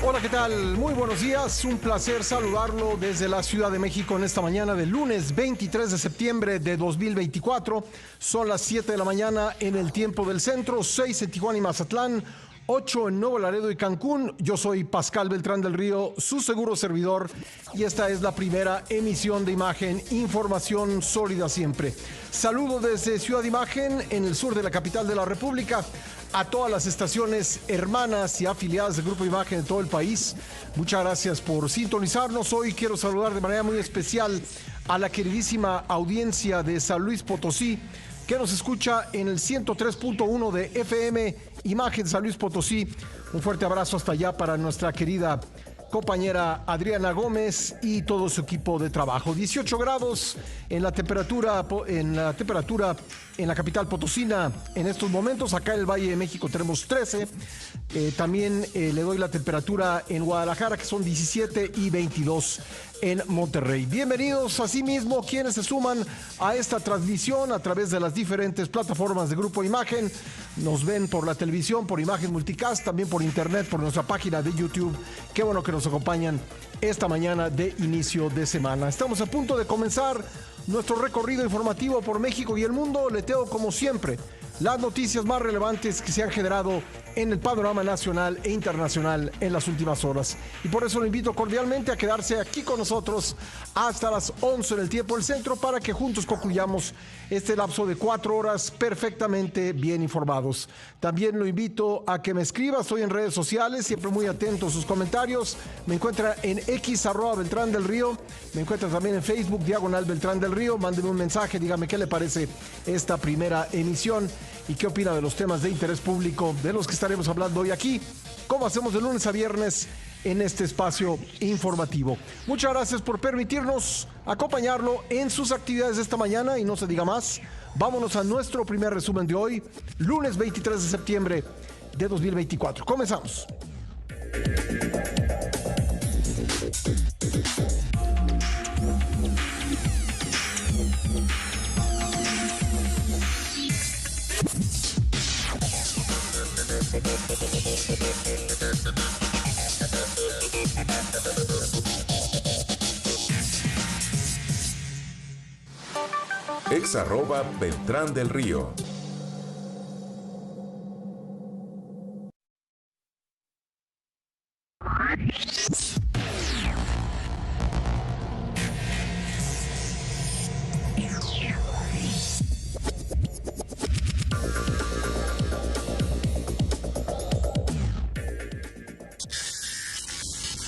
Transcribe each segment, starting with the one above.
Hola, ¿qué tal? Muy buenos días. Un placer saludarlo desde la Ciudad de México en esta mañana del lunes 23 de septiembre de 2024. Son las 7 de la mañana en el tiempo del centro, 6 en Tijuana y Mazatlán, 8 en Nuevo Laredo y Cancún. Yo soy Pascal Beltrán del Río, su seguro servidor, y esta es la primera emisión de Imagen, información sólida siempre. Saludo desde Ciudad de Imagen, en el sur de la capital de la República, a todas las estaciones hermanas y afiliadas del Grupo Imagen de todo el país. Muchas gracias por sintonizarnos. Hoy quiero saludar de manera muy especial a la queridísima audiencia de San Luis Potosí, que nos escucha en el 103.1 de FM Imagen San Luis Potosí. Un fuerte abrazo hasta allá para nuestra querida compañera Adriana Gómez y todo su equipo de trabajo. 18 grados en la temperatura en la capital potosina en estos momentos. Acá en el Valle de México tenemos 13. También le doy la temperatura en Guadalajara, que son 17 y 22 en Monterrey. Bienvenidos asimismo quienes se suman a esta transmisión a través de las diferentes plataformas de Grupo Imagen. Nos ven por la televisión, por Imagen Multicast, también por internet, por nuestra página de YouTube. Qué bueno que nos acompañan esta mañana de inicio de semana. Estamos a punto de comenzar nuestro recorrido informativo por México y el mundo. Le tengo, como siempre, las noticias más relevantes que se han generado en el panorama nacional e internacional en las últimas horas. Y por eso lo invito cordialmente a quedarse aquí con nosotros hasta las 11 en el tiempo del centro para que juntos concluyamos este lapso de 4 horas perfectamente bien informados. También lo invito a que me escriba. Estoy en redes sociales, siempre muy atento a sus comentarios. Me encuentra en X @Beltrán del Río. Me encuentra también en Facebook, /Beltrán del Río. Mándeme un mensaje, dígame qué le parece esta primera emisión y qué opina de los temas de interés público de los que estaremos hablando hoy aquí, como hacemos de lunes a viernes en este espacio informativo. Muchas gracias por permitirnos acompañarlo en sus actividades de esta mañana, y no se diga más. Vámonos a nuestro primer resumen de hoy, lunes 23 de septiembre de 2024. Comenzamos. Beltrán del Río.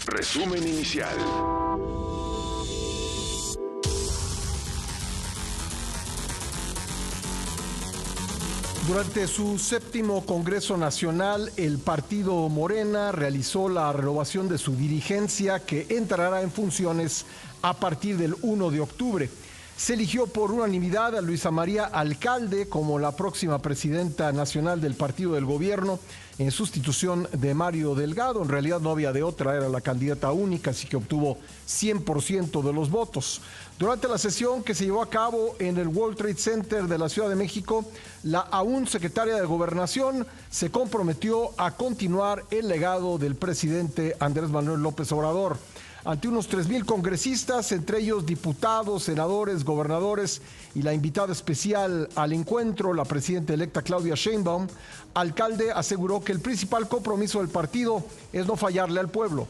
Resumen inicial. Durante su 7º Congreso Nacional, el partido Morena realizó la renovación de su dirigencia, que entrará en funciones a partir del 1 de octubre. Se eligió por unanimidad a Luisa María Alcalde como la próxima presidenta nacional del partido del gobierno, en sustitución de Mario Delgado. En realidad no había de otra, era la candidata única, así que obtuvo 100% de los votos. Durante la sesión que se llevó a cabo en el World Trade Center de la Ciudad de México, la aún secretaria de Gobernación se comprometió a continuar el legado del presidente Andrés Manuel López Obrador. Ante unos 3,000 congresistas, entre ellos diputados, senadores, gobernadores y la invitada especial al encuentro, la presidenta electa Claudia Sheinbaum, Alcalde aseguró que el principal compromiso del partido es no fallarle al pueblo.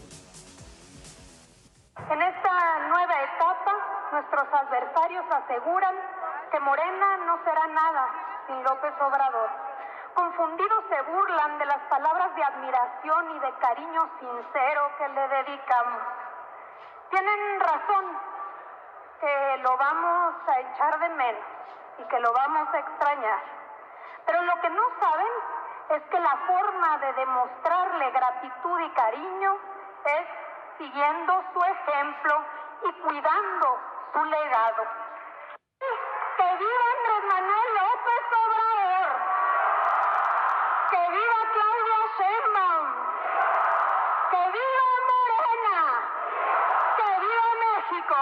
En esta nueva etapa, nuestros adversarios aseguran que Morena no será nada sin López Obrador. Confundidos se burlan de las palabras de admiración y de cariño sincero que le dedicamos. Tienen razón, que lo vamos a echar de menos y que lo vamos a extrañar. Pero lo que no saben es que la forma de demostrarle gratitud y cariño es siguiendo su ejemplo y cuidando su legado. ¡Que viva Andrés Manuel López Obrador! ¡Que viva Claudia Sheinbaum! ¡Que viva Morena! ¡Que viva México!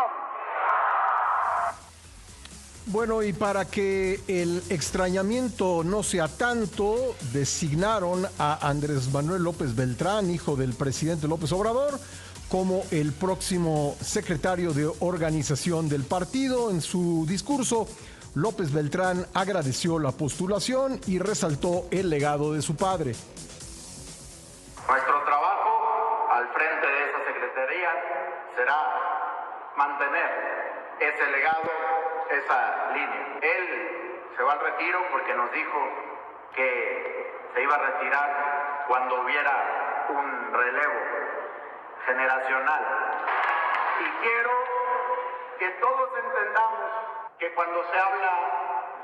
Bueno, y para que el extrañamiento no sea tanto, designaron a Andrés Manuel López Beltrán, hijo del presidente López Obrador, como el próximo secretario de organización del partido. En su discurso, López Beltrán agradeció la postulación y resaltó el legado de su padre. Nuestro trabajo al frente de esa secretaría será mantener ese legado, esa línea. Él se va al retiro porque nos dijo que se iba a retirar cuando hubiera un relevo generacional. Y quiero que todos entendamos que cuando se habla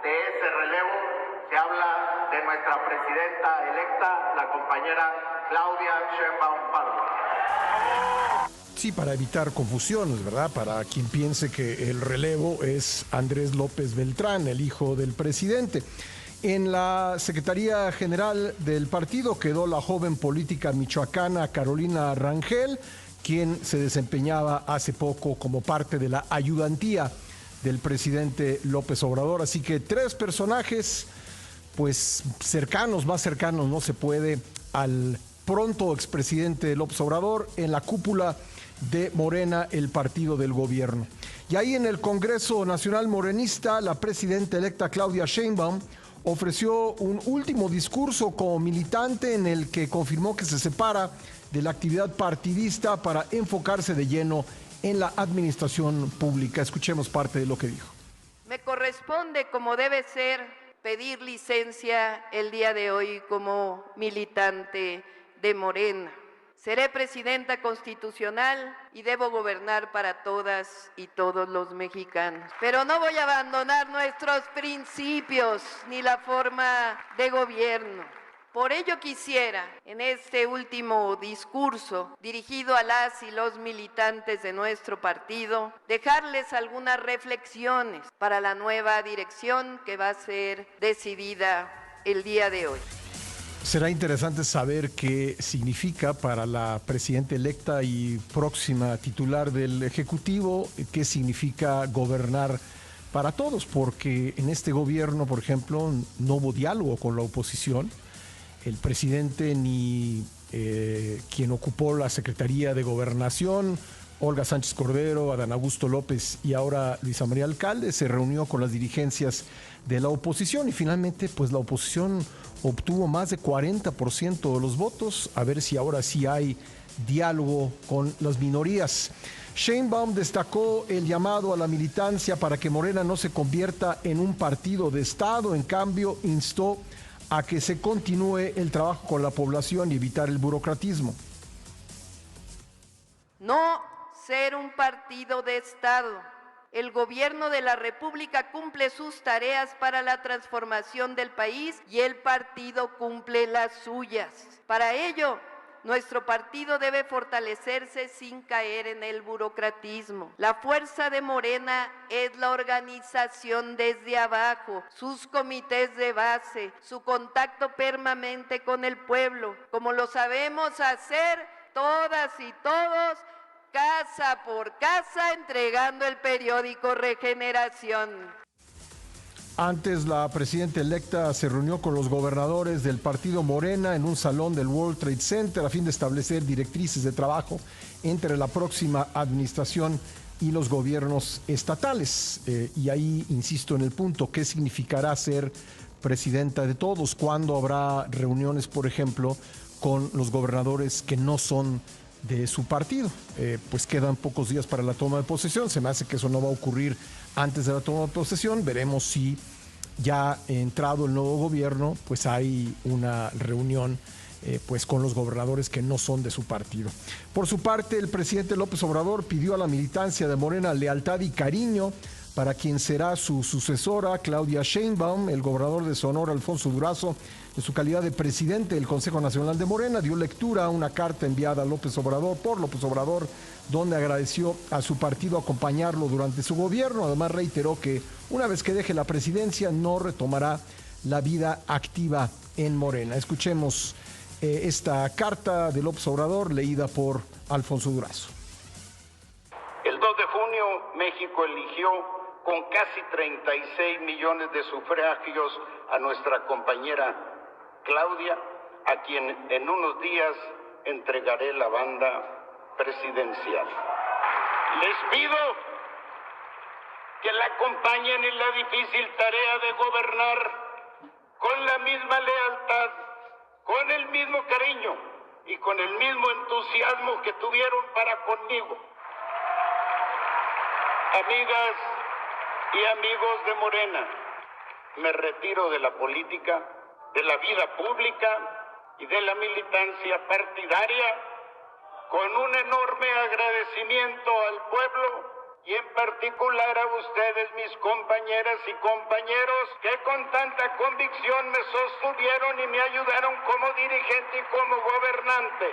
de ese relevo, se habla de nuestra presidenta electa, la compañera Claudia Sheinbaum Pardo. Sí, para evitar confusiones, ¿verdad? Para quien piense que el relevo es Andrés López Beltrán, el hijo del presidente. En la Secretaría General del partido quedó la joven política michoacana Carolina Rangel, quien se desempeñaba hace poco como parte de la ayudantía del presidente López Obrador. Así que 3 personajes, pues cercanos, más cercanos no se puede, al pronto expresidente López Obrador en la cúpula de Morena, el partido del gobierno. Y ahí en el Congreso Nacional Morenista, la presidenta electa Claudia Sheinbaum ofreció un último discurso como militante en el que confirmó que se separa de la actividad partidista para enfocarse de lleno en la administración pública. Escuchemos parte de lo que dijo. Me corresponde, como debe ser, pedir licencia el día de hoy como militante de Morena. Seré presidenta constitucional y debo gobernar para todas y todos los mexicanos. Pero no voy a abandonar nuestros principios ni la forma de gobierno. Por ello quisiera, en este último discurso dirigido a las y los militantes de nuestro partido, dejarles algunas reflexiones para la nueva dirección que va a ser decidida el día de hoy. Será interesante saber qué significa para la presidenta electa y próxima titular del Ejecutivo, qué significa gobernar para todos, porque en este gobierno, por ejemplo, no hubo diálogo con la oposición. El presidente ni quien ocupó la Secretaría de Gobernación, Olga Sánchez Cordero, Adán Augusto López y ahora Luisa María Alcalde, se reunió con las dirigencias de la oposición y finalmente pues la oposición obtuvo más de 40% de los votos. A ver si ahora sí hay diálogo con las minorías. Sheinbaum destacó el llamado a la militancia para que Morena no se convierta en un partido de Estado. En cambio, instó a que se continúe el trabajo con la población y evitar el burocratismo. No ser un partido de Estado. El gobierno de la República cumple sus tareas para la transformación del país y el partido cumple las suyas. Para ello, nuestro partido debe fortalecerse sin caer en el burocratismo. La fuerza de Morena es la organización desde abajo, sus comités de base, su contacto permanente con el pueblo, como lo sabemos hacer todas y todos, casa por casa, entregando el periódico Regeneración. Antes, la presidenta electa se reunió con los gobernadores del partido Morena en un salón del World Trade Center a fin de establecer directrices de trabajo entre la próxima administración y los gobiernos estatales. Y ahí insisto en el punto, ¿qué significará ser presidenta de todos? ¿Cuándo habrá reuniones, por ejemplo, con los gobernadores que no son de su partido? Pues quedan pocos días para la toma de posesión. Se me hace que eso no va a ocurrir antes de la toma de posesión. Veremos si ya entrado el nuevo gobierno, pues hay una reunión pues con los gobernadores que no son de su partido. Por su parte, el presidente López Obrador pidió a la militancia de Morena lealtad y cariño para quien será su sucesora, Claudia Sheinbaum. El gobernador de Sonora, Alfonso Durazo, en su calidad de presidente del Consejo Nacional de Morena, dio lectura a una carta enviada a López Obrador, donde agradeció a su partido acompañarlo durante su gobierno. Además, reiteró que una vez que deje la presidencia no retomará la vida activa en Morena. Escuchemos esta carta de López Obrador leída por Alfonso Durazo. El 2 de junio, México eligió con casi 36 millones de sufragios a nuestra compañera Claudia, a quien en unos días entregaré la banda presidencial. Les pido que la acompañen en la difícil tarea de gobernar con la misma lealtad, con el mismo cariño y con el mismo entusiasmo que tuvieron para conmigo. Amigas y amigos de Morena, me retiro de la política, de la vida pública y de la militancia partidaria con un enorme agradecimiento al pueblo y en particular a ustedes, mis compañeras y compañeros, que con tanta convicción me sostuvieron y me ayudaron como dirigente y como gobernante.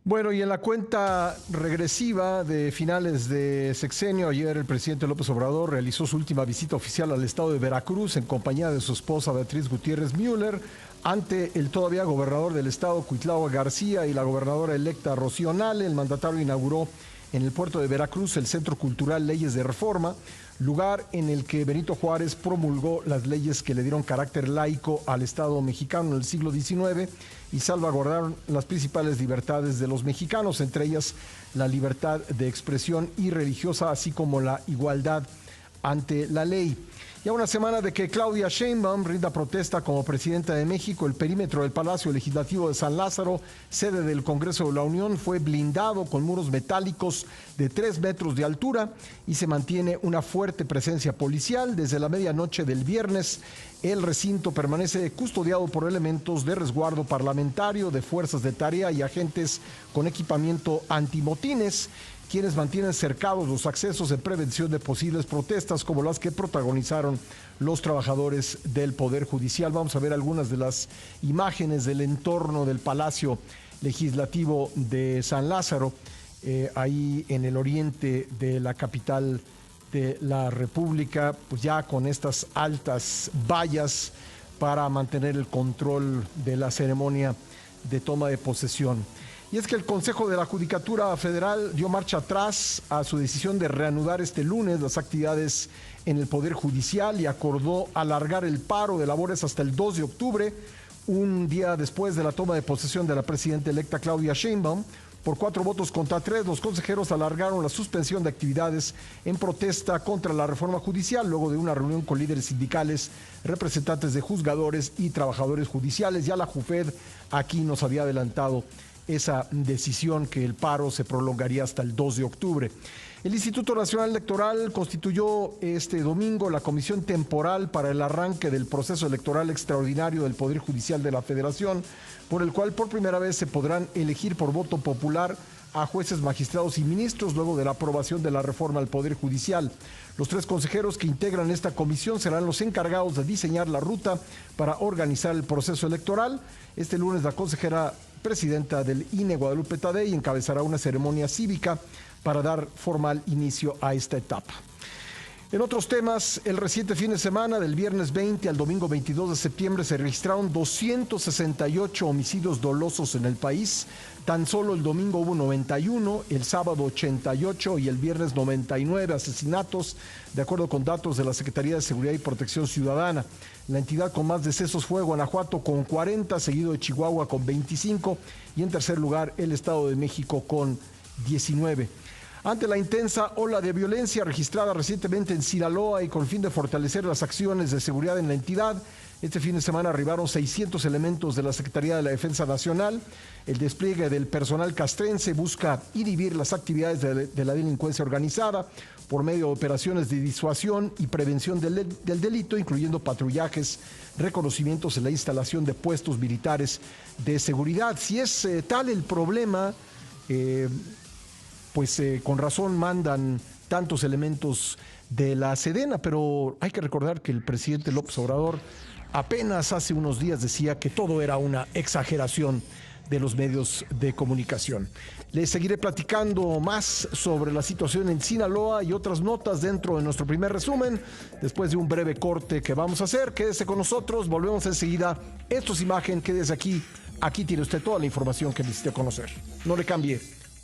Bueno, y en la cuenta regresiva de finales de sexenio, ayer el presidente López Obrador realizó su última visita oficial al estado de Veracruz en compañía de su esposa Beatriz Gutiérrez Müller, ante el todavía gobernador del estado, Cuitlahua García, y la gobernadora electa Rocío Nale. El mandatario inauguró en el puerto de Veracruz el Centro Cultural Leyes de Reforma, lugar en el que Benito Juárez promulgó las leyes que le dieron carácter laico al Estado mexicano en el siglo XIX y salvaguardaron las principales libertades de los mexicanos, entre ellas la libertad de expresión y religiosa, así como la igualdad ante la ley. Ya una semana de que Claudia Sheinbaum rinda protesta como presidenta de México, el perímetro del Palacio Legislativo de San Lázaro, sede del Congreso de la Unión, fue blindado con muros metálicos de 3 metros de altura y se mantiene una fuerte presencia policial. Desde la medianoche del viernes, el recinto permanece custodiado por elementos de resguardo parlamentario, de fuerzas de tarea y agentes con equipamiento antimotines, quienes mantienen cercados los accesos en prevención de posibles protestas como las que protagonizaron los trabajadores del Poder Judicial. Vamos a ver algunas de las imágenes del entorno del Palacio Legislativo de San Lázaro, ahí en el oriente de la capital de la República, pues ya con estas altas vallas para mantener el control de la ceremonia de toma de posesión. Y es que el Consejo de la Judicatura Federal dio marcha atrás a su decisión de reanudar este lunes las actividades en el Poder Judicial y acordó alargar el paro de labores hasta el 2 de octubre, un día después de la toma de posesión de la presidenta electa Claudia Sheinbaum. Por 4 votos contra 3, los consejeros alargaron la suspensión de actividades en protesta contra la reforma judicial, luego de una reunión con líderes sindicales, representantes de juzgadores y trabajadores judiciales. Ya la JUFED aquí nos había adelantado esa decisión, que el paro se prolongaría hasta el 2 de octubre. El Instituto Nacional Electoral constituyó este domingo la comisión temporal para el arranque del proceso electoral extraordinario del Poder Judicial de la Federación, por el cual por primera vez se podrán elegir por voto popular a jueces, magistrados y ministros luego de la aprobación de la reforma al Poder Judicial. Los 3 consejeros que integran esta comisión serán los encargados de diseñar la ruta para organizar el proceso electoral. Este lunes la consejera presidenta del INE, Guadalupe Tadei, encabezará una ceremonia cívica para dar formal inicio a esta etapa. En otros temas, el reciente fin de semana, del viernes 20 al domingo 22 de septiembre, se registraron 268 homicidios dolosos en el país. Tan solo el domingo hubo 91, el sábado 88 y el viernes 99 asesinatos, de acuerdo con datos de la Secretaría de Seguridad y Protección Ciudadana. La entidad con más decesos fue Guanajuato con 40, seguido de Chihuahua con 25 y en tercer lugar el Estado de México con 19. Ante la intensa ola de violencia registrada recientemente en Sinaloa y con el fin de fortalecer las acciones de seguridad en la entidad, este fin de semana arribaron 600 elementos de la Secretaría de la Defensa Nacional. El despliegue del personal castrense busca inhibir las actividades de la delincuencia organizada por medio de operaciones de disuasión y prevención del delito, incluyendo patrullajes, reconocimientos en la instalación de puestos militares de seguridad. Si es tal el problema, con razón mandan tantos elementos de la Sedena, pero hay que recordar que el presidente López Obrador apenas hace unos días decía que todo era una exageración de los medios de comunicación. Les seguiré platicando más sobre la situación en Sinaloa y otras notas dentro de nuestro primer resumen, después de un breve corte que vamos a hacer. Quédese con nosotros, volvemos enseguida. Esto es Imagen, quédese aquí. Aquí tiene usted toda la información que necesite conocer. No le cambie.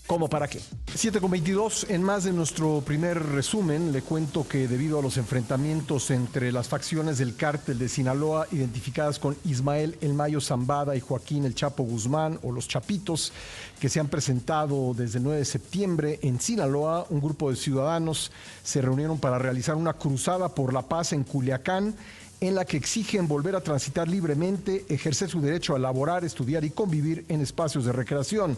¿Cómo para qué? 7:22, en más de nuestro primer resumen, le cuento que debido a los enfrentamientos entre las facciones del cártel de Sinaloa, identificadas con Ismael El Mayo Zambada y Joaquín El Chapo Guzmán, o los Chapitos, que se han presentado desde el 9 de septiembre en Sinaloa, un grupo de ciudadanos se reunieron para realizar una cruzada por la paz en Culiacán, en la que exigen volver a transitar libremente, ejercer su derecho a laborar, estudiar y convivir en espacios de recreación.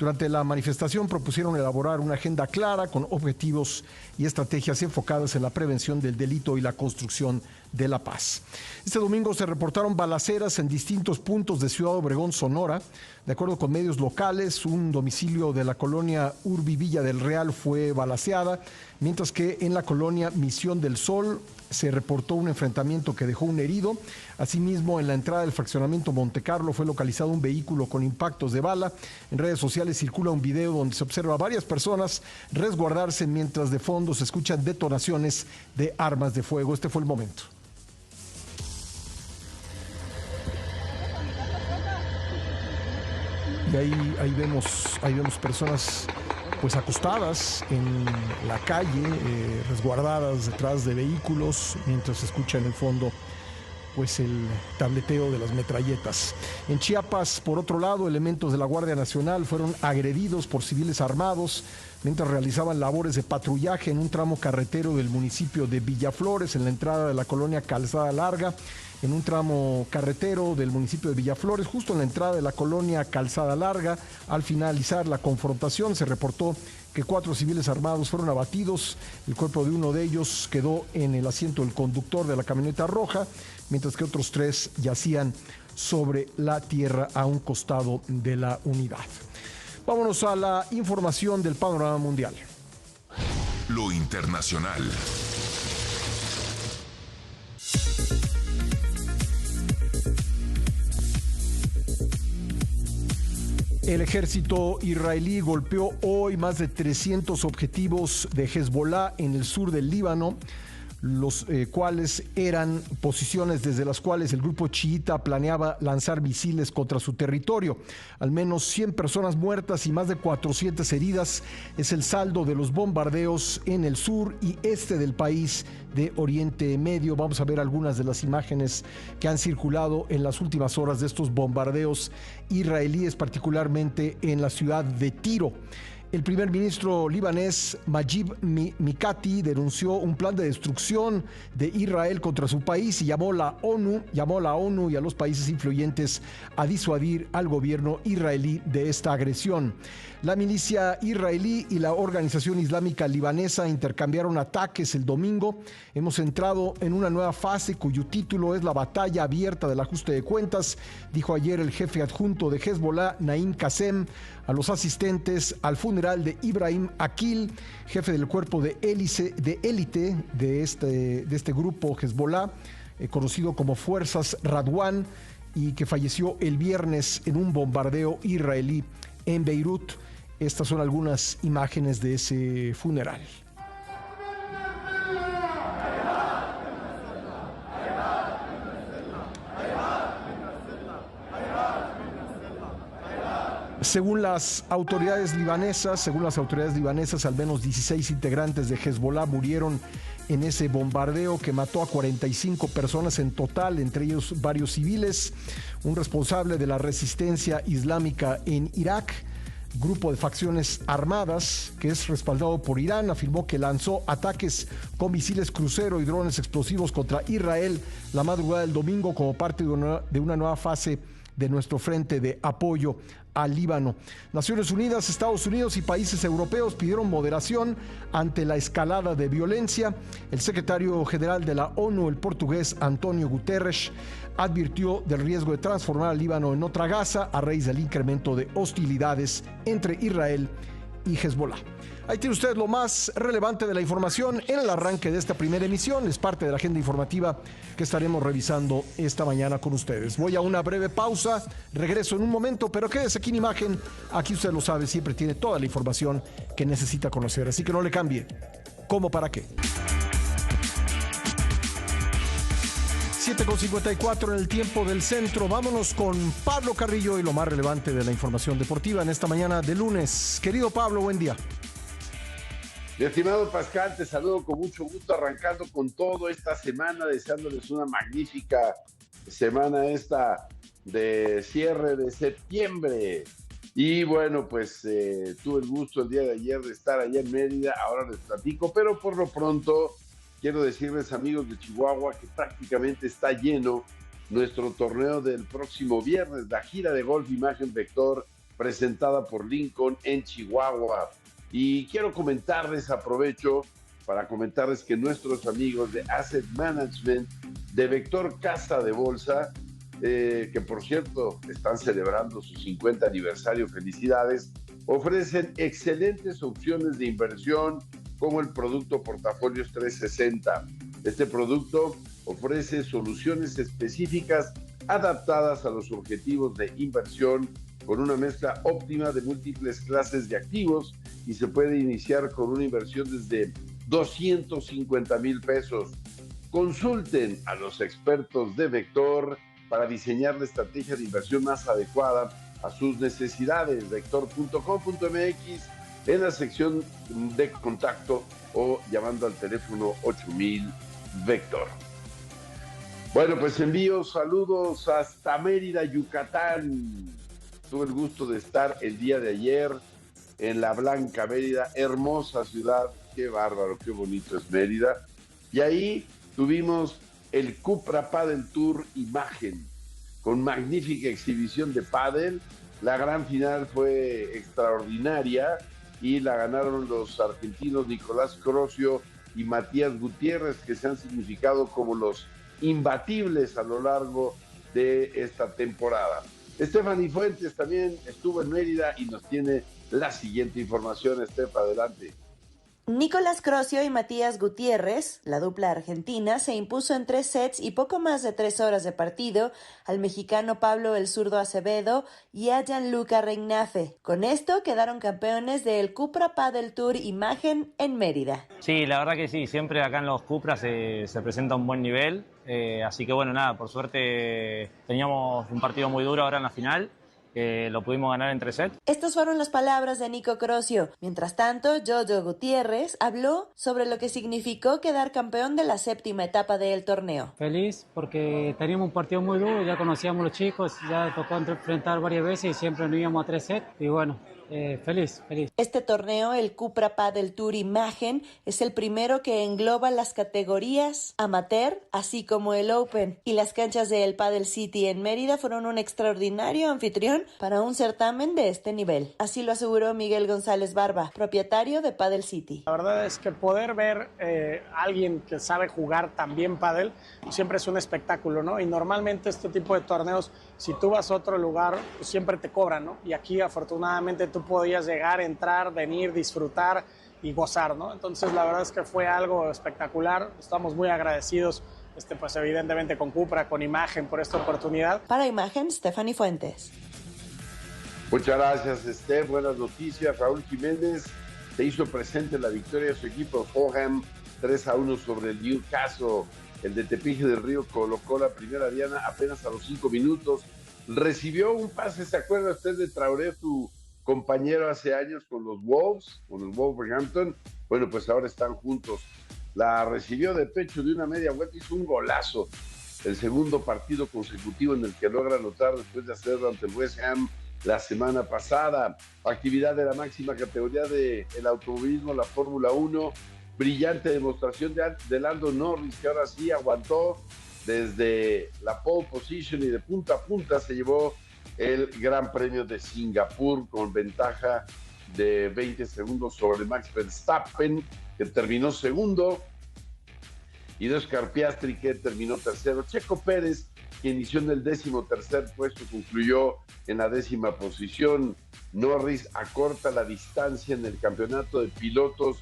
Durante la manifestación propusieron elaborar una agenda clara con objetivos y estrategias enfocadas en la prevención del delito y la construcción de la paz. Este domingo se reportaron balaceras en distintos puntos de Ciudad Obregón, Sonora. De acuerdo con medios locales, un domicilio de la colonia Urbi Villa del Real fue balaceada, mientras que en la colonia Misión del Sol se reportó un enfrentamiento que dejó un herido. Asimismo, en la entrada del fraccionamiento Monte Carlo fue localizado un vehículo con impactos de bala. En redes sociales circula un video donde se observa a varias personas resguardarse mientras de fondo se escuchan detonaciones de armas de fuego. Este fue el momento. Y ahí vemos personas pues acostadas en la calle, resguardadas detrás de vehículos, mientras se escucha en el fondo pues el tableteo de las metralletas. En Chiapas, por otro lado, elementos de la Guardia Nacional fueron agredidos por civiles armados mientras realizaban labores de patrullaje en un tramo carretero del municipio de Villaflores, en la entrada de la colonia Calzada Larga. En un tramo carretero del municipio de Villaflores, justo en la entrada de la colonia Calzada Larga, al finalizar la confrontación, se reportó que 4 civiles armados fueron abatidos. El cuerpo de uno de ellos quedó en el asiento del conductor de la camioneta roja, mientras que otros 3 yacían sobre la tierra a un costado de la unidad. Vámonos a la información del panorama mundial. Lo internacional. El ejército israelí golpeó hoy más de 300 objetivos de Hezbollah en el sur del Líbano, los cuales eran posiciones desde las cuales el grupo chiita planeaba lanzar misiles contra su territorio. Al menos 100 personas muertas y más de 400 heridas es el saldo de los bombardeos en el sur y este del país de Oriente Medio. Vamos a ver algunas de las imágenes que han circulado en las últimas horas de estos bombardeos israelíes, particularmente en la ciudad de Tiro. El primer ministro libanés Majid Mikati denunció un plan de destrucción de Israel contra su país y llamó a la ONU y a los países influyentes a disuadir al gobierno israelí de esta agresión. La milicia israelí y la organización islámica libanesa intercambiaron ataques el domingo. Hemos entrado en una nueva fase cuyo título es la batalla abierta del ajuste de cuentas, dijo ayer el jefe adjunto de Hezbollah, Naim Qassem, a los asistentes al funeral de Ibrahim Akil, jefe del cuerpo de élite de este grupo Hezbollah, conocido como Fuerzas Radwan, y que falleció el viernes en un bombardeo israelí en Beirut. Estas son algunas imágenes de ese funeral. Según las autoridades libanesas, al menos 16 integrantes de Hezbollah murieron en ese bombardeo que mató a 45 personas en total, entre ellos varios civiles. Un responsable de la resistencia islámica en Irak, grupo de facciones armadas que es respaldado por Irán, afirmó que lanzó ataques con misiles crucero y drones explosivos contra Israel la madrugada del domingo como parte de una nueva fase de nuestro frente de apoyo al Líbano. Naciones Unidas, Estados Unidos y países europeos pidieron moderación ante la escalada de violencia. El secretario general de la ONU, el portugués António Guterres, advirtió del riesgo de transformar al Líbano en otra Gaza a raíz del incremento de hostilidades entre Israel y Hezbollah. Ahí tiene usted lo más relevante de la información en el arranque de esta primera emisión. Es parte de la agenda informativa que estaremos revisando esta mañana con ustedes. Voy a una breve pausa, regreso en un momento, pero quédese aquí en imagen. Aquí usted lo sabe, siempre tiene toda la información que necesita conocer, así que no le cambie. ¿Cómo para qué? 7:54 en el tiempo del centro. Vámonos con Pablo Carrillo y lo más relevante de la información deportiva en esta mañana de lunes. Querido Pablo, buen día. Mi estimado Pascal, te saludo con mucho gusto, arrancando con todo esta semana, deseándoles una magnífica semana esta de cierre de septiembre. Y bueno, pues tuve el gusto el día de ayer de estar allá en Mérida, ahora les platico, pero por lo pronto quiero decirles, amigos de Chihuahua, que prácticamente está lleno nuestro torneo del próximo viernes, la gira de golf Imagen Vector, presentada por Lincoln en Chihuahua. Y quiero comentarles, aprovecho para comentarles que nuestros amigos de Asset Management de Vector Casa de Bolsa, que por cierto están celebrando su 50 aniversario, felicidades, ofrecen excelentes opciones de inversión como el producto Portafolios 360. Este producto ofrece soluciones específicas adaptadas a los objetivos de inversión con una mezcla óptima de múltiples clases de activos y se puede iniciar con una inversión desde 250,000 pesos. Consulten a los expertos de Vector para diseñar la estrategia de inversión más adecuada a sus necesidades. Vector.com.mx en la sección de contacto o llamando al teléfono 8000 Vector. Bueno, pues envío saludos hasta Mérida, Yucatán. Tuve el gusto de estar el día de ayer en la Blanca Mérida, hermosa ciudad, qué bárbaro, qué bonito es Mérida. Y ahí tuvimos el Cupra Padel Tour Imagen, con magnífica exhibición de pádel. La gran final fue extraordinaria y la ganaron los argentinos Nicolás Crosio y Matías Gutiérrez, que se han significado como los imbatibles a lo largo de esta temporada. Stephanie Fuentes también estuvo en Mérida y nos tiene la siguiente información. Steph, adelante. Nicolás Crosio y Matías Gutiérrez, la dupla argentina, se impuso en 3 sets y poco más de 3 horas de partido al mexicano Pablo El Zurdo Acevedo y a Gianluca Regnafe. Con esto quedaron campeones del Cupra Padel Tour Imagen en Mérida. Sí, la verdad que sí, siempre acá en los Cupras se presenta un buen nivel, así que bueno, nada, por suerte teníamos un partido muy duro ahora en la final. Lo pudimos ganar en 3 sets. Estas fueron las palabras de Nico Crosio. Mientras tanto, Jojo Gutiérrez habló sobre lo que significó quedar campeón de la 7ª etapa del torneo. Feliz porque teníamos un partido muy duro, ya conocíamos a los chicos, ya tocó enfrentar varias veces y siempre nos íbamos a 3 sets y bueno, feliz. Este torneo, el Cupra Padel Tour Imagen, es el primero que engloba las categorías amateur, así como el Open. Y las canchas del Padel City en Mérida fueron un extraordinario anfitrión para un certamen de este nivel. Así lo aseguró Miguel González Barba, propietario de Padel City. La verdad es que poder ver a alguien que sabe jugar también pádel siempre es un espectáculo, ¿no? Y normalmente este tipo de torneos, si tú vas a otro lugar, pues siempre te cobran, ¿no? Y aquí afortunadamente tú podías llegar, entrar, venir, disfrutar y gozar, ¿no? Entonces la verdad es que fue algo espectacular. Estamos muy agradecidos, pues evidentemente con Cupra, con Imagen por esta oportunidad. Para Imagen, Stephanie Fuentes. Muchas gracias, Steph. Buenas noticias. Raúl Jiménez se hizo presente en la victoria de su equipo Fulham 3-1 sobre el Newcastle. El de Tepije del Río colocó la primera diana apenas a los 5 minutos. Recibió un pase, ¿se acuerda usted de Traoré, su compañero hace años con los Wolves, con el Wolverhampton? Bueno, pues ahora están juntos. La recibió de pecho de una media vuelta, hizo un golazo. El segundo partido consecutivo en el que logra anotar después de hacerlo ante el West Ham la semana pasada. Actividad de la máxima categoría del automovilismo, la Fórmula 1. Brillante demostración de Lando Norris, que ahora sí aguantó desde la pole position y de punta a punta se llevó el Gran Premio de Singapur con ventaja de 20 segundos sobre Max Verstappen, que terminó segundo, y Oscar Piastri, que terminó tercero. Checo Pérez, que inició en el 13º puesto, concluyó en la 10ª posición. Norris acorta la distancia en el campeonato de pilotos,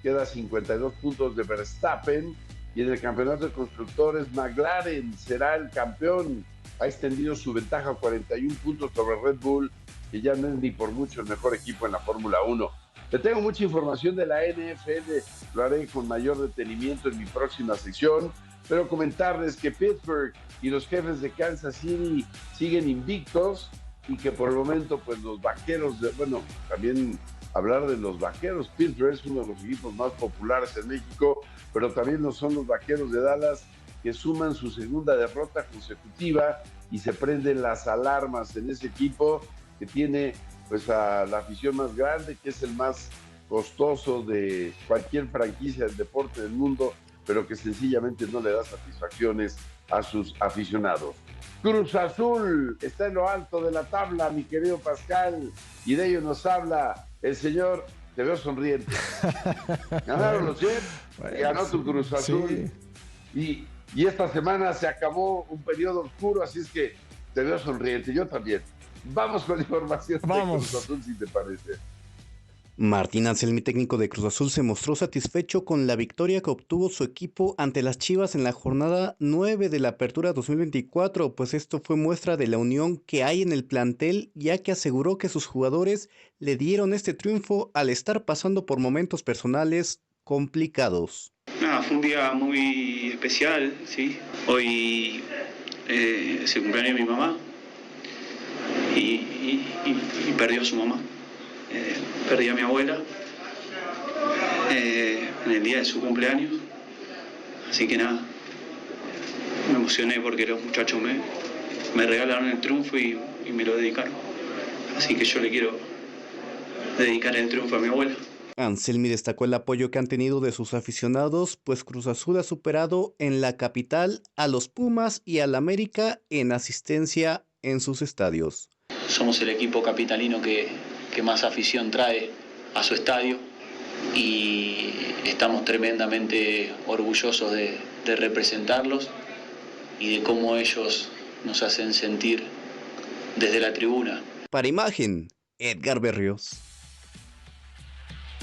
queda 52 puntos de Verstappen, y en el campeonato de constructores McLaren será el campeón. Ha extendido su ventaja a 41 puntos sobre Red Bull, que ya no es ni por mucho el mejor equipo en la Fórmula 1. Le tengo mucha información de la NFL, lo haré con mayor detenimiento en mi próxima sección, pero comentarles que Pittsburgh y los Jefes de Kansas City siguen invictos y que por el momento pues los Vaqueros, también hablar de los Vaqueros, Pittsburgh es uno de los equipos más populares en México, pero también lo son los Vaqueros de Dallas, que suman su segunda derrota consecutiva y se prenden las alarmas en ese equipo que tiene pues a la afición más grande, que es el más costoso de cualquier franquicia del deporte del mundo, pero que sencillamente no le da satisfacciones a sus aficionados. Cruz Azul está en lo alto de la tabla, mi querido Pascal, y de ello nos habla el señor, te veo sonriente. Ganaron los Jets, ganó tu Cruz Azul, sí. Y esta semana se acabó un periodo oscuro, así es que te veo sonriente, yo también. Vamos con la información de Cruz Azul, si te parece. Martín Anselmi, técnico de Cruz Azul, se mostró satisfecho con la victoria que obtuvo su equipo ante las Chivas en la jornada 9 de la Apertura 2024, pues esto fue muestra de la unión que hay en el plantel, ya que aseguró que sus jugadores le dieron este triunfo al estar pasando por momentos personales complicados. Fue un día muy especial, ¿sí? Hoy es el cumpleaños de mi mamá y perdió a su mamá. Perdí a mi abuela en el día de su cumpleaños, así que nada, me emocioné porque los muchachos me regalaron el triunfo y me lo dedicaron, así que yo le quiero dedicar el triunfo a mi abuela. Anselmi destacó el apoyo que han tenido de sus aficionados, pues Cruz Azul ha superado en la capital a los Pumas y al América en asistencia en sus estadios. Somos el equipo capitalino que más afición trae a su estadio y estamos tremendamente orgullosos de representarlos y de cómo ellos nos hacen sentir desde la tribuna. Para Imagen, Edgar Berrios.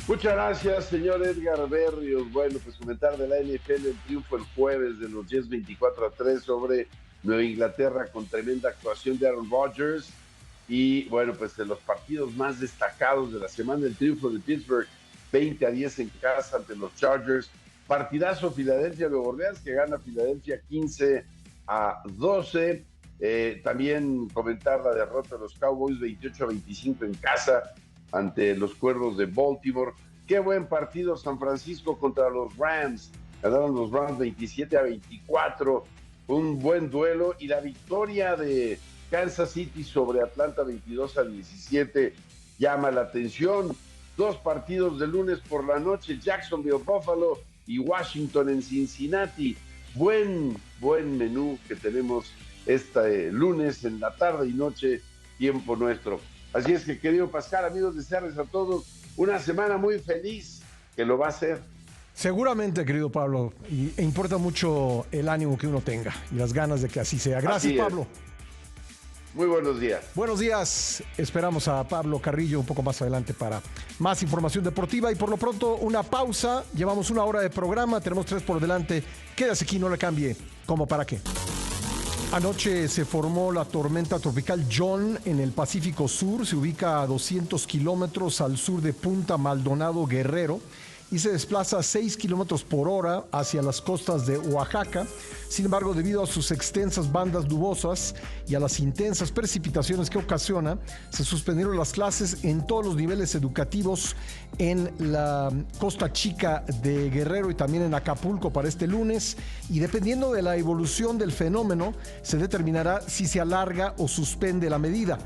Muchas gracias, señor Edgar Berrios. Bueno, pues comentar de la NFL el triunfo el jueves de los Jets 24-3 sobre Nueva Inglaterra con tremenda actuación de Aaron Rodgers. Y bueno, pues de los partidos más destacados de la semana, el triunfo de Pittsburgh 20-10 en casa ante los Chargers. Partidazo Filadelfia-Nueva Orleans, que gana Filadelfia 15-12. También comentar la derrota de los Cowboys 28-25 en casa ante los Cuervos de Baltimore. Qué buen partido San Francisco contra los Rams. Ganaron los Rams 27-24. Un buen duelo. Y la victoria de Kansas City sobre Atlanta 22-17 llama la atención. Dos partidos de lunes por la noche, Jacksonville, Buffalo y Washington en Cincinnati. Buen menú que tenemos este lunes en la tarde y noche, tiempo nuestro. Así es que, querido Pascal, amigos, desearles a todos una semana muy feliz, que lo va a ser. Seguramente, querido Pablo, e importa mucho el ánimo que uno tenga y las ganas de que así sea. Gracias, Pablo. Muy buenos días. Buenos días. Esperamos a Pablo Carrillo un poco más adelante para más información deportiva. Y por lo pronto, una pausa. Llevamos una hora de programa. Tenemos 3 por delante. Quédase aquí, no le cambie. ¿Cómo para qué? Anoche se formó la tormenta tropical John en el Pacífico Sur. Se ubica a 200 kilómetros al sur de Punta Maldonado, Guerrero, y se desplaza a 6 kilómetros por hora hacia las costas de Oaxaca. Sin embargo, debido a sus extensas bandas nubosas y a las intensas precipitaciones que ocasiona, se suspendieron las clases en todos los niveles educativos en la Costa Chica de Guerrero y también en Acapulco para este lunes, y dependiendo de la evolución del fenómeno, se determinará si se alarga o suspende la medida.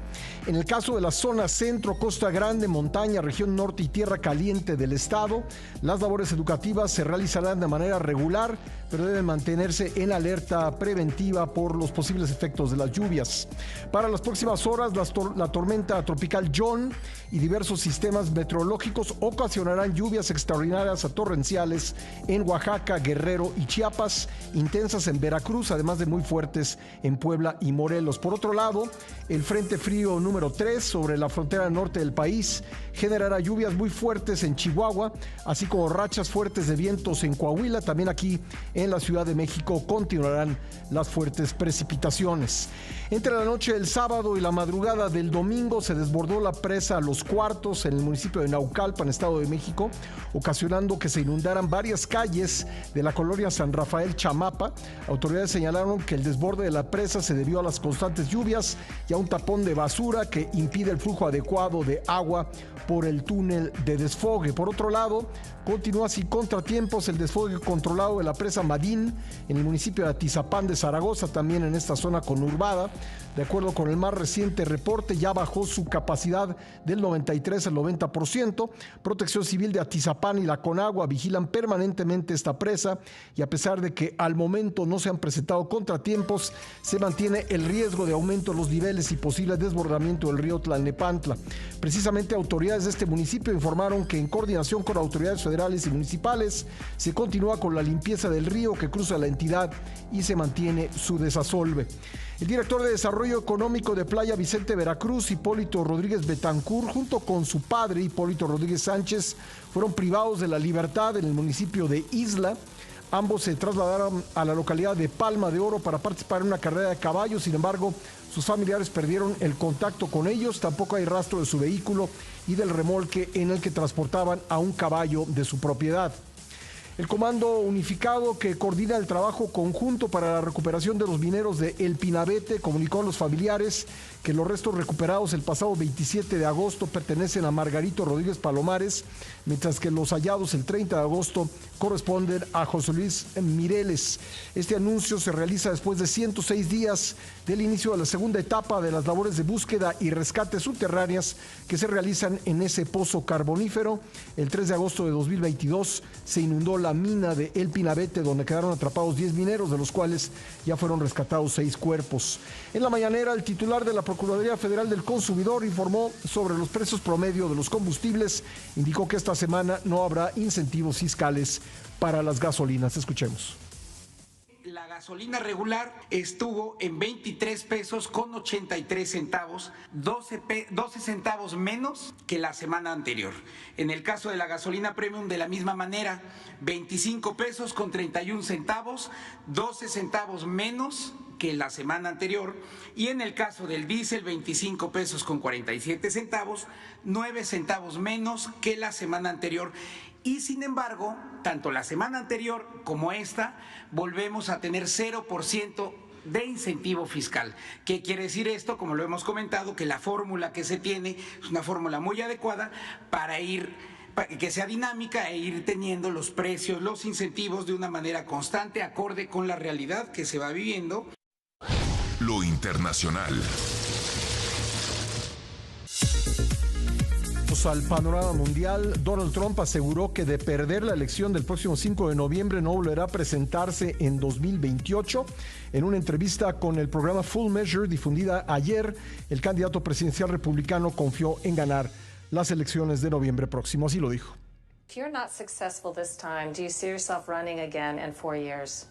En el caso de la zona centro, Costa Grande, montaña, región norte y tierra caliente del estado, las labores educativas se realizarán de manera regular, pero deben mantenerse en alerta preventiva por los posibles efectos de las lluvias. Para las próximas horas, la tormenta tropical John y diversos sistemas meteorológicos ocasionarán lluvias extraordinarias a torrenciales en Oaxaca, Guerrero y Chiapas, intensas en Veracruz, además de muy fuertes en Puebla y Morelos. Por otro lado, el Frente Frío número 3 sobre la frontera norte del país generará lluvias muy fuertes en Chihuahua, así así como rachas fuertes de vientos en Coahuila. También aquí en la Ciudad de México continuarán las fuertes precipitaciones. Entre la noche del sábado y la madrugada del domingo se desbordó la presa Los Cuartos en el municipio de Naucalpan, Estado de México, ocasionando que se inundaran varias calles de la colonia San Rafael Chamapa. Autoridades señalaron que el desborde de la presa se debió a las constantes lluvias y a un tapón de basura que impide el flujo adecuado de agua por el túnel de desfogue. Por otro lado, continúa sin contratiempos el desfogue controlado de la presa Madín en el municipio de Atizapán de Zaragoza, también en esta zona conurbada. De acuerdo con el más reciente reporte, ya bajó su capacidad del 93 al 90%. Protección Civil de Atizapán y la Conagua vigilan permanentemente esta presa y a pesar de que al momento no se han presentado contratiempos, se mantiene el riesgo de aumento de los niveles y posible desbordamiento del río Tlalnepantla. Precisamente autoridades de este municipio informaron que en coordinación con autoridades federales y municipales se continúa con la limpieza del río que cruza la entidad y se mantiene su desasolve. El director de Desarrollo Económico de Playa Vicente Veracruz, Hipólito Rodríguez Betancur, junto con su padre, Hipólito Rodríguez Sánchez, fueron privados de la libertad en el municipio de Isla. Ambos se trasladaron a la localidad de Palma de Oro para participar en una carrera de caballos. Sin embargo, sus familiares perdieron el contacto con ellos. Tampoco hay rastro de su vehículo y del remolque en el que transportaban a un caballo de su propiedad. El Comando Unificado, que coordina el trabajo conjunto para la recuperación de los mineros de El Pinabete, comunicó a los familiares que los restos recuperados el pasado 27 de agosto pertenecen a Margarito Rodríguez Palomares, mientras que los hallados el 30 de agosto corresponden a José Luis Mireles. Este anuncio se realiza después de 106 días del inicio de la segunda etapa de las labores de búsqueda y rescate subterráneas que se realizan en ese pozo carbonífero. El 3 de agosto de 2022 se inundó la mina de El Pinabete, donde quedaron atrapados 10 mineros, de los cuales ya fueron rescatados 6 cuerpos. En la mañanera, el titular de la Procuraduría Federal del Consumidor informó sobre los precios promedio de los combustibles. Indicó que esta semana no habrá incentivos fiscales para las gasolinas. Escuchemos. La gasolina regular estuvo en 23 pesos con 83 centavos, 12 centavos menos que la semana anterior. En el caso de la gasolina premium, de la misma manera, 25 pesos con 31 centavos, 12 centavos menos que la semana anterior. Y en el caso del diésel, 25 pesos con 47 centavos, 9 centavos menos que la semana anterior. Y sin embargo, tanto la semana anterior como esta, volvemos a tener 0% de incentivo fiscal. ¿Qué quiere decir esto? Como lo hemos comentado, que la fórmula que se tiene es una fórmula muy adecuada para que sea dinámica e ir teniendo los precios, los incentivos de una manera constante, acorde con la realidad que se va viviendo. Lo internacional. Al panorama mundial, Donald Trump aseguró que de perder la elección del próximo 5 de noviembre no volverá a presentarse en 2028. En una entrevista con el programa Full Measure difundida ayer, el candidato presidencial republicano confió en ganar las elecciones de noviembre próximo. Así lo dijo. If you're not successful this time, do you see yourself running again in 4 years?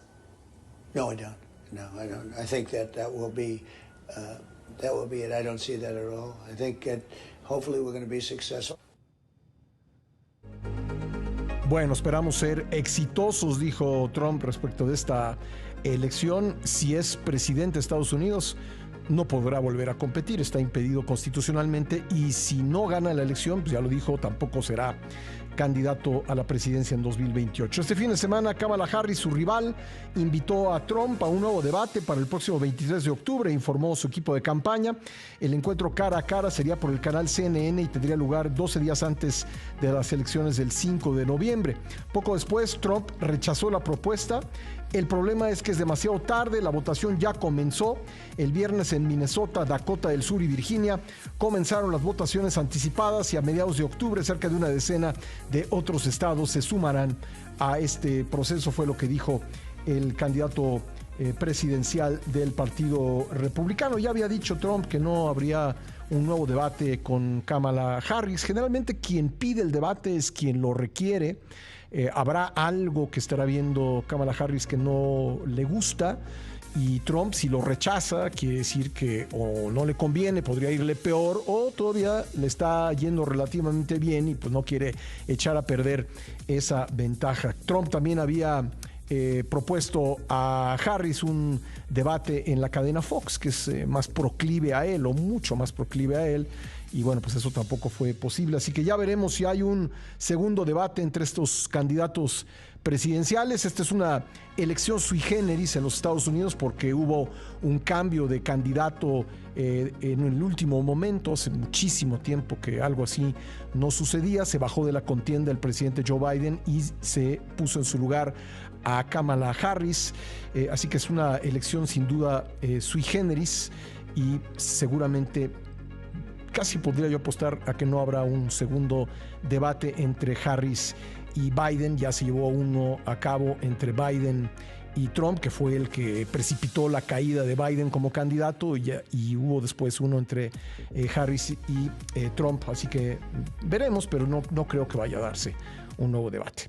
No, I don't. No, I don't. I think that will be it. I don't see that at all. I think that hopefully we're going to be successful. Bueno, esperamos ser exitosos, dijo Trump respecto de esta elección. Si es presidente de Estados Unidos, no podrá volver a competir, está impedido constitucionalmente, y si no gana la elección, pues ya lo dijo, tampoco será candidato a la presidencia en 2028. Este fin de semana, Kamala Harris, su rival, invitó a Trump a un nuevo debate para el próximo 23 de octubre, informó su equipo de campaña. El encuentro cara a cara sería por el canal CNN y tendría lugar 12 días antes de las elecciones del 5 de noviembre. Poco después, Trump rechazó la propuesta. El problema es que es demasiado tarde, la votación ya comenzó. El viernes en Minnesota, Dakota del Sur y Virginia comenzaron las votaciones anticipadas y a mediados de octubre cerca de una decena de otros estados se sumarán a este proceso, fue lo que dijo el candidato presidencial del Partido Republicano. Ya había dicho Trump que no habría un nuevo debate con Kamala Harris. Generalmente quien pide el debate es quien lo requiere. Habrá algo que estará viendo Kamala Harris que no le gusta. Y Trump, si lo rechaza, quiere decir que o no le conviene, podría irle peor, o todavía le está yendo relativamente bien y pues no quiere echar a perder esa ventaja. Trump también había propuesto a Harris un debate en la cadena Fox, que es más proclive a él, o mucho más proclive a él. Y bueno, pues eso tampoco fue posible. Así que ya veremos si hay un segundo debate entre estos candidatos presidenciales. Esta es una elección sui generis en los Estados Unidos porque hubo un cambio de candidato en el último momento. Hace muchísimo tiempo que algo así no sucedía. Se bajó de la contienda el presidente Joe Biden y se puso en su lugar a Kamala Harris. Así que es una elección sin duda sui generis y seguramente casi podría yo apostar a que no habrá un segundo debate entre Harris y Biden. Ya se llevó uno a cabo entre Biden y Trump, que fue el que precipitó la caída de Biden como candidato, y hubo después uno entre Harris y Trump. Así que veremos, pero no creo que vaya a darse un nuevo debate.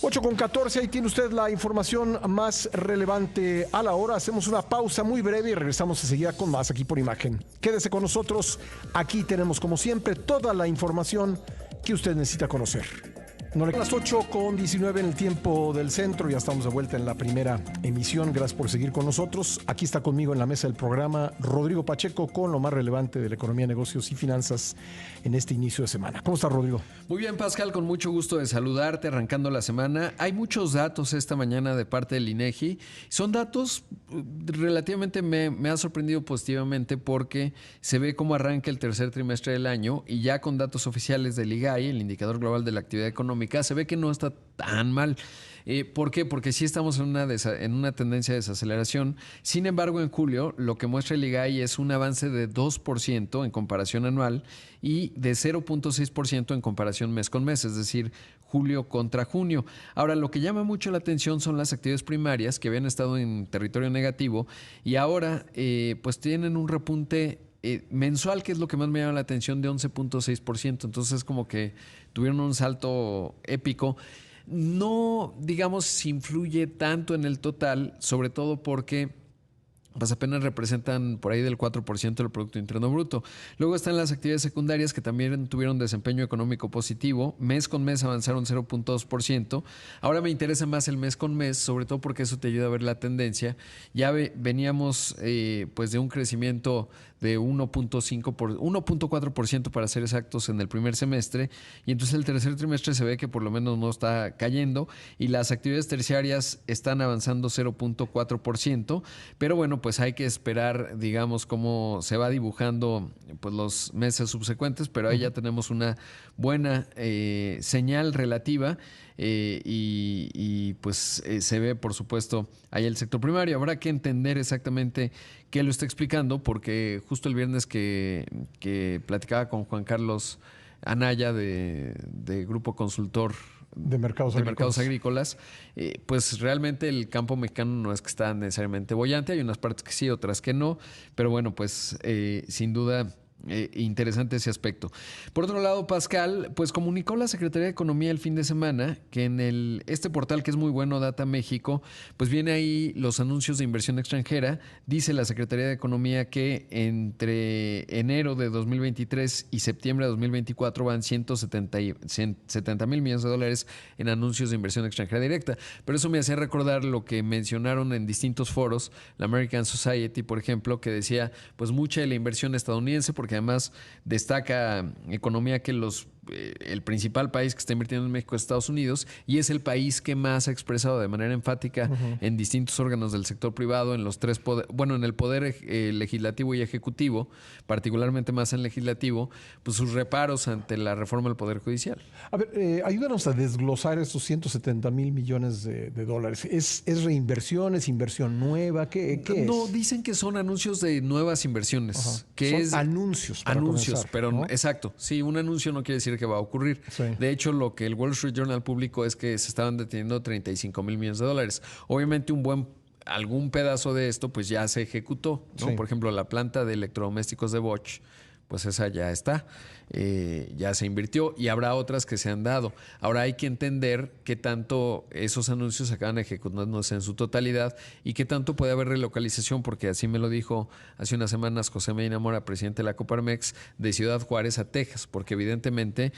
8:14, ahí tiene usted la información más relevante a la hora. Hacemos una pausa muy breve y regresamos enseguida con más aquí por Imagen. Quédese con nosotros, aquí tenemos como siempre toda la información que usted necesita conocer. No le... Las 8:19 en el tiempo del centro, ya estamos de vuelta en la primera emisión. Gracias por seguir con nosotros. Aquí está conmigo en la mesa del programa Rodrigo Pacheco con lo más relevante de la economía, negocios y finanzas en este inicio de semana. ¿Cómo estás, Rodrigo? Muy bien, Pascal, con mucho gusto de saludarte arrancando la semana. Hay muchos datos esta mañana de parte del INEGI. Son datos relativamente me ha sorprendido positivamente porque se ve cómo arranca el tercer trimestre del año y ya con datos oficiales del IGAI, el Indicador Global de la Actividad Económica, se ve que no está tan mal. ¿Por qué? Porque sí estamos en una tendencia de desaceleración. Sin embargo, en julio lo que muestra el IGAI es un avance de 2% en comparación anual y de 0.6% en comparación mes con mes, es decir, julio contra junio. Ahora, lo que llama mucho la atención son las actividades primarias que habían estado en territorio negativo y ahora pues tienen un repunte mensual, que es lo que más me llama la atención, de 11.6%. Entonces, como que tuvieron un salto épico. No, digamos, influye tanto en el total, sobre todo porque pues apenas representan por ahí del 4% del Producto Interno Bruto. Luego están las actividades secundarias que también tuvieron desempeño económico positivo. Mes con mes avanzaron 0.2%. Ahora me interesa más el mes con mes, sobre todo porque eso te ayuda a ver la tendencia. Ya veníamos pues de un crecimiento de 1.4% para ser exactos en el primer semestre, y entonces el tercer trimestre se ve que por lo menos no está cayendo y las actividades terciarias están avanzando 0.4%, pero bueno, pues hay que esperar, digamos, cómo se va dibujando pues los meses subsecuentes, pero ahí ya tenemos una buena señal relativa. Y pues se ve, por supuesto, ahí el sector primario. Habrá que entender exactamente qué lo está explicando, porque justo el viernes que platicaba con Juan Carlos Anaya de Grupo Consultor de Mercados Agrícolas, pues realmente el campo mexicano no es que está necesariamente boyante, hay unas partes que sí, otras que no, pero bueno, pues sin duda interesante ese aspecto. Por otro lado, Pascal, pues comunicó la Secretaría de Economía el fin de semana que en este portal que es muy bueno, Data México, pues viene ahí los anuncios de inversión extranjera. Dice la Secretaría de Economía que entre enero de 2023 y septiembre de 2024 van 170 mil millones de dólares en anuncios de inversión extranjera directa. Pero eso me hacía recordar lo que mencionaron en distintos foros, la American Society, por ejemplo, que decía pues mucha de la inversión estadounidense, porque además destaca economía que el principal país que está invirtiendo en México es Estados Unidos, y es el país que más ha expresado de manera enfática en distintos órganos del sector privado, en los tres en el poder legislativo y ejecutivo, particularmente más en legislativo, pues sus reparos ante la reforma del Poder Judicial. A ver, ayúdanos a desglosar estos 170 mil millones de dólares. ¿Es reinversión? ¿Es inversión nueva? ¿Qué no, es? dicen que son anuncios de nuevas inversiones. Que son es anuncios para comenzar, pero ¿no? Exacto. Sí, un anuncio no quiere decir que va a ocurrir. Sí. De hecho, lo que el Wall Street Journal publicó es que se estaban deteniendo 35 mil millones de dólares. Obviamente algún pedazo de esto pues ya se ejecutó, ¿no? Sí. Por ejemplo, la planta de electrodomésticos de Bosch pues esa ya está, ya se invirtió y habrá otras que se han dado. Ahora hay que entender qué tanto esos anuncios acaban ejecutándose en su totalidad y qué tanto puede haber relocalización, porque así me lo dijo hace unas semanas José Medina Mora, presidente de la Coparmex, de Ciudad Juárez a Texas, porque evidentemente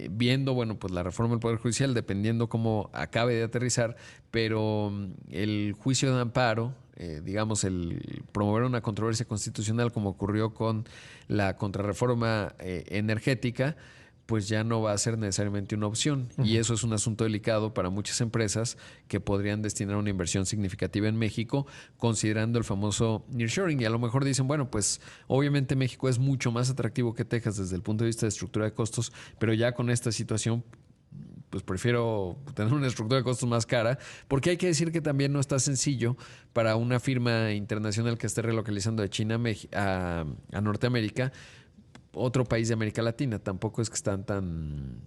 viendo, bueno, pues la reforma del Poder Judicial, dependiendo cómo acabe de aterrizar, pero el juicio de amparo, digamos, el promover una controversia constitucional como ocurrió con la contrarreforma energética, pues ya no va a ser necesariamente una opción. Y eso es un asunto delicado para muchas empresas que podrían destinar una inversión significativa en México, considerando el famoso nearshoring. Y a lo mejor dicen, bueno, pues obviamente México es mucho más atractivo que Texas desde el punto de vista de estructura de costos, pero ya con esta situación pues prefiero tener una estructura de costos más cara, porque hay que decir que también no está sencillo para una firma internacional que esté relocalizando de China a Norteamérica, otro país de América Latina. Tampoco es que están tan...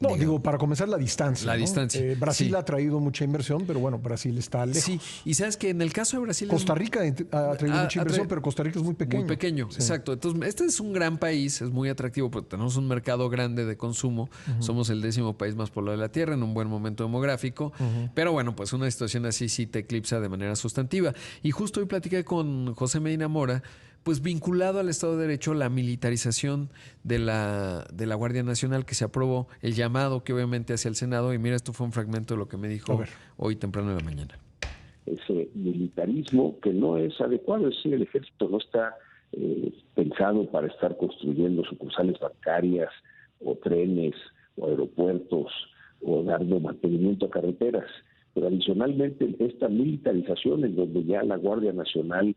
No, digo, para comenzar la distancia. La ¿no? distancia. Brasil sí. ha traído mucha inversión, pero bueno, Brasil está lejos. Sí, y sabes que en el caso de Brasil... Costa Rica ha traído mucha inversión, pero Costa Rica es muy pequeño. Muy pequeño, sí. Exacto. Entonces, este es un gran país, es muy atractivo, porque tenemos un mercado grande de consumo. Somos el 10º país más poblado de la Tierra en un buen momento demográfico. Pero bueno, pues una situación así sí te eclipsa de manera sustantiva. Y justo hoy platiqué con José Medina Mora, pues vinculado al Estado de Derecho, la militarización de la Guardia Nacional que se aprobó, el llamado que obviamente hacia el Senado, y mira, esto fue un fragmento de lo que me dijo hoy temprano en la mañana. Ese militarismo que no es adecuado, es decir, el ejército no está pensado para estar construyendo sucursales bancarias o trenes o aeropuertos o dando mantenimiento a carreteras, pero adicionalmente esta militarización en donde ya la Guardia Nacional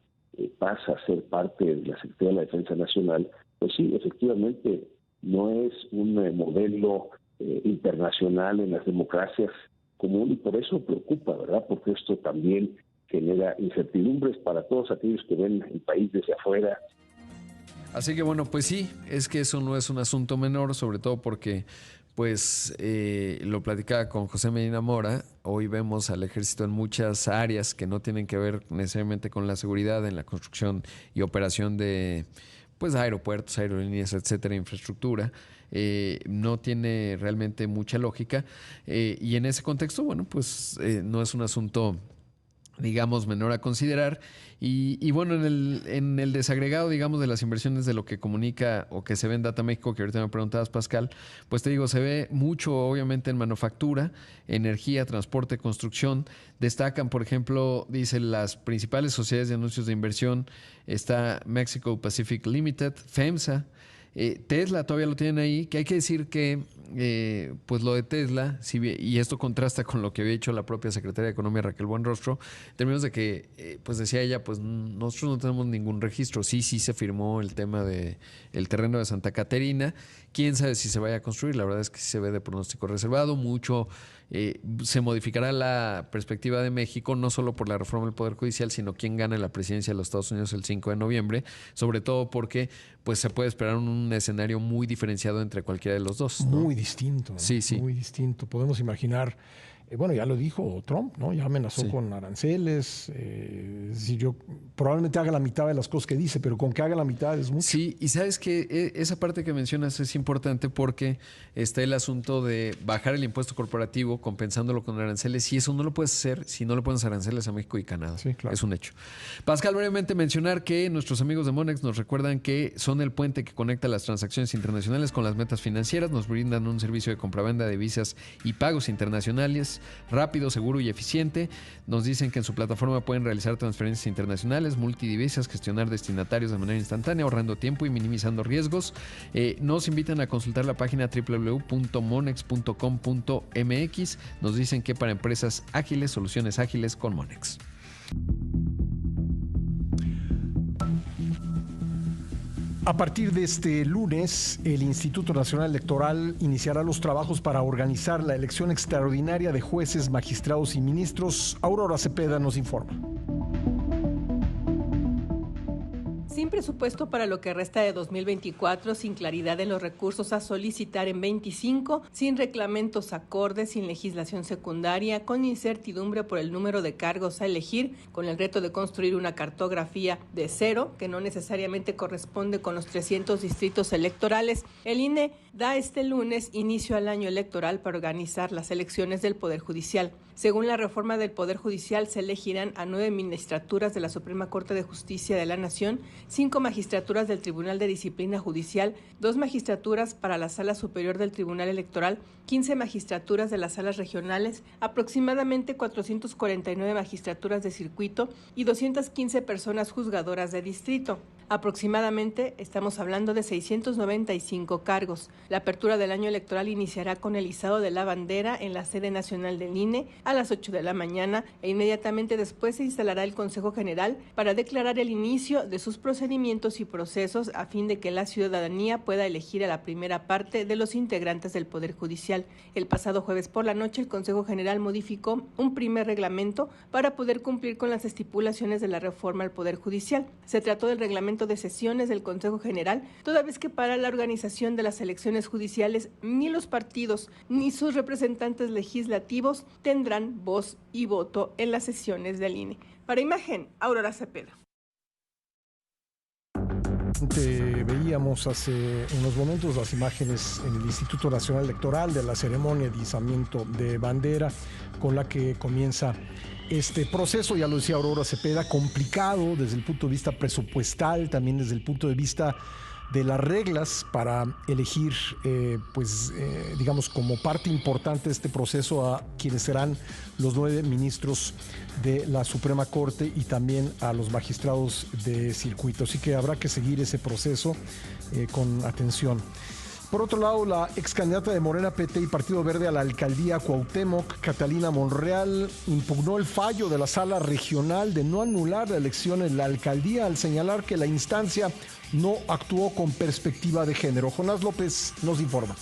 pasa a ser parte de la Secretaría de la Defensa Nacional, pues sí, efectivamente no es un modelo internacional en las democracias común, y por eso preocupa, ¿verdad? Porque esto también genera incertidumbres para todos aquellos que ven el país desde afuera. Así que bueno, pues sí, es que eso no es un asunto menor, sobre todo porque pues lo platicaba con José Medina Mora. Hoy vemos al ejército en muchas áreas que no tienen que ver necesariamente con la seguridad, en la construcción y operación de pues aeropuertos, aerolíneas, etcétera, infraestructura. No tiene realmente mucha lógica. Y en ese contexto, bueno, pues no es un asunto, digamos, menor a considerar. Y bueno, en el desagregado, digamos, de las inversiones de lo que comunica o que se ve en Data México, que ahorita me preguntabas, Pascal, pues te digo, se ve mucho, obviamente, en manufactura, energía, transporte, construcción. Destacan, por ejemplo, dicen las principales sociedades de anuncios de inversión. Está Mexico Pacific Limited, FEMSA, Tesla todavía lo tienen ahí, que hay que decir que pues lo de Tesla, y esto contrasta con lo que había dicho la propia secretaria de Economía, Raquel Buenrostro, en términos de que, pues decía ella, pues nosotros no tenemos ningún registro. Sí se firmó el tema de el terreno de Santa Caterina. Quién sabe si se vaya a construir. La verdad es que sí se ve de pronóstico reservado. Mucho se modificará la perspectiva de México, no solo por la reforma del Poder Judicial, sino quién gana la presidencia de los Estados Unidos el 5 de noviembre, sobre todo porque pues se puede esperar un escenario muy diferenciado entre cualquiera de los dos, ¿no? Muy distinto. ¿no? Sí. Muy distinto. Podemos imaginar, bueno, ya lo dijo Trump, ¿no? Ya amenazó con aranceles. Yo probablemente haga la mitad de las cosas que dice, pero con que haga la mitad es mucho. Sí, y sabes que esa parte que mencionas es importante porque está el asunto de bajar el impuesto corporativo compensándolo con aranceles, y eso no lo puedes hacer si no le pones aranceles a México y Canadá. Sí, claro. Es un hecho. Pascal, brevemente mencionar que nuestros amigos de Monex nos recuerdan que son el puente que conecta las transacciones internacionales con las metas financieras. Nos brindan un servicio de compraventa de divisas y pagos internacionales rápido, seguro y eficiente. Nos dicen que en su plataforma pueden realizar transferencias internacionales, multidivisas, gestionar destinatarios de manera instantánea, ahorrando tiempo y minimizando riesgos. Nos invitan a consultar la página www.monex.com.mx. Nos dicen que para empresas ágiles, soluciones ágiles con Monex. A partir de este lunes, el Instituto Nacional Electoral iniciará los trabajos para organizar la elección extraordinaria de jueces, magistrados y ministros. Aurora Cepeda nos informa. Sin presupuesto para lo que resta de 2024, sin claridad en los recursos a solicitar en 25, sin reglamentos acordes, sin legislación secundaria, con incertidumbre por el número de cargos a elegir, con el reto de construir una cartografía de cero, que no necesariamente corresponde con los 300 distritos electorales, el INE da este lunes inicio al año electoral para organizar las elecciones del Poder Judicial. Según la reforma del Poder Judicial, se elegirán a 9 magistraturas de la Suprema Corte de Justicia de la Nación, 5 magistraturas del Tribunal de Disciplina Judicial, 2 magistraturas para la Sala Superior del Tribunal Electoral, 15 magistraturas de las salas regionales, aproximadamente 449 magistraturas de circuito y 215 personas juzgadoras de distrito. Aproximadamente estamos hablando de 695 cargos. La apertura del año electoral iniciará con el izado de la bandera en la sede nacional del INE a las 8 de la mañana e inmediatamente después se instalará el Consejo General para declarar el inicio de sus procedimientos y procesos a fin de que la ciudadanía pueda elegir a la primera parte de los integrantes del Poder Judicial. El pasado jueves por la noche el Consejo General modificó un primer reglamento para poder cumplir con las estipulaciones de la reforma al Poder Judicial. Se trató del reglamento de sesiones del Consejo General, toda vez que para la organización de las elecciones judiciales ni los partidos ni sus representantes legislativos tendrán voz y voto en las sesiones del INE. Para Imagen, Aurora Cepeda. Veíamos hace unos momentos las imágenes en el Instituto Nacional Electoral de la ceremonia de izamiento de bandera con la que comienza este proceso, ya lo decía Aurora Cepeda, complicado desde el punto de vista presupuestal, también desde el punto de vista de las reglas para elegir, digamos, como parte importante de este proceso a quienes serán los 9 ministros de la Suprema Corte y también a los magistrados de circuito. Así que habrá que seguir ese proceso con atención. Por otro lado, la ex candidata de Morena, PT y Partido Verde a la alcaldía Cuauhtémoc, Catalina Monreal, impugnó el fallo de la Sala Regional de no anular la elección en la alcaldía al señalar que la instancia no actuó con perspectiva de género. Jonás López nos informa.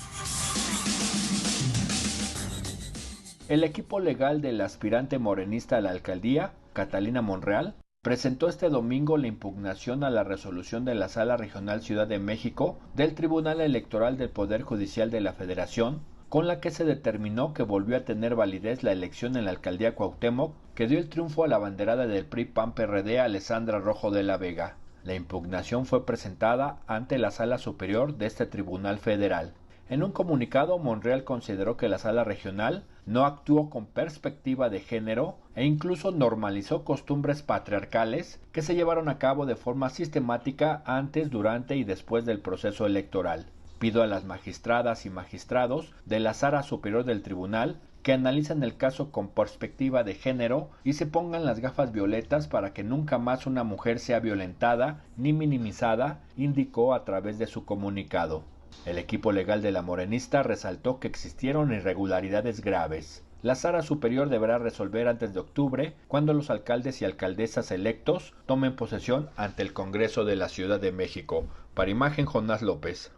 El equipo legal del aspirante morenista a la alcaldía, Catalina Monreal, presentó este domingo la impugnación a la resolución de la Sala Regional Ciudad de México del Tribunal Electoral del Poder Judicial de la Federación, con la que se determinó que volvió a tener validez la elección en la alcaldía Cuauhtémoc, que dio el triunfo a la abanderada del PRI-PAN-PRD Alessandra Rojo de la Vega. La impugnación fue presentada ante la Sala Superior de este Tribunal Federal. En un comunicado, Monreal consideró que la Sala Regional no actuó con perspectiva de género e incluso normalizó costumbres patriarcales que se llevaron a cabo de forma sistemática antes, durante y después del proceso electoral. Pido a las magistradas y magistrados de la Sala Superior del Tribunal que analicen el caso con perspectiva de género y se pongan las gafas violetas para que nunca más una mujer sea violentada ni minimizada, indicó a través de su comunicado. El equipo legal de la morenista resaltó que existieron irregularidades graves. La Sala Superior deberá resolver antes de octubre, cuando los alcaldes y alcaldesas electos tomen posesión ante el Congreso de la Ciudad de México. Para Imagen, Jonás López.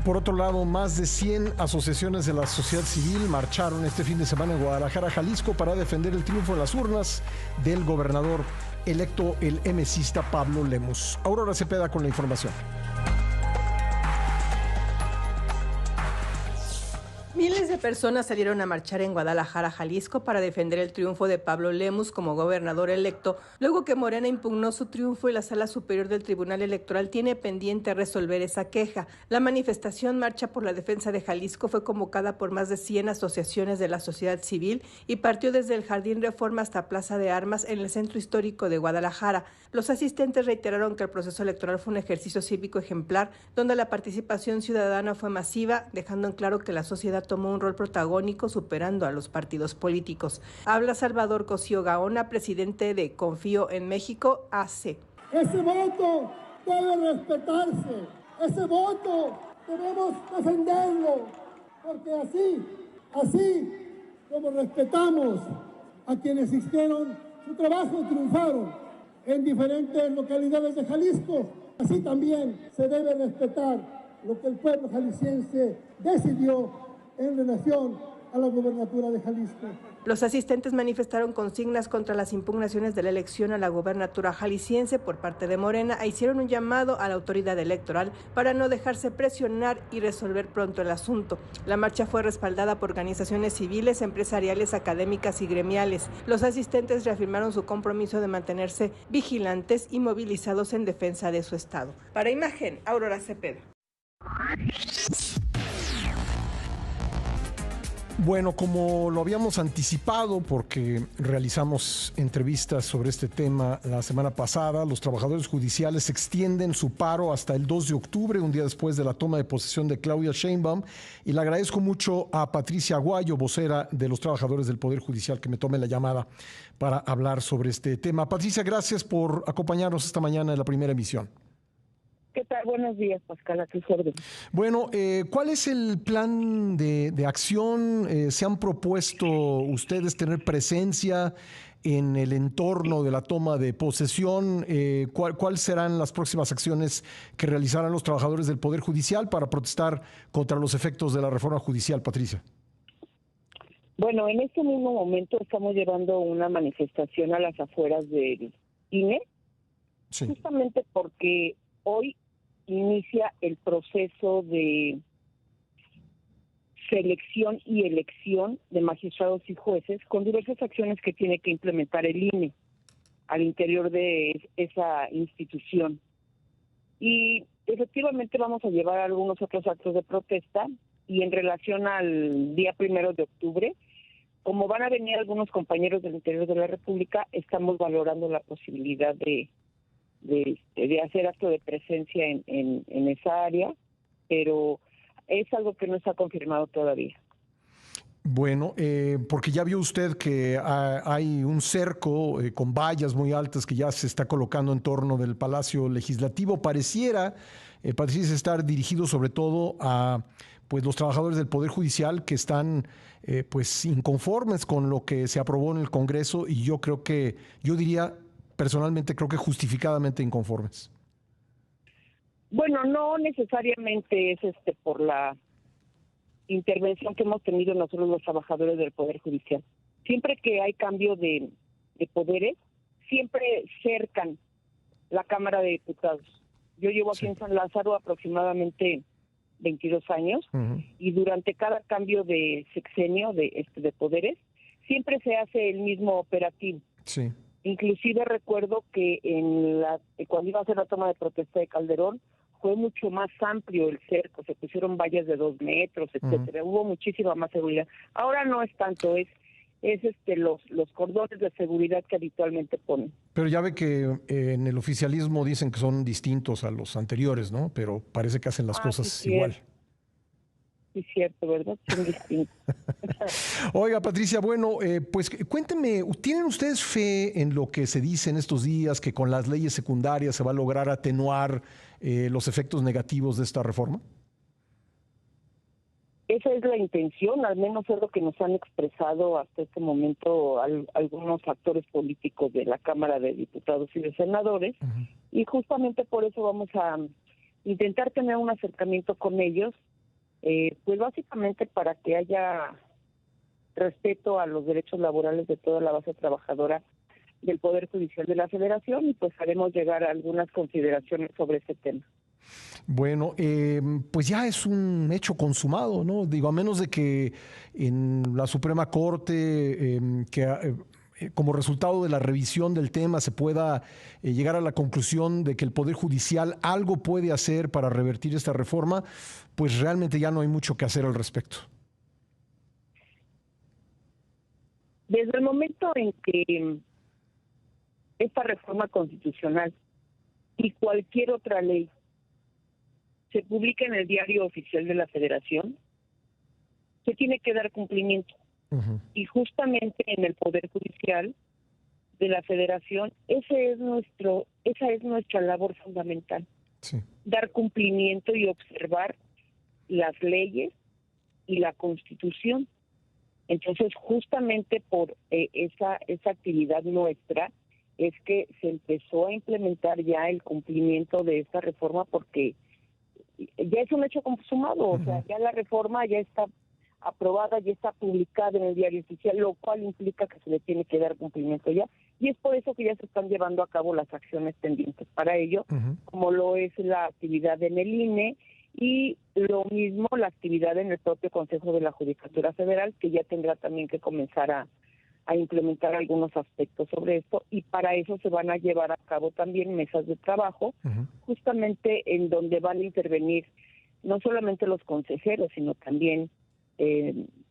Por otro lado, más de 100 asociaciones de la sociedad civil marcharon este fin de semana en Guadalajara, Jalisco, para defender el triunfo en las urnas del gobernador electo, el emesista Pablo Lemus. Aurora Cepeda con la información. Miles de personas salieron a marchar en Guadalajara, Jalisco, para defender el triunfo de Pablo Lemus como gobernador electo, luego que Morena impugnó su triunfo y la Sala Superior del Tribunal Electoral tiene pendiente resolver esa queja. La manifestación Marcha por la Defensa de Jalisco fue convocada por más de 100 asociaciones de la sociedad civil y partió desde el Jardín Reforma hasta Plaza de Armas en el centro histórico de Guadalajara. Los asistentes reiteraron que el proceso electoral fue un ejercicio cívico ejemplar, donde la participación ciudadana fue masiva, dejando en claro que la sociedad tomó un rol protagónico superando a los partidos políticos. Habla Salvador Cosío Gaona, presidente de Confío en México, AC. Ese voto debe respetarse, ese voto debemos defenderlo, porque así como respetamos a quienes hicieron su trabajo y triunfaron en diferentes localidades de Jalisco, así también se debe respetar lo que el pueblo jalisciense decidió en relación a la gobernatura de Jalisco. Los asistentes manifestaron consignas contra las impugnaciones de la elección a la gobernatura jalisciense por parte de Morena e hicieron un llamado a la autoridad electoral para no dejarse presionar y resolver pronto el asunto. La marcha fue respaldada por organizaciones civiles, empresariales, académicas y gremiales. Los asistentes reafirmaron su compromiso de mantenerse vigilantes y movilizados en defensa de su estado. Para Imagen, Aurora Cepeda. Bueno, como lo habíamos anticipado, porque realizamos entrevistas sobre este tema la semana pasada, los trabajadores judiciales extienden su paro hasta el 2 de octubre, un día después de la toma de posesión de Claudia Sheinbaum, y le agradezco mucho a Patricia Aguayo, vocera de los trabajadores del Poder Judicial, que me tome la llamada para hablar sobre este tema. Patricia, gracias por acompañarnos esta mañana en la primera emisión. ¿Qué tal? Buenos días, Pascal, a tus órdenes. Bueno, ¿cuál es el plan de acción? ¿Se han propuesto ustedes tener presencia en el entorno de la toma de posesión? ¿Cuáles serán las próximas acciones que realizarán los trabajadores del Poder Judicial para protestar contra los efectos de la reforma judicial, Patricia? Bueno, en este mismo momento estamos llevando una manifestación a las afueras del INE, sí, justamente porque hoy inicia el proceso de selección y elección de magistrados y jueces con diversas acciones que tiene que implementar el INE al interior de esa institución. Y efectivamente vamos a llevar algunos otros actos de protesta, y en relación al día 1 de octubre, como van a venir algunos compañeros del interior de la República, estamos valorando la posibilidad de hacer acto de presencia en esa área, pero es algo que no está confirmado todavía. Bueno, porque ya vio usted que hay un cerco con vallas muy altas que ya se está colocando en torno del Palacio Legislativo. Pareciera estar dirigido sobre todo a pues los trabajadores del Poder Judicial que están pues inconformes con lo que se aprobó en el Congreso, y yo diría personalmente creo que justificadamente inconformes. Bueno, no necesariamente es por la intervención que hemos tenido nosotros los trabajadores del Poder Judicial. Siempre que hay cambio de poderes, siempre cercan la Cámara de Diputados. Yo llevo aquí en San Lázaro aproximadamente 22 años, y durante cada cambio de sexenio de poderes, siempre se hace el mismo operativo. Sí. Inclusive recuerdo que cuando iba a hacer la toma de protesta de Calderón, fue mucho más amplio el cerco, se pusieron vallas de 2 metros, etcétera. Hubo muchísima más seguridad. Ahora no es tanto, es los cordones de seguridad que habitualmente ponen. Pero ya ve que en el oficialismo dicen que son distintos a los anteriores, ¿no? Pero parece que hacen las cosas sí, igual. Sí, cierto, ¿verdad? Son distintos. Oiga, Patricia, bueno, pues cuénteme, ¿tienen ustedes fe en lo que se dice en estos días, que con las leyes secundarias se va a lograr atenuar los efectos negativos de esta reforma? Esa es la intención, al menos es lo que nos han expresado hasta este momento algunos actores políticos de la Cámara de Diputados y de Senadores, y justamente por eso vamos a intentar tener un acercamiento con ellos, pues básicamente para que haya respeto a los derechos laborales de toda la base trabajadora del Poder Judicial de la Federación, y pues haremos llegar a algunas consideraciones sobre ese tema. Bueno, pues ya es un hecho consumado, ¿no? Digo, a menos de que en la Suprema Corte, como resultado de la revisión del tema, se pueda llegar a la conclusión de que el Poder Judicial algo puede hacer para revertir esta reforma, pues realmente ya no hay mucho que hacer al respecto. Desde el momento en que esta reforma constitucional y cualquier otra ley se publica en el Diario Oficial de la Federación, se tiene que dar cumplimiento. Y justamente en el Poder Judicial de la Federación, esa es nuestra labor fundamental. Sí. Dar cumplimiento y observar las leyes y la Constitución. Entonces, justamente por esa actividad nuestra es que se empezó a implementar ya el cumplimiento de esta reforma, porque ya es un hecho consumado, o sea, ya la reforma ya está aprobada, ya está publicada en el Diario Oficial, lo cual implica que se le tiene que dar cumplimiento ya. Y es por eso que ya se están llevando a cabo las acciones pendientes para ello, como lo es la actividad en el INE y lo mismo la actividad en el propio Consejo de la Judicatura Federal, que ya tendrá también que comenzar a implementar algunos aspectos sobre esto, y para eso se van a llevar a cabo también mesas de trabajo, justamente en donde van a intervenir no solamente los consejeros, sino también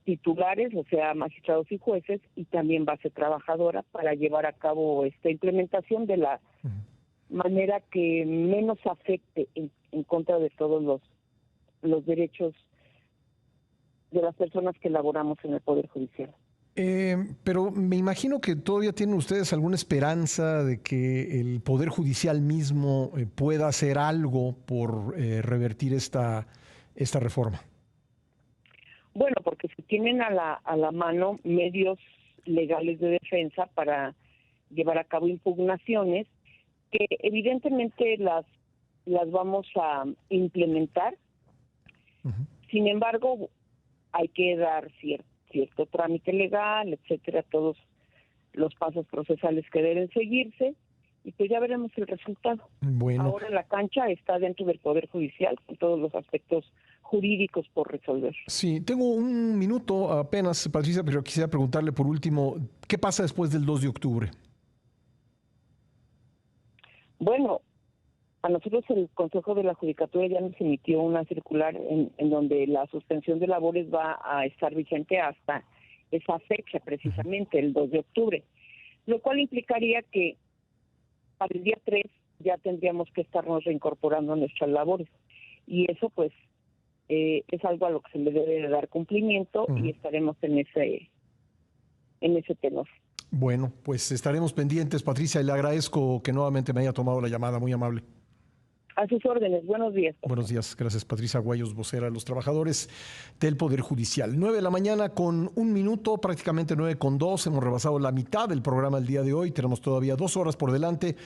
titulares, o sea, magistrados y jueces, y también base trabajadora, para llevar a cabo esta implementación de la manera que menos afecte en contra de todos los derechos de las personas que laboramos en el Poder Judicial. Pero me imagino que todavía tienen ustedes alguna esperanza de que el Poder Judicial mismo pueda hacer algo por revertir esta reforma. Bueno, porque se tienen a la mano medios legales de defensa para llevar a cabo impugnaciones que evidentemente las vamos a implementar. Sin embargo, hay que dar cierto trámite legal, etcétera, todos los pasos procesales que deben seguirse, y pues ya veremos el resultado. Bueno. Ahora la cancha está dentro del Poder Judicial, con todos los aspectos jurídicos por resolver. Sí, tengo un minuto apenas, Patricia, pero quisiera preguntarle por último, ¿qué pasa después del 2 de octubre? Bueno, a nosotros el Consejo de la Judicatura ya nos emitió una circular en donde la suspensión de labores va a estar vigente hasta esa fecha, precisamente, el 2 de octubre, lo cual implicaría que para el día 3 ya tendríamos que estarnos reincorporando a nuestras labores. Y eso, pues, es algo a lo que se le debe de dar cumplimiento y estaremos en ese tenor. Bueno, pues estaremos pendientes, Patricia, y le agradezco que nuevamente me haya tomado la llamada, muy amable. A sus órdenes, buenos días. Buenos días, gracias Patricia Aguayos, vocera de los trabajadores del Poder Judicial. 9 de la mañana con 1 minuto, prácticamente 9:02, hemos rebasado la mitad del programa el día de hoy, tenemos todavía 2 horas por delante.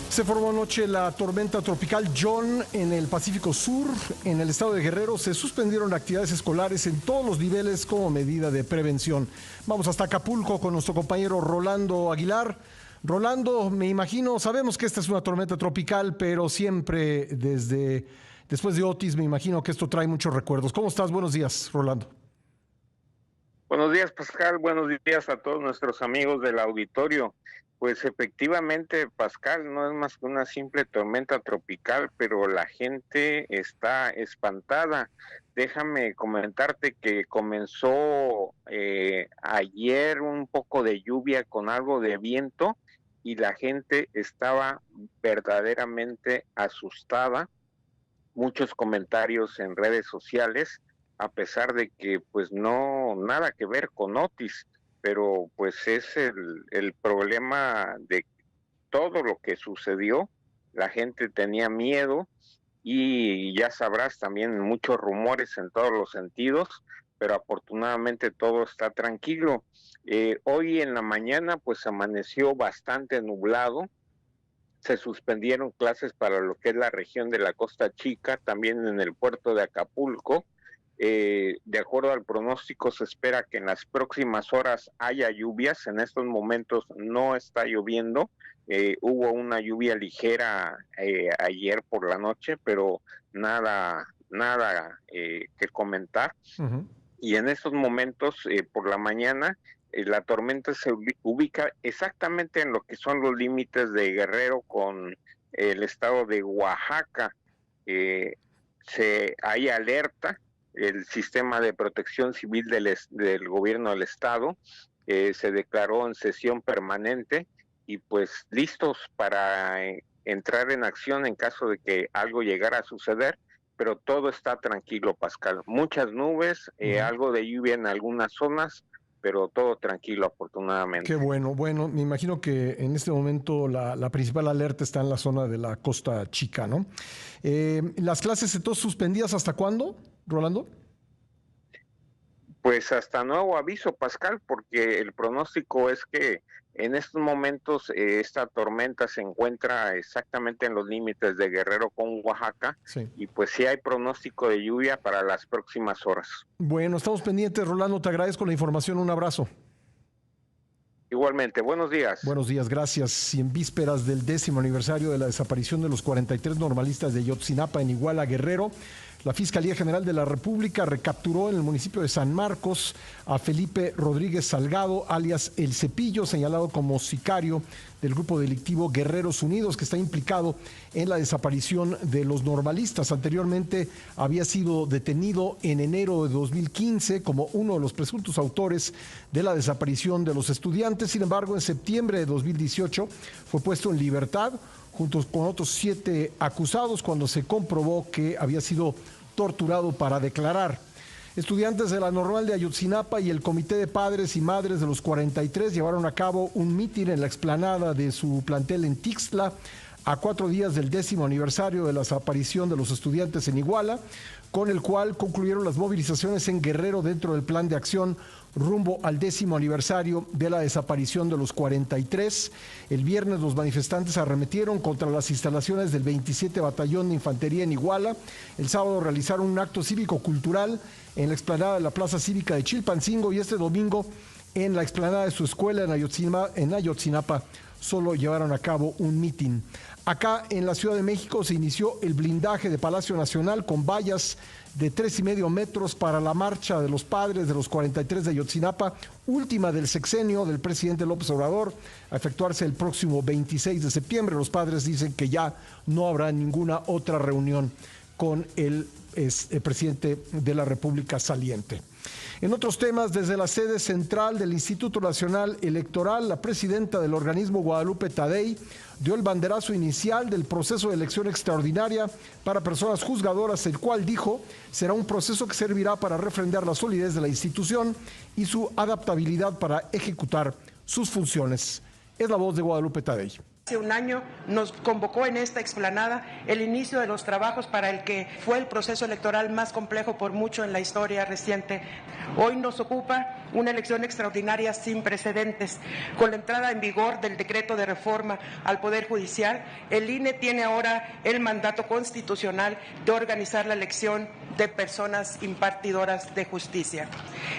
Se formó anoche la tormenta tropical John en el Pacífico Sur, en el estado de Guerrero. Se suspendieron actividades escolares en todos los niveles como medida de prevención. Vamos hasta Acapulco con nuestro compañero Rolando Aguilar. Rolando, me imagino, sabemos que esta es una tormenta tropical, pero siempre después de Otis, me imagino que esto trae muchos recuerdos. ¿Cómo estás? Buenos días, Rolando. Buenos días, Pascal. Buenos días a todos nuestros amigos del auditorio. Pues efectivamente, Pascal, no es más que una simple tormenta tropical, pero la gente está espantada. Déjame comentarte que comenzó ayer un poco de lluvia con algo de viento y la gente estaba verdaderamente asustada. Muchos comentarios en redes sociales, a pesar de que pues no, nada que ver con Otis, pero pues es el problema de todo lo que sucedió. La gente tenía miedo y ya sabrás también muchos rumores en todos los sentidos, pero afortunadamente todo está tranquilo. Hoy en la mañana pues amaneció bastante nublado, se suspendieron clases para lo que es la región de la Costa Chica, también en el puerto de Acapulco. De acuerdo al pronóstico se espera que en las próximas horas haya lluvias. En estos momentos no está lloviendo, hubo una lluvia ligera ayer por la noche, pero nada que comentar. Y en estos momentos por la mañana la tormenta se ubica exactamente en lo que son los límites de Guerrero con el estado de Oaxaca. Hay alerta. El sistema de protección civil del gobierno del estado se declaró en sesión permanente y pues listos para entrar en acción en caso de que algo llegara a suceder, pero todo está tranquilo, Pascal. Muchas nubes, algo de lluvia en algunas zonas, pero todo tranquilo, afortunadamente. Qué bueno. Bueno, me imagino que en este momento la principal alerta está en la zona de la Costa Chica, ¿no? ¿Las clases entonces suspendidas hasta cuándo, Rolando? Pues hasta nuevo aviso, Pascal, porque el pronóstico es que en estos momentos esta tormenta se encuentra exactamente en los límites de Guerrero con Oaxaca, y pues sí hay pronóstico de lluvia para las próximas horas. Bueno, estamos pendientes, Rolando, te agradezco la información, un abrazo. Igualmente, buenos días. Buenos días, gracias. Y en vísperas del 10º aniversario de la desaparición de los 43 normalistas de Ayotzinapa en Iguala, Guerrero, la Fiscalía General de la República recapturó en el municipio de San Marcos a Felipe Rodríguez Salgado, alias El Cepillo, señalado como sicario del grupo delictivo Guerreros Unidos, que está implicado en la desaparición de los normalistas. Anteriormente había sido detenido en enero de 2015 como uno de los presuntos autores de la desaparición de los estudiantes. Sin embargo, en septiembre de 2018 fue puesto en libertad junto con otros 7 acusados cuando se comprobó que había sido torturado para declarar. Estudiantes de la Normal de Ayotzinapa y el Comité de Padres y Madres de los 43 llevaron a cabo un mitin en la explanada de su plantel en Tixtla a 4 días del 10º aniversario de la desaparición de los estudiantes en Iguala, con el cual concluyeron las movilizaciones en Guerrero dentro del plan de acción rumbo al 10º aniversario de la desaparición de los 43. El viernes los manifestantes arremetieron contra las instalaciones del 27 Batallón de Infantería en Iguala. El sábado realizaron un acto cívico-cultural en la explanada de la Plaza Cívica de Chilpancingo, y este domingo en la explanada de su escuela en Ayotzinapa solo llevaron a cabo un mitin. Acá en la Ciudad de México se inició el blindaje de Palacio Nacional con vallas de 3,5 metros para la marcha de los padres de los 43 de Ayotzinapa, última del sexenio del presidente López Obrador, a efectuarse el próximo 26 de septiembre. Los padres dicen que ya no habrá ninguna otra reunión con el presidente de la República saliente. En otros temas, desde la sede central del Instituto Nacional Electoral, la presidenta del organismo, Guadalupe Tadei, dio el banderazo inicial del proceso de elección extraordinaria para personas juzgadoras, el cual dijo será un proceso que servirá para refrendar la solidez de la institución y su adaptabilidad para ejecutar sus funciones. Es la voz de Guadalupe Tadei. Hace un año nos convocó en esta explanada el inicio de los trabajos para el que fue el proceso electoral más complejo por mucho en la historia reciente. Hoy nos ocupa una elección extraordinaria sin precedentes. Con la entrada en vigor del decreto de reforma al Poder Judicial, el INE tiene ahora el mandato constitucional de organizar la elección de personas impartidoras de justicia.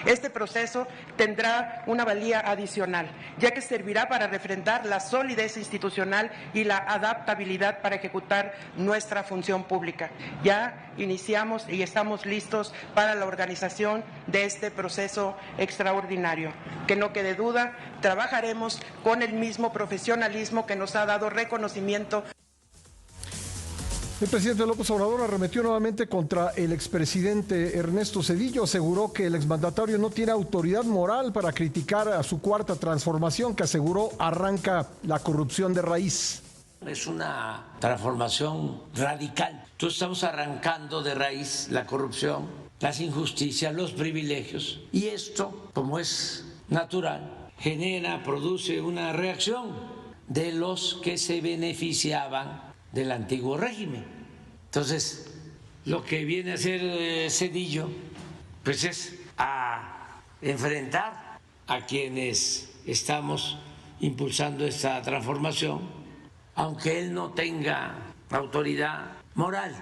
Este proceso tendrá una valía adicional, ya que servirá para refrendar la solidez institucional y la adaptabilidad para ejecutar nuestra función pública. Ya iniciamos y estamos listos para la organización de este proceso extraordinario. Que no quede duda, trabajaremos con el mismo profesionalismo que nos ha dado reconocimiento. El presidente López Obrador arremetió nuevamente contra el expresidente Ernesto Zedillo. Aseguró que el exmandatario no tiene autoridad moral para criticar a su cuarta transformación, que aseguró arranca la corrupción de raíz. Es una transformación radical. Entonces estamos arrancando de raíz la corrupción, las injusticias, los privilegios. Y esto, como es natural, produce una reacción de los que se beneficiaban del antiguo régimen. Entonces, lo que viene a hacer Zedillo, pues es a enfrentar a quienes estamos impulsando esta transformación, aunque él no tenga autoridad moral.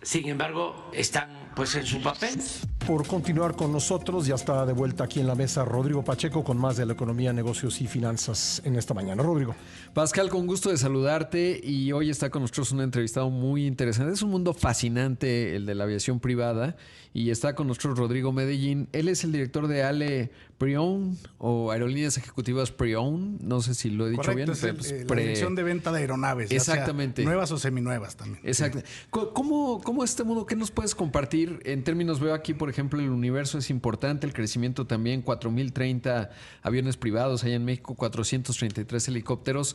Sin embargo, están pues en su papel. Por continuar con nosotros, ya está de vuelta aquí en la mesa Rodrigo Pacheco con más de la economía, negocios y finanzas en esta mañana. Rodrigo. Pascal, con gusto de saludarte, y hoy está con nosotros un entrevistado muy interesante. Es un mundo fascinante el de la aviación privada, y está con nosotros Rodrigo Medellín. Él es el director de ALE Pre-Owned o Aerolíneas Ejecutivas Pre-Owned. No sé si lo he dicho correcto, bien. Es la dirección de venta de aeronaves. Exactamente. Ya sea nuevas o seminuevas también. Exacto. Sí. ¿Cómo este mundo? ¿Qué nos puedes compartir en términos? Veo aquí, por ejemplo, el universo es importante, el crecimiento también, 4,030 aviones privados allá en México, 433 helicópteros.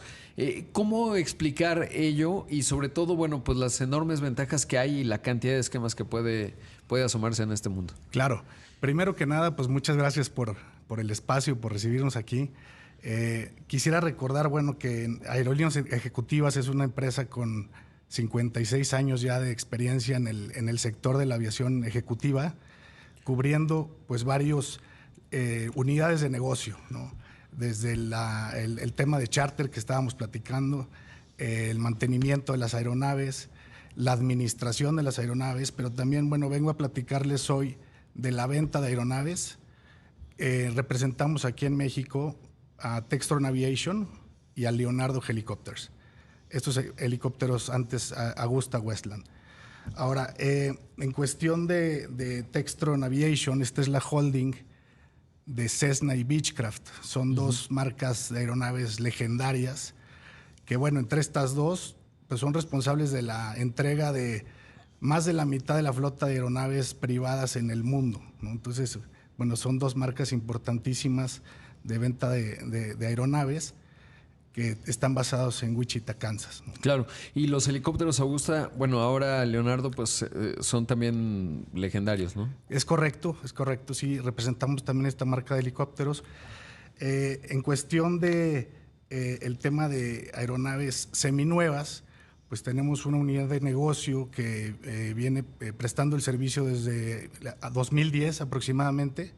¿Cómo explicar ello? Y sobre todo, bueno, pues las enormes ventajas que hay y la cantidad de esquemas que puede asomarse en este mundo. Claro. Primero que nada, pues muchas gracias por el espacio, por recibirnos aquí. Quisiera recordar, bueno, que Aerolíneas Ejecutivas es una empresa con 56 años ya de experiencia en el sector de la aviación ejecutiva. cubriendo pues varios unidades de negocio, ¿no? Desde el tema de charter que estábamos platicando, el mantenimiento de las aeronaves, la administración de las aeronaves, pero también, bueno, vengo a platicarles hoy de la venta de aeronaves. Representamos aquí en México a Textron Aviation y a Leonardo Helicopters. Estos helicópteros antes AgustaWestland. Ahora, en cuestión de Textron Aviation, esta es la holding de Cessna y Beechcraft. Son dos marcas de aeronaves legendarias que, bueno, entre estas dos, pues son responsables de la entrega de más de la mitad de la flota de aeronaves privadas en el mundo, ¿no? Entonces, bueno, son dos marcas importantísimas de venta de aeronaves que están basados en Wichita, Kansas, ¿no? Claro, y los helicópteros Augusta, bueno, ahora Leonardo, pues son también legendarios, ¿no? Es correcto, sí, representamos también esta marca de helicópteros. En cuestión de el tema de aeronaves seminuevas, pues tenemos una unidad de negocio que viene prestando el servicio desde 2010 aproximadamente.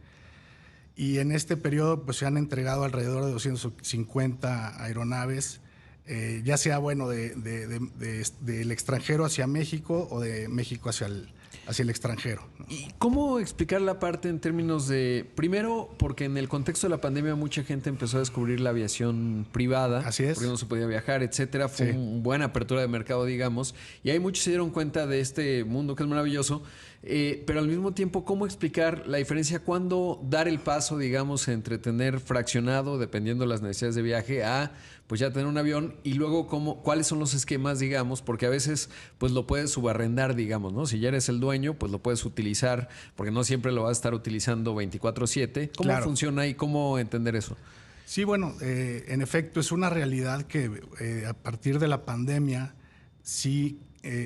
Y en este periodo pues se han entregado alrededor de 250 aeronaves, ya sea bueno del extranjero hacia México o de México hacia el extranjero, ¿no? ¿Y cómo explicar la parte en términos de, primero, porque en el contexto de la pandemia mucha gente empezó a descubrir la aviación privada, así es, porque no se podía viajar, etcétera, fue una buena apertura de mercado, digamos, y ahí muchos se dieron cuenta de este mundo que es maravilloso, pero al mismo tiempo, ¿cómo explicar la diferencia cuando dar el paso, digamos, entre tener fraccionado, dependiendo de las necesidades de viaje, a pues ya tener un avión, y luego cuáles son los esquemas, digamos, porque a veces pues lo puedes subarrendar, digamos, ¿no? Si ya eres el dueño, pues lo puedes utilizar, porque no siempre lo vas a estar utilizando 24/7. ¿Cómo funciona y cómo entender eso? Sí, bueno, en efecto es una realidad que a partir de la pandemia sí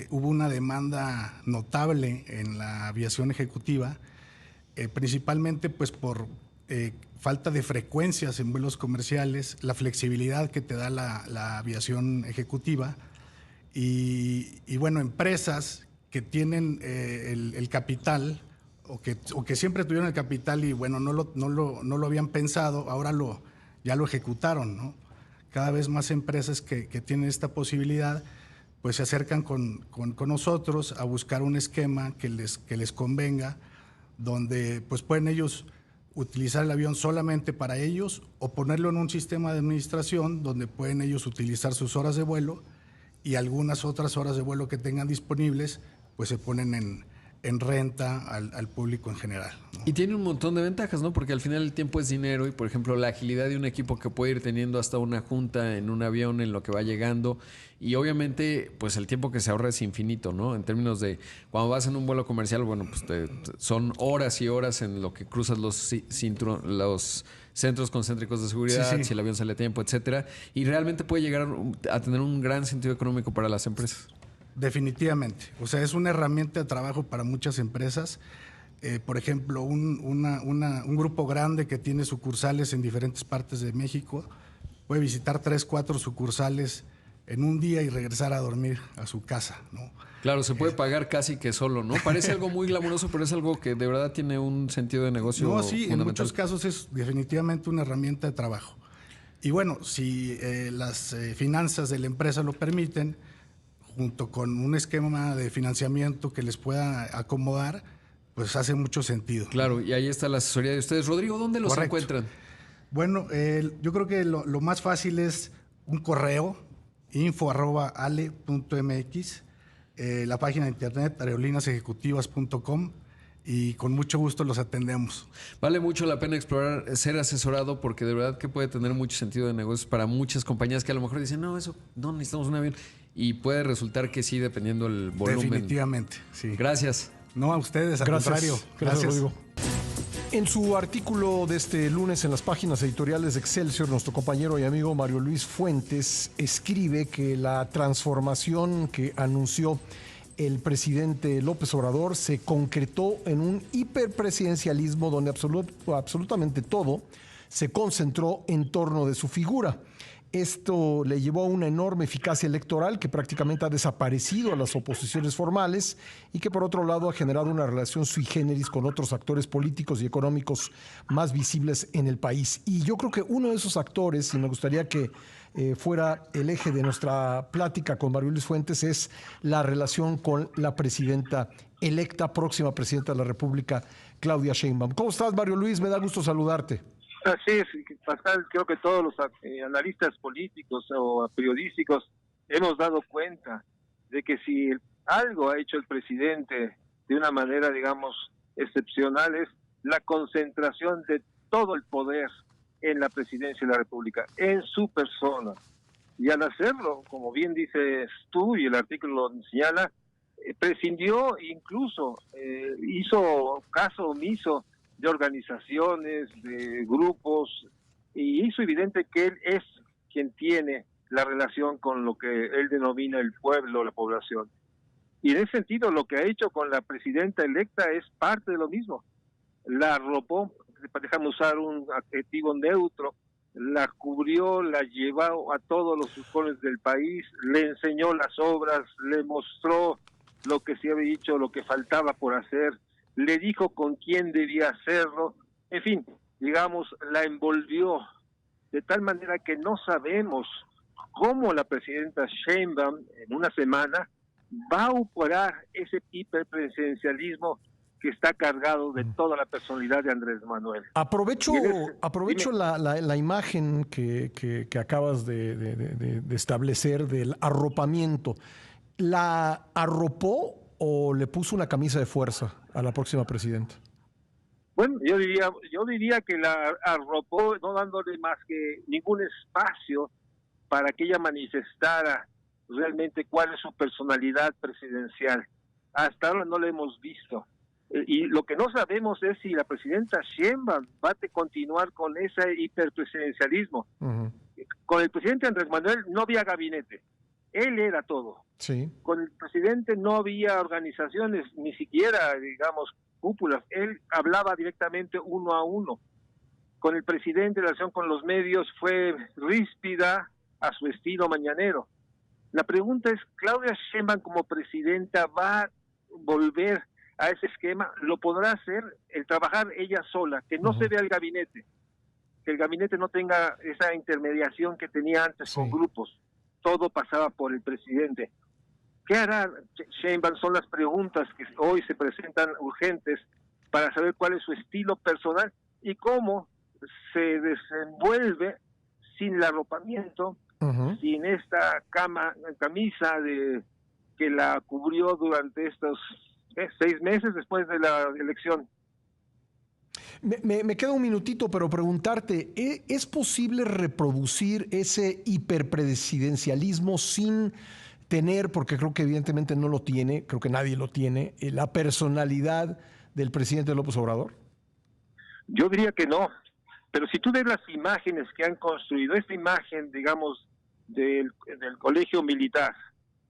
hubo una demanda notable en la aviación ejecutiva, principalmente pues por falta de frecuencias en vuelos comerciales, la flexibilidad que te da la aviación ejecutiva y bueno, empresas que tienen el capital o que siempre tuvieron el capital y bueno, no lo habían pensado, ahora ya lo ejecutaron, ¿no? Cada vez más empresas que tienen esta posibilidad pues se acercan con nosotros a buscar un esquema que les convenga, donde pues pueden ellos utilizar el avión solamente para ellos o ponerlo en un sistema de administración donde pueden ellos utilizar sus horas de vuelo y algunas otras horas de vuelo que tengan disponibles pues se ponen en renta al público en general, ¿no? Y tiene un montón de ventajas, ¿no? Porque al final el tiempo es dinero y, por ejemplo, la agilidad de un equipo que puede ir teniendo hasta una junta en un avión en lo que va llegando y obviamente pues el tiempo que se ahorra es infinito, ¿no? En términos de cuando vas en un vuelo comercial, bueno, pues son horas y horas en lo que cruzas los centros concéntricos de seguridad, si el avión sale a tiempo, etcétera, y realmente puede llegar a tener un gran sentido económico para las empresas. Definitivamente, o sea, es una herramienta de trabajo para muchas empresas. Por ejemplo, un grupo grande que tiene sucursales en diferentes partes de México puede visitar 3, 4 sucursales en un día y regresar a dormir a su casa, ¿no? Claro, se puede pagar casi que solo, ¿no? Parece algo muy glamuroso, pero es algo que de verdad tiene un sentido de negocio fundamental. En muchos casos es definitivamente una herramienta de trabajo. Y bueno, si las finanzas de la empresa lo permiten, junto con un esquema de financiamiento que les pueda acomodar, pues hace mucho sentido. Claro, y ahí está la asesoría de ustedes. Rodrigo, ¿dónde los encuentran? Bueno, yo creo que lo más fácil es un correo, info@ale.mx, la página de internet aerolíneasejecutivas.com y con mucho gusto los atendemos. Vale mucho la pena explorar, ser asesorado, porque de verdad que puede tener mucho sentido de negocios para muchas compañías que a lo mejor dicen, no, eso no necesitamos un avión. Y puede resultar que sí, dependiendo del volumen. Definitivamente, sí. Gracias. No, a ustedes, al contrario. Gracias, Rodrigo. En su artículo de este lunes en las páginas editoriales de Excelsior, nuestro compañero y amigo Mario Luis Fuentes escribe que la transformación que anunció el presidente López Obrador se concretó en un hiperpresidencialismo donde absolutamente todo se concentró en torno de su figura. Esto le llevó a una enorme eficacia electoral que prácticamente ha desaparecido a las oposiciones formales y que por otro lado ha generado una relación sui generis con otros actores políticos y económicos más visibles en el país. Y yo creo que uno de esos actores, y me gustaría que fuera el eje de nuestra plática con Mario Luis Fuentes, es la relación con la presidenta electa, próxima presidenta de la República, Claudia Sheinbaum. ¿Cómo estás, Mario Luis? Me da gusto saludarte. Así es, Pascal, creo que todos los analistas políticos o periodísticos hemos dado cuenta de que si algo ha hecho el presidente de una manera, digamos, excepcional, es la concentración de todo el poder en la presidencia de la República, en su persona. Y al hacerlo, como bien dices tú y el artículo lo señala, prescindió, incluso hizo caso omiso de organizaciones, de grupos, y hizo evidente que él es quien tiene la relación con lo que él denomina el pueblo, la población. Y en ese sentido, lo que ha hecho con la presidenta electa es parte de lo mismo. La arropó, déjame usar un adjetivo neutro, la cubrió, la llevó a todos los rincones del país, le enseñó las obras, le mostró lo que se había dicho, lo que faltaba por hacer, le dijo con quién debía hacerlo, en fin, digamos, la envolvió de tal manera que no sabemos cómo la presidenta Sheinbaum en una semana va a operar ese hiperpresidencialismo que está cargado de toda la personalidad de Andrés Manuel. Aprovecho la imagen que acabas de establecer del arropamiento. ¿La arropó o le puso una camisa de fuerza a la próxima presidenta? Bueno, yo diría que la arropó, no dándole más que ningún espacio para que ella manifestara realmente cuál es su personalidad presidencial. Hasta ahora no la hemos visto. Y lo que no sabemos es si la presidenta Sheinbaum va a continuar con ese hiperpresidencialismo. Uh-huh. Con el presidente Andrés Manuel no había gabinete. Él era todo. Sí. Con el presidente no había organizaciones, ni siquiera, digamos, cúpulas. Él hablaba directamente uno a uno. Con el presidente, la relación con los medios fue ríspida a su estilo mañanero. La pregunta es, ¿Claudia Sheinbaum como presidenta va a volver a ese esquema? ¿Lo podrá hacer? El trabajar ella sola, que no se vea el gabinete, que el gabinete no tenga esa intermediación que tenía antes con grupos. Todo pasaba por el presidente. ¿Qué hará Sheinbaum? Son las preguntas que hoy se presentan urgentes para saber cuál es su estilo personal y cómo se desenvuelve sin el arropamiento, sin esta camisa que la cubrió durante estos 6 meses después de la elección. Me queda un minutito, pero preguntarte, ¿es posible reproducir ese hiperpresidencialismo sin tener, porque creo que evidentemente no lo tiene, creo que nadie lo tiene, la personalidad del presidente López Obrador? Yo diría que no, pero si tú ves las imágenes que han construido, esta imagen, digamos, del colegio militar,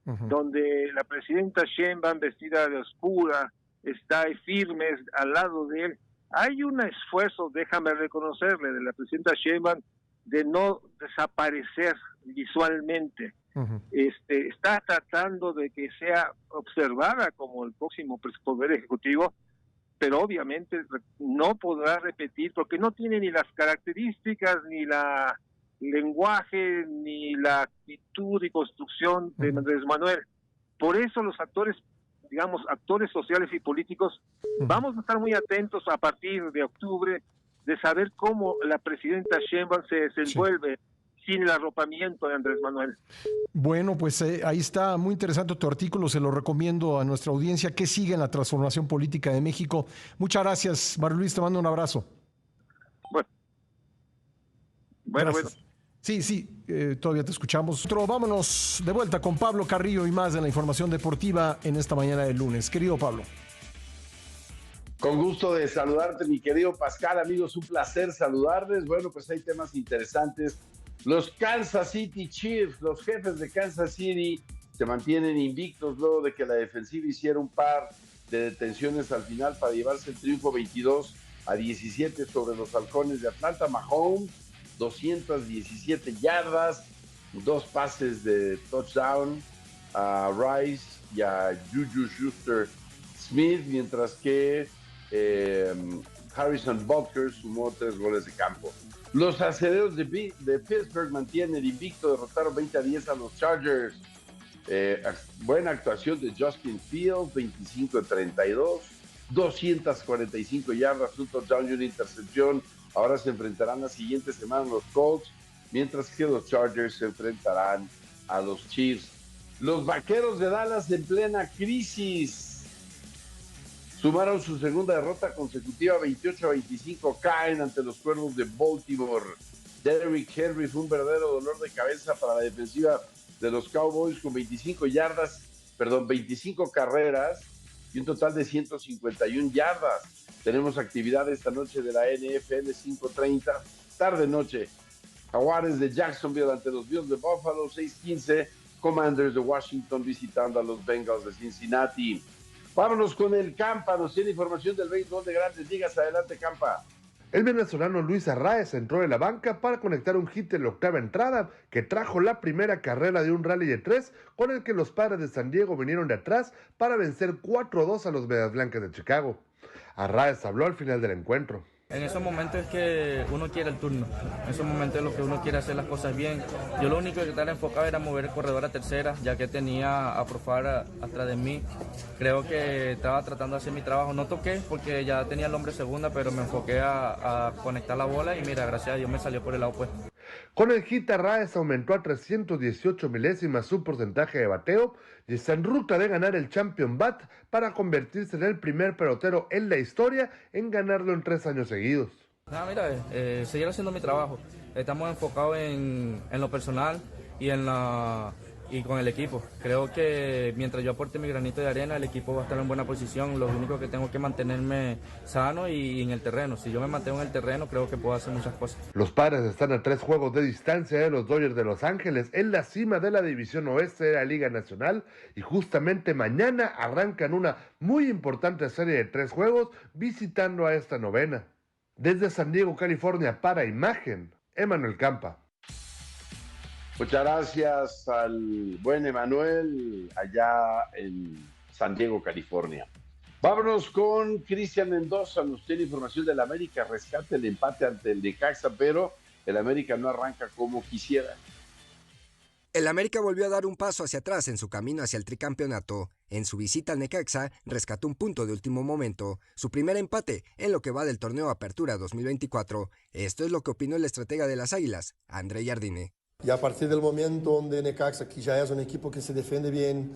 donde la presidenta Sheinbaum vestida de oscura está firme al lado de él, hay un esfuerzo, déjame reconocerle, de la presidenta Sheinbaum de no desaparecer visualmente. Está tratando de que sea observada como el próximo poder ejecutivo, pero obviamente no podrá repetir porque no tiene ni las características, ni la lenguaje, ni la actitud y construcción de Andrés Manuel. Por eso los actores, digamos, actores sociales y políticos, vamos a estar muy atentos a partir de octubre de saber cómo la presidenta Sheinbaum se desenvuelve sin el arropamiento de Andrés Manuel. Bueno, pues ahí está, muy interesante tu artículo, se lo recomiendo a nuestra audiencia. ¿Qué sigue en la transformación política de México? Muchas gracias, Mario Luis, te mando un abrazo. Bueno. Sí, todavía te escuchamos. Vámonos de vuelta con Pablo Carrillo y más de la información deportiva en esta mañana de lunes. Querido Pablo. Con gusto de saludarte, mi querido Pascal. Amigos, un placer saludarles. Bueno, pues hay temas interesantes. Los Kansas City Chiefs, los jefes de Kansas City, se mantienen invictos luego de que la defensiva hiciera un par de detenciones al final para llevarse el triunfo 22-17 sobre los Halcones de Atlanta. Mahomes, 217 yardas, 2 pases de touchdown a Rice y a Juju Schuster-Smith, mientras que Harrison Butker sumó 3 goles de campo. Los aceleros de Pittsburgh mantienen el invicto, derrotaron 20-10 a los Chargers. Buena actuación de Justin Fields, 25-32, 245 yardas, un touchdown y una intercepción. Ahora se enfrentarán la siguiente semana los Colts, mientras que los Chargers se enfrentarán a los Chiefs. Los Vaqueros de Dallas en plena crisis sumaron su segunda derrota consecutiva, 28-25, caen ante los Cuervos de Baltimore. Derrick Henry fue un verdadero dolor de cabeza para la defensiva de los Cowboys con 25 carreras y un total de 151 yardas. Tenemos actividad esta noche de la NFL, 5:30, tarde-noche. Jaguares de Jacksonville ante los Bills de Buffalo, 6:15. Commanders de Washington visitando a los Bengals de Cincinnati. Vámonos con el Campa, nos tiene información del béisbol de Grandes Ligas. Adelante, Campa. El venezolano Luis Arraez entró de la banca para conectar un hit en la octava entrada que trajo la primera carrera de un rally de 3 con el que los Padres de San Diego vinieron de atrás para vencer 4-2 a los Medias Blancas de Chicago. Arraez habló al final del encuentro. En esos momentos es que uno quiere el turno, en esos momentos es lo que uno quiere hacer las cosas bien. Yo lo único que estaba enfocado era mover el corredor a tercera, ya que tenía a Profar atrás de mí. Creo que estaba tratando de hacer mi trabajo, no toqué porque ya tenía el hombre segunda, pero me enfoqué a conectar la bola y mira, gracias a Dios me salió por el lado opuesto. Con el hit, Arraez aumentó a 318 milésimas su porcentaje de bateo y está en ruta de ganar el Champion Bat para convertirse en el primer pelotero en la historia en ganarlo en 3 años seguidos. Seguir haciendo mi trabajo. Estamos enfocados en lo personal y con el equipo. Creo que mientras yo aporte mi granito de arena, el equipo va a estar en buena posición. Lo único que tengo que mantenerme sano y en el terreno. Si yo me mantengo en el terreno, creo que puedo hacer muchas cosas. Los Padres están a 3 juegos de distancia de los Dodgers de Los Ángeles en la cima de la División Oeste de la Liga Nacional y justamente mañana arrancan una muy importante serie de 3 juegos visitando a esta novena. Desde San Diego, California, para Imagen, Emanuel Campa. Muchas gracias al buen Emanuel allá en San Diego, California. Vámonos con Cristian Mendoza, nos tiene información del América, rescate el empate ante el Necaxa, pero el América no arranca como quisiera. El América volvió a dar un paso hacia atrás en su camino hacia el tricampeonato. En su visita al Necaxa, rescató un punto de último momento, su primer empate en lo que va del torneo Apertura 2024. Esto es lo que opinó el estratega de las Águilas, André Jardine. Y a partir del momento donde Necaxa, que ya es un equipo que se defiende bien,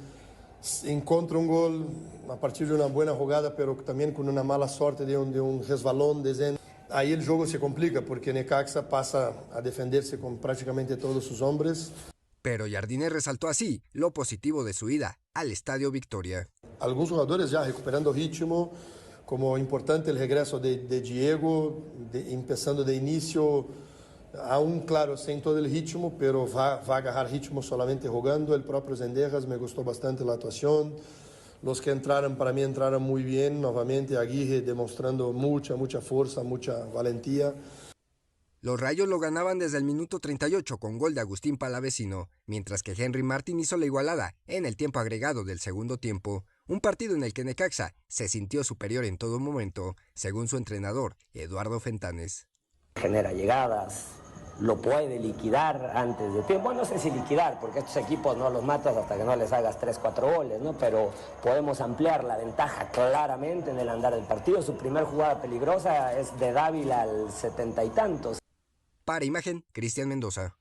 encuentra un gol a partir de una buena jugada, pero también con una mala suerte de un resbalón de Zen, ahí el juego se complica porque Necaxa pasa a defenderse con prácticamente todos sus hombres. Pero Jardine resaltó así lo positivo de su ida al Estadio Victoria. Algunos jugadores ya recuperando ritmo, como importante el regreso de Diego, empezando de inicio, aún claro, sin todo el ritmo, pero va a agarrar ritmo solamente jugando. El propio Zendejas, me gustó bastante la actuación. Los que entraron, para mí entraron muy bien. Nuevamente Aguirre demostrando mucha fuerza, mucha valentía. Los Rayos lo ganaban desde el minuto 38 con gol de Agustín Palavecino, mientras que Henry Martin hizo la igualada en el tiempo agregado del segundo tiempo. Un partido en el que Necaxa se sintió superior en todo momento, según su entrenador, Eduardo Fentanes. Genera llegadas, lo puede liquidar antes de tiempo. Bueno, no sé si liquidar, porque estos equipos no los matas hasta que no les hagas 3-4 goles, ¿no? Pero podemos ampliar la ventaja claramente en el andar del partido. Su primer jugada peligrosa es de Dávila al 70 y tantos. Para Imagen, Cristian Mendoza.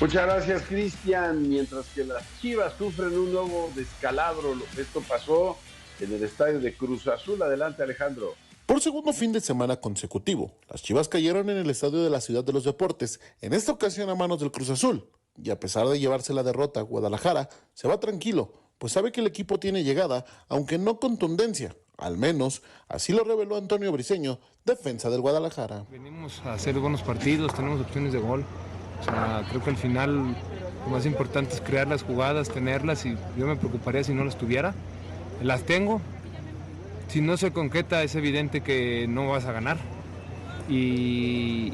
Muchas gracias, Cristian. Mientras que las Chivas sufren un nuevo descalabro, esto pasó en el estadio de Cruz Azul. Adelante, Alejandro. Por segundo fin de semana consecutivo, las Chivas cayeron en el estadio de la Ciudad de los Deportes, en esta ocasión a manos del Cruz Azul. Y a pesar de llevarse la derrota, Guadalajara se va tranquilo, pues sabe que el equipo tiene llegada, aunque no contundencia. Al menos, así lo reveló Antonio Briseño, defensa del Guadalajara. Venimos a hacer buenos partidos, tenemos opciones de gol. O sea, creo que al final lo más importante es crear las jugadas, tenerlas, y yo me preocuparía si no las tuviera. Las tengo. Si no se concreta, es evidente que no vas a ganar. y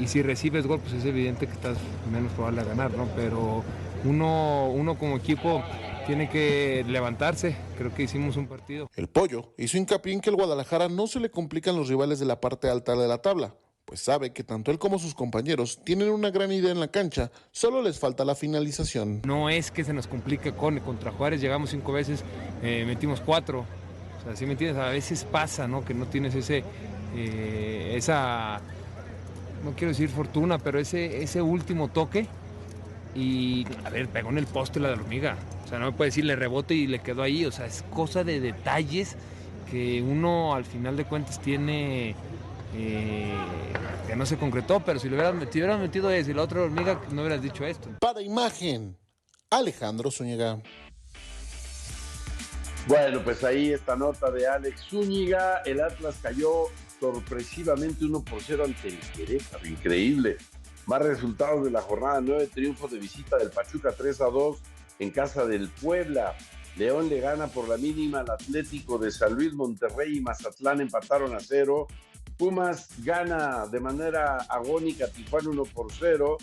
si recibes gol, pues es evidente que estás menos probable a ganar, ¿no? Pero uno como equipo tiene que levantarse. Creo que hicimos un partido. El Pollo hizo hincapié en que el Guadalajara no se le complican los rivales de la parte alta de la tabla, pues sabe que tanto él como sus compañeros tienen una gran idea en la cancha, solo les falta la finalización. No es que se nos complique contra Juárez, llegamos 5 veces, metimos 4. O sea, ¿sí me entiendes? A veces pasa, ¿no? Que no tienes esa, no quiero decir fortuna, pero ese último toque y, a ver, pegó en el poste la de la hormiga. O sea, no me puede decir le rebote y le quedó ahí. O sea, es cosa de detalles que uno al final de cuentas tiene, que no se concretó, pero si le hubieran metido eso y la otra hormiga, no hubieras dicho esto. Para Imagen, Alejandro Zúñiga. Bueno, pues ahí esta nota de Alex Zúñiga. El Atlas cayó sorpresivamente 1-0 ante el Querétaro, increíble. Más resultados de la jornada 9, triunfo de visita del Pachuca 3-2 en casa del Puebla. León le gana por la mínima al Atlético de San Luis, Monterrey y Mazatlán empataron a 0. Pumas gana de manera agónica a Tijuana 1-0.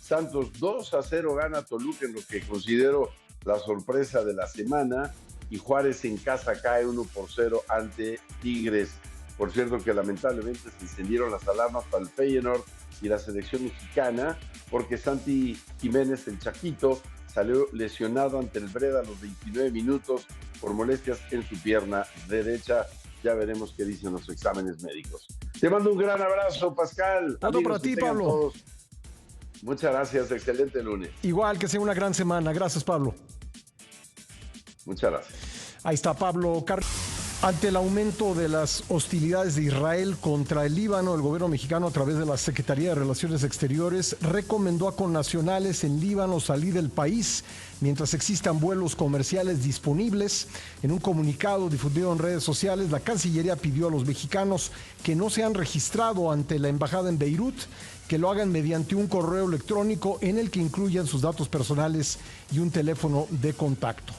Santos 2-0 gana a Toluca en lo que considero la sorpresa de la semana. Y Juárez en casa cae 1-0 ante Tigres. Por cierto que lamentablemente se encendieron las alarmas para el Feyenoord y la selección mexicana, porque Santi Jiménez, el Chaquito, salió lesionado ante el Breda a los 29 minutos por molestias en su pierna derecha. Ya veremos qué dicen los exámenes médicos. Te mando un gran abrazo, Pascal. Otro para ti, Pablo. Todos. Muchas gracias, excelente lunes. Igual, que sea una gran semana. Gracias, Pablo. Muchas gracias. Ahí está Pablo Ante el aumento de las hostilidades de Israel contra el Líbano, el gobierno mexicano, a través de la Secretaría de Relaciones Exteriores, recomendó a connacionales en Líbano salir del país mientras existan vuelos comerciales disponibles. En un comunicado difundido en redes sociales, la Cancillería pidió a los mexicanos que no se han registrado ante la embajada en Beirut que lo hagan mediante un correo electrónico en el que incluyan sus datos personales y un teléfono de contacto.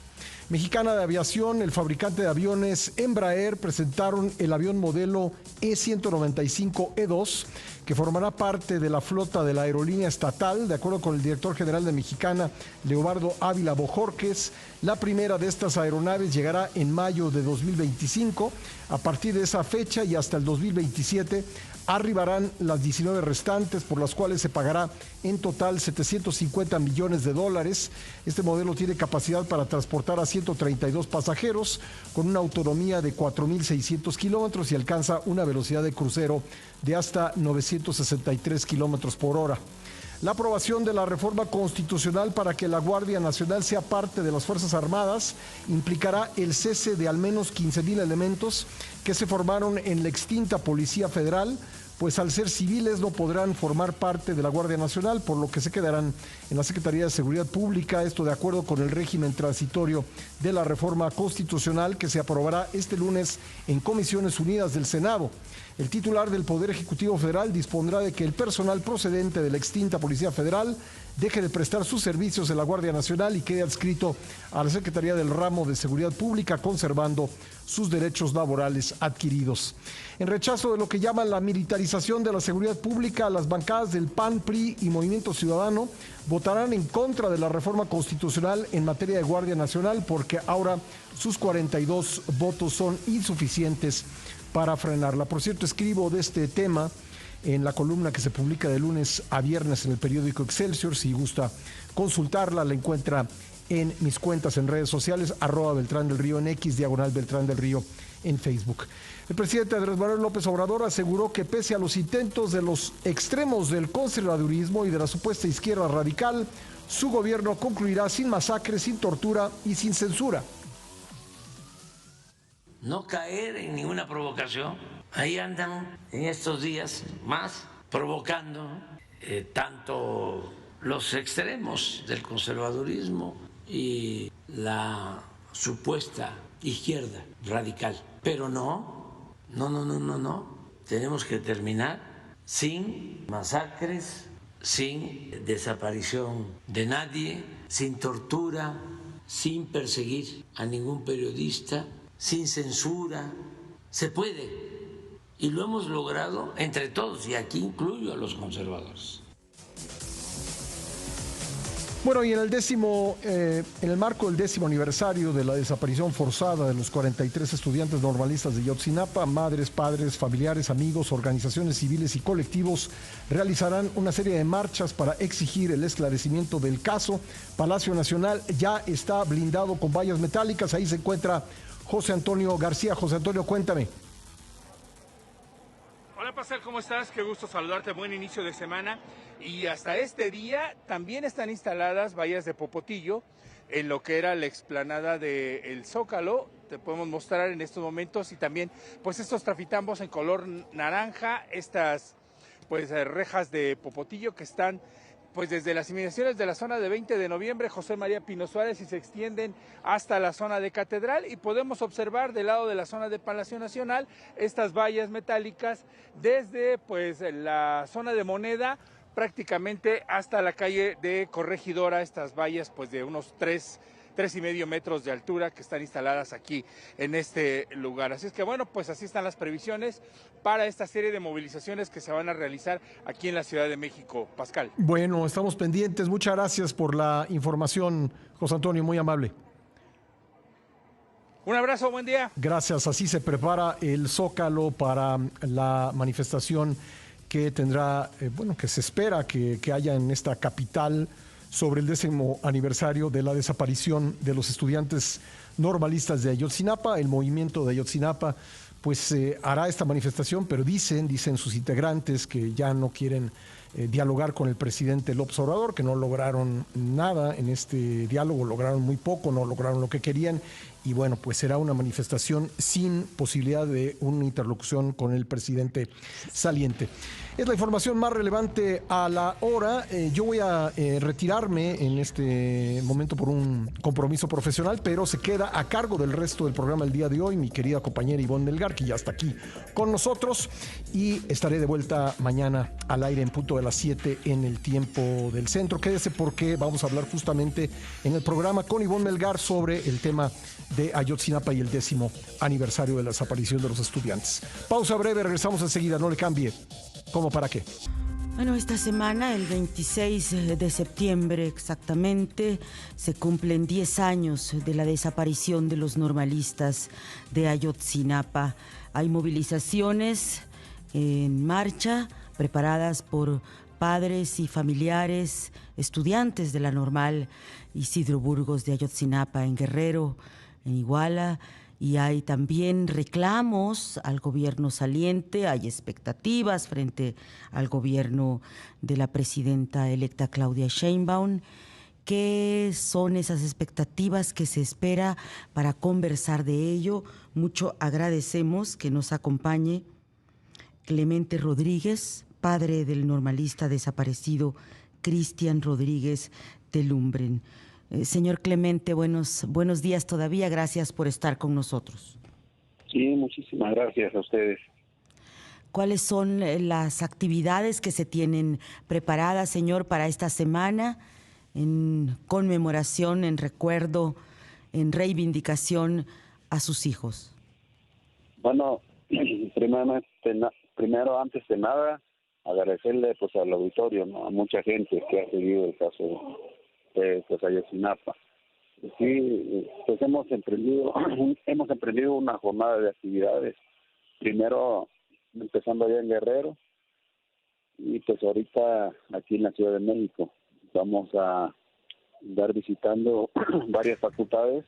Mexicana de Aviación, el fabricante de aviones Embraer, presentaron el avión modelo E195-E2, que formará parte de la flota de la aerolínea estatal. De acuerdo con el director general de Mexicana, Leobardo Ávila Bojorques, la primera de estas aeronaves llegará en mayo de 2025. A partir de esa fecha y hasta el 2027, arribarán las 19 restantes, por las cuales se pagará en total $750 millones. Este modelo tiene capacidad para transportar a 132 pasajeros con una autonomía de 4.600 kilómetros y alcanza una velocidad de crucero de hasta 963 kilómetros por hora. La aprobación de la reforma constitucional para que la Guardia Nacional sea parte de las Fuerzas Armadas implicará el cese de al menos 15,000 elementos que se formaron en la extinta Policía Federal, pues al ser civiles no podrán formar parte de la Guardia Nacional, por lo que se quedarán en la Secretaría de Seguridad Pública, esto de acuerdo con el régimen transitorio de la reforma constitucional que se aprobará este lunes en Comisiones Unidas del Senado. El titular del Poder Ejecutivo Federal dispondrá de que el personal procedente de la extinta Policía Federal deje de prestar sus servicios en la Guardia Nacional y quede adscrito a la Secretaría del Ramo de Seguridad Pública, conservando sus derechos laborales adquiridos. En rechazo de lo que llaman la militarización de la seguridad pública, las bancadas del PAN, PRI y Movimiento Ciudadano votarán en contra de la reforma constitucional en materia de Guardia Nacional, porque ahora sus 42 votos son insuficientes para frenarla. Por cierto, escribo de este tema en la columna que se publica de lunes a viernes en el periódico Excelsior. Si gusta consultarla, la encuentra en mis cuentas en redes sociales, @Beltrán del Río en X, /Beltrán del Río en Facebook. El presidente Andrés Manuel López Obrador aseguró que pese a los intentos de los extremos del conservadurismo y de la supuesta izquierda radical, su gobierno concluirá sin masacres, sin tortura y sin censura. No caer en ninguna provocación. Ahí andan en estos días más provocando tanto los extremos del conservadurismo y la supuesta izquierda radical. Pero no. Tenemos que terminar sin masacres, sin desaparición de nadie, sin tortura, sin perseguir a ningún periodista, sin censura. Se puede, y lo hemos logrado entre todos, y aquí incluyo a los conservadores. Bueno, y en el marco del 10º aniversario de la desaparición forzada de los 43 estudiantes normalistas de Ayotzinapa, madres, padres, familiares, amigos, organizaciones civiles y colectivos realizarán una serie de marchas para exigir el esclarecimiento del caso. Palacio Nacional ya está blindado con vallas metálicas. Ahí se encuentra José Antonio García. José Antonio, cuéntame. Hola Pascal, ¿cómo estás? Qué gusto saludarte, buen inicio de semana. Y hasta este día también están instaladas vallas de popotillo en lo que era la explanada del Zócalo. Te podemos mostrar en estos momentos, y también pues estos trafitambos en color naranja, estas pues rejas de popotillo que están pues desde las inmediaciones de la zona de 20 de noviembre, José María Pino Suárez, y se extienden hasta la zona de Catedral, y podemos observar del lado de la zona de Palacio Nacional estas vallas metálicas desde pues la zona de Moneda prácticamente hasta la calle de Corregidora, estas vallas pues de unos 3.5 metros de altura que están instaladas aquí en este lugar. Así es que bueno, pues así están las previsiones para esta serie de movilizaciones que se van a realizar aquí en la Ciudad de México. Pascal. Bueno, estamos pendientes. Muchas gracias por la información, José Antonio, muy amable. Un abrazo, buen día. Gracias, así se prepara el Zócalo para la manifestación que tendrá, que se espera que haya en esta capital sobre el 10º aniversario de la desaparición de los estudiantes normalistas de Ayotzinapa. El movimiento de Ayotzinapa pues hará esta manifestación, pero dicen sus integrantes que ya no quieren dialogar con el presidente López Obrador, que no lograron nada en este diálogo, lograron muy poco, no lograron lo que querían, y bueno, pues será una manifestación sin posibilidad de una interlocución con el presidente saliente. Es la información más relevante a la hora. Yo voy a retirarme en este momento por un compromiso profesional, pero se queda a cargo del resto del programa el día de hoy mi querida compañera Ivonne Melgar, que ya está aquí con nosotros, y estaré de vuelta mañana al aire en punto de las 7 en el tiempo del centro. Quédese porque vamos a hablar justamente en el programa con Ivonne Melgar sobre el tema de Ayotzinapa y el 10º aniversario de la desaparición de los estudiantes. Pausa breve, regresamos enseguida, no le cambie. ¿Cómo para qué? Bueno, esta semana, el 26 de septiembre exactamente, se cumplen 10 años de la desaparición de los normalistas de Ayotzinapa. Hay movilizaciones en marcha preparadas por padres y familiares, estudiantes de la Normal Isidro Burgos de Ayotzinapa en Guerrero, en Iguala, y hay también reclamos al gobierno saliente, hay expectativas frente al gobierno de la presidenta electa Claudia Sheinbaum. ¿Qué son esas expectativas que se espera para conversar de ello? Mucho agradecemos que nos acompañe Clemente Rodríguez, padre del normalista desaparecido Cristian Rodríguez de Lumbren. Señor Clemente, buenos días todavía, gracias por estar con nosotros. Sí, muchísimas gracias a ustedes. ¿Cuáles son las actividades que se tienen preparadas, señor, para esta semana en conmemoración, en recuerdo, en reivindicación a sus hijos? Bueno, primero, antes de nada, agradecerle pues al auditorio, ¿no?, a mucha gente que ha seguido el caso de Ayotzinapa. Sí, pues hemos emprendido una jornada de actividades, primero empezando allá en Guerrero y pues ahorita aquí en la Ciudad de México. Vamos a andar visitando varias facultades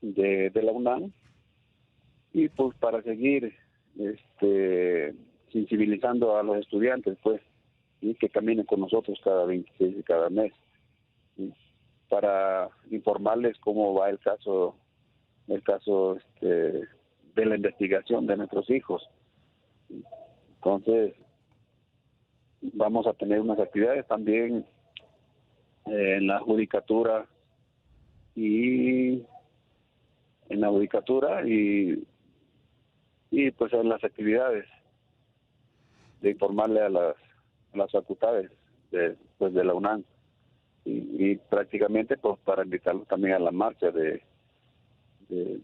de la UNAM y pues para seguir sensibilizando a los estudiantes, pues, y que caminen con nosotros cada 26 de cada mes, ¿sí?, para informarles cómo va el caso de la investigación de nuestros hijos. Entonces vamos a tener unas actividades también en la judicatura y pues en las actividades de informarle a las facultades de la UNAM y prácticamente pues para invitarlos también a la marcha de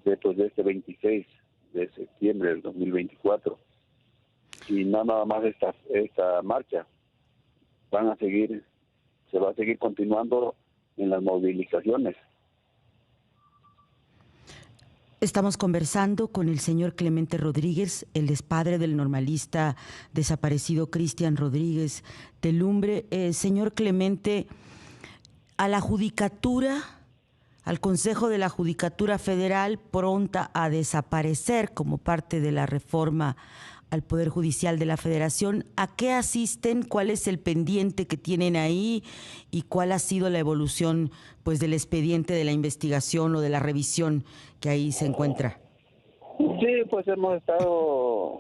este 26 de septiembre del 2024. Y no nada más esta marcha, se va a seguir continuando en las movilizaciones. Estamos conversando con el señor Clemente Rodríguez, el padre del normalista desaparecido Cristian Rodríguez Telumbre. Señor Clemente, a la Judicatura, al Consejo de la Judicatura Federal, pronta a desaparecer como parte de la reforma al Poder Judicial de la Federación, ¿a qué asisten? ¿Cuál es el pendiente que tienen ahí? ¿Y cuál ha sido la evolución, pues, del expediente de la investigación o de la revisión que ahí se encuentra? Sí, pues hemos estado,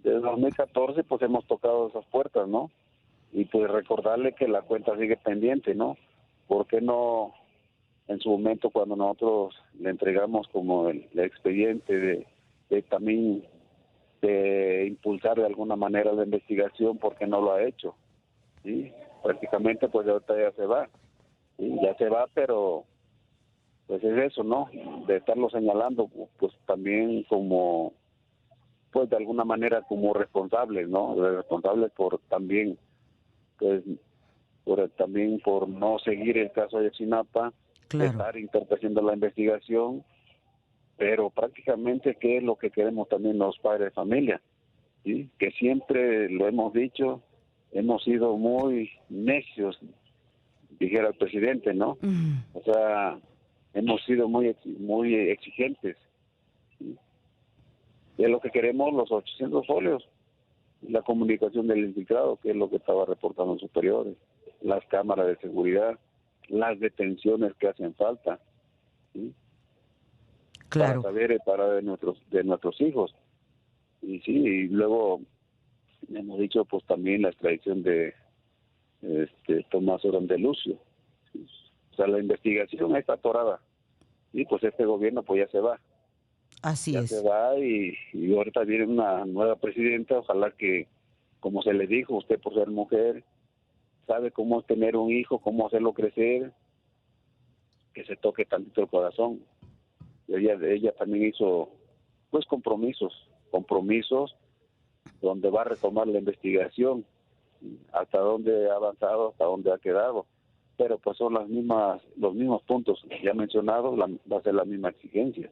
desde 2014, pues hemos tocado esas puertas, ¿no? Y pues recordarle que la cuenta sigue pendiente, ¿no? ¿Por qué no, en su momento, cuando nosotros le entregamos como el expediente de también de impulsar de alguna manera la investigación, porque no lo ha hecho? ¿Sí? Prácticamente pues ahorita ya se va, ¿sí? Ya se va, pero pues es eso, ¿no? De estarlo señalando, pues también como, pues de alguna manera como responsables, ¿no? Responsables por también, pues, por no seguir el caso de Ayotzinapa, claro, estar interpretando la investigación. Pero prácticamente, ¿qué es lo que queremos también los padres de familia? ¿Sí? Que siempre lo hemos dicho, hemos sido muy necios, dijera el presidente, ¿no? O sea, hemos sido muy exigentes. ¿Sí? Y es lo que queremos, los 800 folios, la comunicación del infiltrado, que es lo que estaba reportando los superiores, las cámaras de seguridad, las detenciones que hacen falta, ¿sí? Claro. Para saber el paradero de nuestros hijos. Y sí, y luego hemos dicho pues también la extradición de Tomás Orón de Lucio. O sea, la investigación está atorada. Y pues este gobierno pues ya se va. Así es. Ya se va y ahorita viene una nueva presidenta. Ojalá que, como se le dijo, usted por ser mujer, sabe cómo tener un hijo, cómo hacerlo crecer, que se toque tantito el corazón. Ella también hizo pues compromisos donde va a retomar la investigación, hasta dónde ha avanzado, hasta dónde ha quedado, pero pues son los mismos puntos ya mencionados, va a ser la misma exigencia.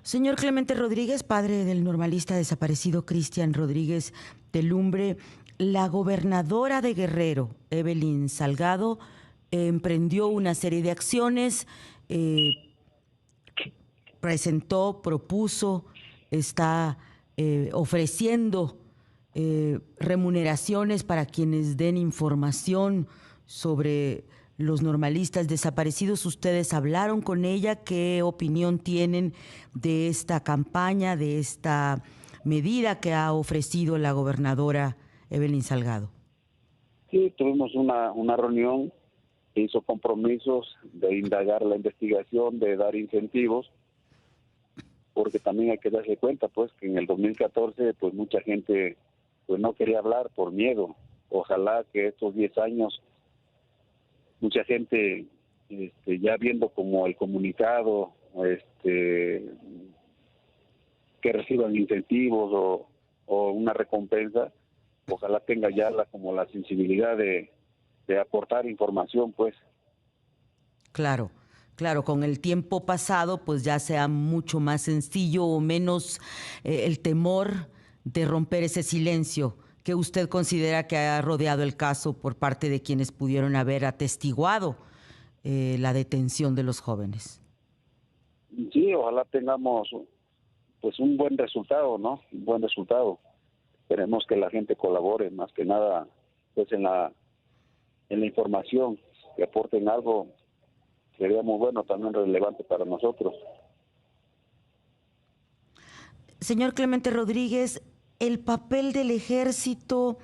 Señor Clemente Rodríguez, padre del normalista desaparecido Cristian Rodríguez Telumbre, la gobernadora de Guerrero, Evelyn Salgado, emprendió una serie de acciones, propuso, está ofreciendo remuneraciones para quienes den información sobre los normalistas desaparecidos. ¿Ustedes hablaron con ella? ¿Qué opinión tienen de esta campaña, de esta medida que ha ofrecido la gobernadora Evelyn Salgado? Sí, tuvimos una reunión, hizo compromisos de indagar la investigación, de dar incentivos, porque también hay que darse cuenta pues que en el 2014 pues mucha gente pues no quería hablar por miedo. Ojalá que estos 10 años mucha gente ya viendo como el comunicado que reciban incentivos o una recompensa, ojalá tenga ya como la sensibilidad de aportar información pues. Claro, con el tiempo pasado pues ya sea mucho más sencillo o menos el temor de romper ese silencio que usted considera que ha rodeado el caso por parte de quienes pudieron haber atestiguado la detención de los jóvenes. Sí, ojalá tengamos pues un buen resultado, ¿no? Un buen resultado. Esperemos que la gente colabore, más que nada pues en la información, que aporten algo. Sería muy bueno, también relevante para nosotros. Señor Clemente Rodríguez, el papel del ejército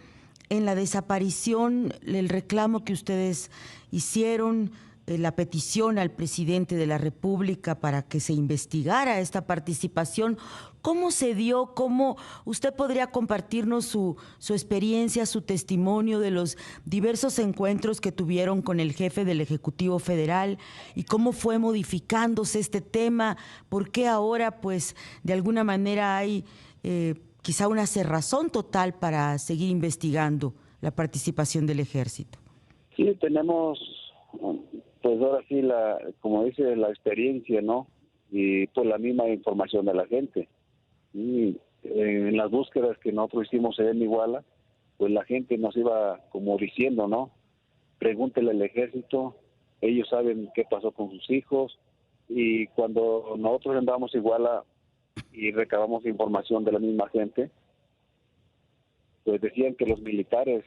en la desaparición, el reclamo que ustedes hicieron, la petición al presidente de la República para que se investigara esta participación. ¿Cómo se dio? ¿Cómo usted podría compartirnos su experiencia, su testimonio de los diversos encuentros que tuvieron con el jefe del Ejecutivo Federal y cómo fue modificándose este tema? ¿Por qué ahora, pues, de alguna manera hay quizá una cerrazón total para seguir investigando la participación del Ejército? Sí, tenemos, pues ahora sí, como dice, la experiencia, ¿no? Y pues la misma información de la gente. Y en las búsquedas que nosotros hicimos en Iguala, pues la gente nos iba como diciendo, ¿no? Pregúntele al Ejército, ellos saben qué pasó con sus hijos. Y cuando nosotros andamos a Iguala y recabamos información de la misma gente, pues decían que los militares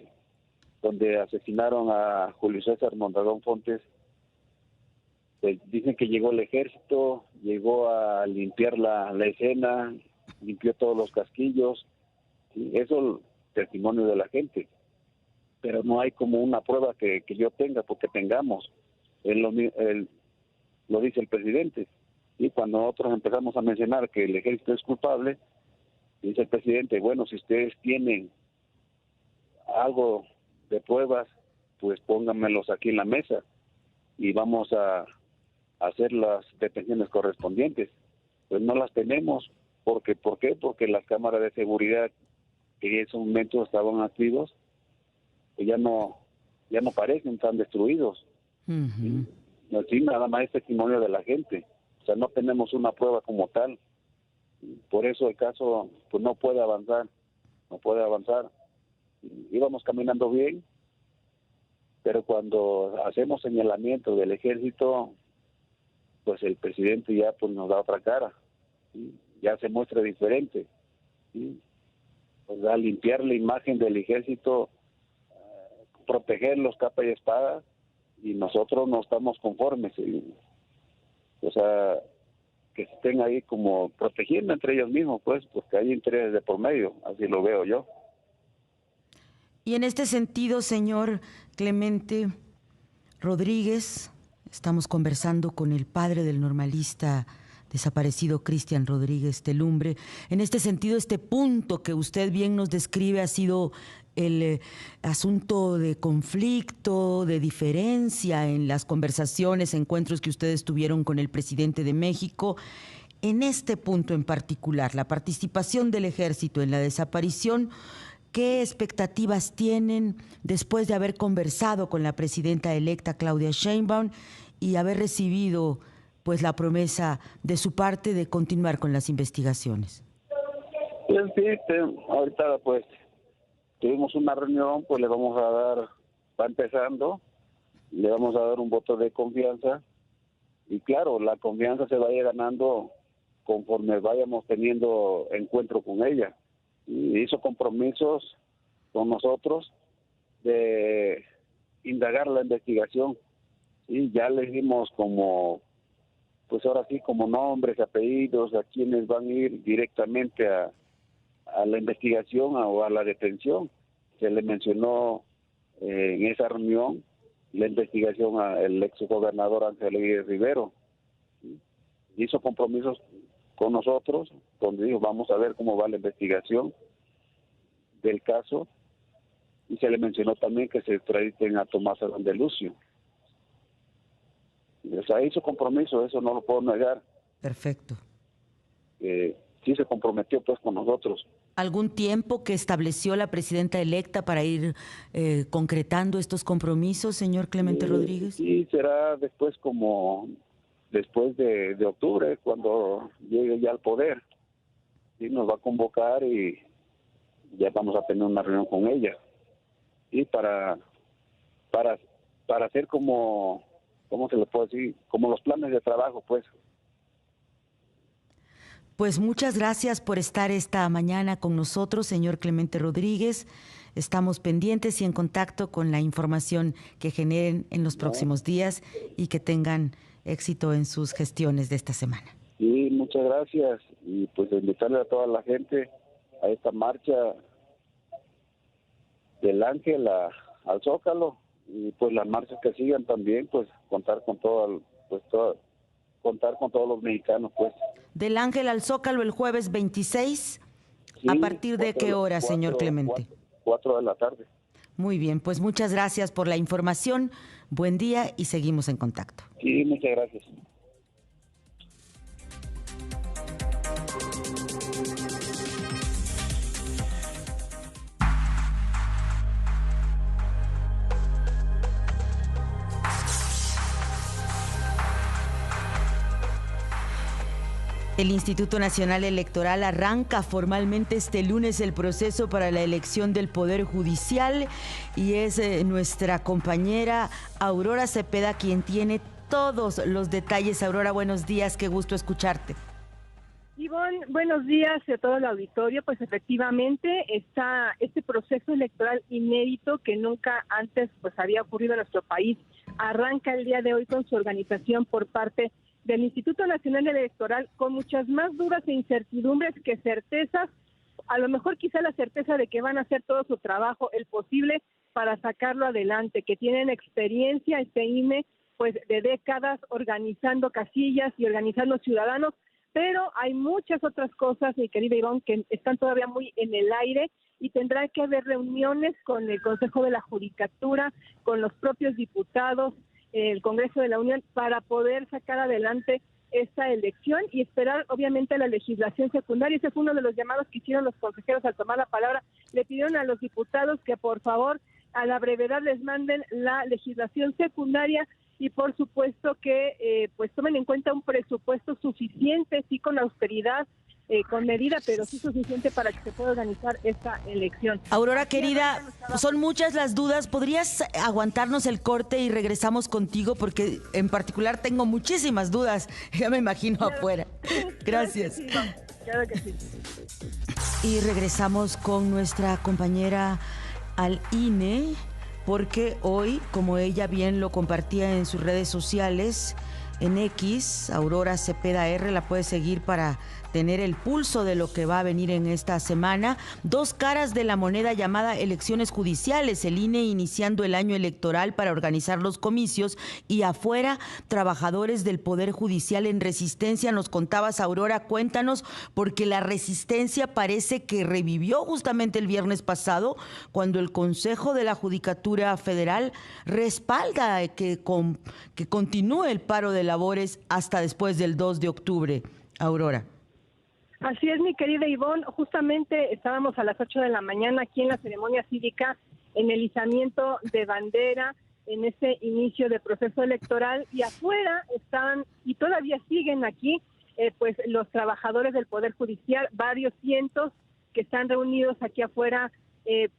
donde asesinaron a Julio César Mondragón Fontes, pues dicen que llegó el Ejército, llegó a limpiar la escena, limpió todos los casquillos, ¿sí? Eso es testimonio de la gente, pero no hay como una prueba que yo tenga, porque tengamos, lo dice el presidente, y cuando nosotros empezamos a mencionar que el Ejército es culpable, dice el presidente, bueno, si ustedes tienen algo de pruebas, pues pónganmelos aquí en la mesa y vamos a hacer las detenciones correspondientes. Pues no las tenemos. ¿Por qué? Porque las cámaras de seguridad que en ese momento estaban activos, pues ya no parecen, están destruidos. ¿Sí? Así nada más es testimonio de la gente. O sea, no tenemos una prueba como tal. Por eso el caso pues no puede avanzar. Íbamos caminando bien, pero cuando hacemos señalamiento del Ejército, pues el presidente ya pues nos da otra cara, ¿sí? Ya se muestra diferente, ¿sí? Pues a limpiar la imagen del Ejército, protegerlos capa y espada, y nosotros no estamos conformes, ¿sí? O sea, que estén ahí como protegiendo entre ellos mismos, pues, porque hay intereses de por medio, así lo veo yo. Y en este sentido, señor Clemente Rodríguez, estamos conversando con el padre del normalista desaparecido Cristian Rodríguez Telumbre. En este sentido, este punto que usted bien nos describe ha sido el asunto de conflicto, de diferencia en las conversaciones, encuentros que ustedes tuvieron con el presidente de México. En este punto en particular, la participación del Ejército en la desaparición, ¿qué expectativas tienen después de haber conversado con la presidenta electa Claudia Sheinbaum y haber recibido pues la promesa de su parte de continuar con las investigaciones? Pues sí, ahorita pues tuvimos una reunión, pues va empezando, le vamos a dar un voto de confianza, y claro, la confianza se vaya ganando conforme vayamos teniendo encuentro con ella. Y hizo compromisos con nosotros de indagar la investigación, y ya le dimos como, pues ahora sí, como nombres, apellidos, a quienes van a ir directamente a la investigación o a la detención. Se le mencionó en esa reunión la investigación al ex gobernador Ángel Aguirre Rivero. Hizo compromisos con nosotros, donde dijo, vamos a ver cómo va la investigación del caso, y se le mencionó también que se extraditen a Tomás Adán de Lucio. O sea, hizo compromiso, eso no lo puedo negar. Perfecto. Sí se comprometió pues con nosotros. ¿Algún tiempo que estableció la presidenta electa para ir concretando estos compromisos, señor Clemente Rodríguez? Sí, será después de octubre, cuando llegue ya al poder. Sí, nos va a convocar y ya vamos a tener una reunión con ella. Y para hacer como, ¿cómo se le puede decir? Como los planes de trabajo, pues. Pues muchas gracias por estar esta mañana con nosotros, señor Clemente Rodríguez. Estamos pendientes y en contacto con la información que generen en los próximos días, y que tengan éxito en sus gestiones de esta semana. Sí, muchas gracias. Y pues invitarle a toda la gente a esta marcha del Ángel al Zócalo, y pues las marchas que sigan también, pues contar con contar con todos los mexicanos, pues. Del Ángel al Zócalo el jueves 26, Sí, ¿a partir de qué hora, señor Clemente? 4 de la tarde. Muy bien, pues muchas gracias por la información, buen día y seguimos en contacto. Sí, muchas gracias. El Instituto Nacional Electoral arranca formalmente este lunes el proceso para la elección del Poder Judicial y es nuestra compañera Aurora Cepeda quien tiene todos los detalles. Aurora, buenos días, qué gusto escucharte. Ivonne, buenos días a todo el auditorio. Pues efectivamente está este proceso electoral inédito que nunca antes pues había ocurrido en nuestro país. Arranca el día de hoy con su organización por parte del Instituto Nacional Electoral, con muchas más dudas e incertidumbres que certezas. A lo mejor quizá la certeza de que van a hacer todo su trabajo, el posible, para sacarlo adelante, que tienen experiencia este INE pues de décadas organizando casillas y organizando ciudadanos, pero hay muchas otras cosas, mi querida Ivonne, que están todavía muy en el aire y tendrá que haber reuniones con el Consejo de la Judicatura, con los propios diputados, el Congreso de la Unión, para poder sacar adelante esta elección y esperar obviamente la legislación secundaria. Ese fue uno de los llamados que hicieron los consejeros al tomar la palabra. Le pidieron a los diputados que por favor a la brevedad les manden la legislación secundaria y por supuesto que pues tomen en cuenta un presupuesto suficiente, sí con austeridad, con medida, pero sí suficiente para que se pueda organizar esta elección. Aurora, querida, son muchas las dudas. ¿Podrías aguantarnos el corte y regresamos contigo? Porque en particular tengo muchísimas dudas. Ya me imagino afuera. Gracias. Claro que sí. Y regresamos con nuestra compañera al INE, porque hoy, como ella bien lo compartía en sus redes sociales, en X, Aurora Cepeda R, la puede seguir para tener el pulso de lo que va a venir en esta semana. Dos caras de la moneda llamada elecciones judiciales, el INE iniciando el año electoral para organizar los comicios y afuera trabajadores del Poder Judicial en resistencia. Nos contabas, Aurora, cuéntanos, porque la resistencia parece que revivió justamente el viernes pasado cuando el Consejo de la Judicatura Federal respalda que continúe el paro de labores hasta después del 2 de octubre. Aurora. Así es, mi querida Ivonne, justamente estábamos a las 8 de la mañana aquí en la ceremonia cívica, en el izamiento de bandera, en ese inicio de proceso electoral, y afuera están, y todavía siguen aquí, pues los trabajadores del Poder Judicial, varios cientos que están reunidos aquí afuera,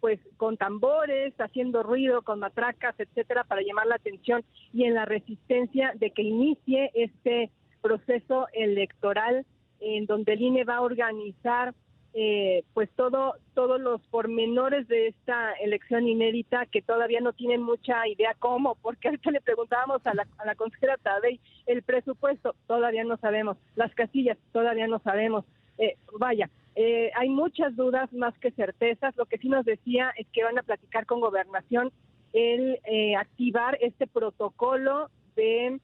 pues con tambores, haciendo ruido, con matracas, etcétera, para llamar la atención y en la resistencia de que inicie este proceso electoral en donde el INE va a organizar pues todos los pormenores de esta elección inédita que todavía no tienen mucha idea cómo, porque ahorita le preguntábamos a la consejera Tadei, el presupuesto todavía no sabemos, las casillas todavía no sabemos, hay muchas dudas más que certezas. Lo que sí nos decía es que van a platicar con Gobernación el activar este protocolo de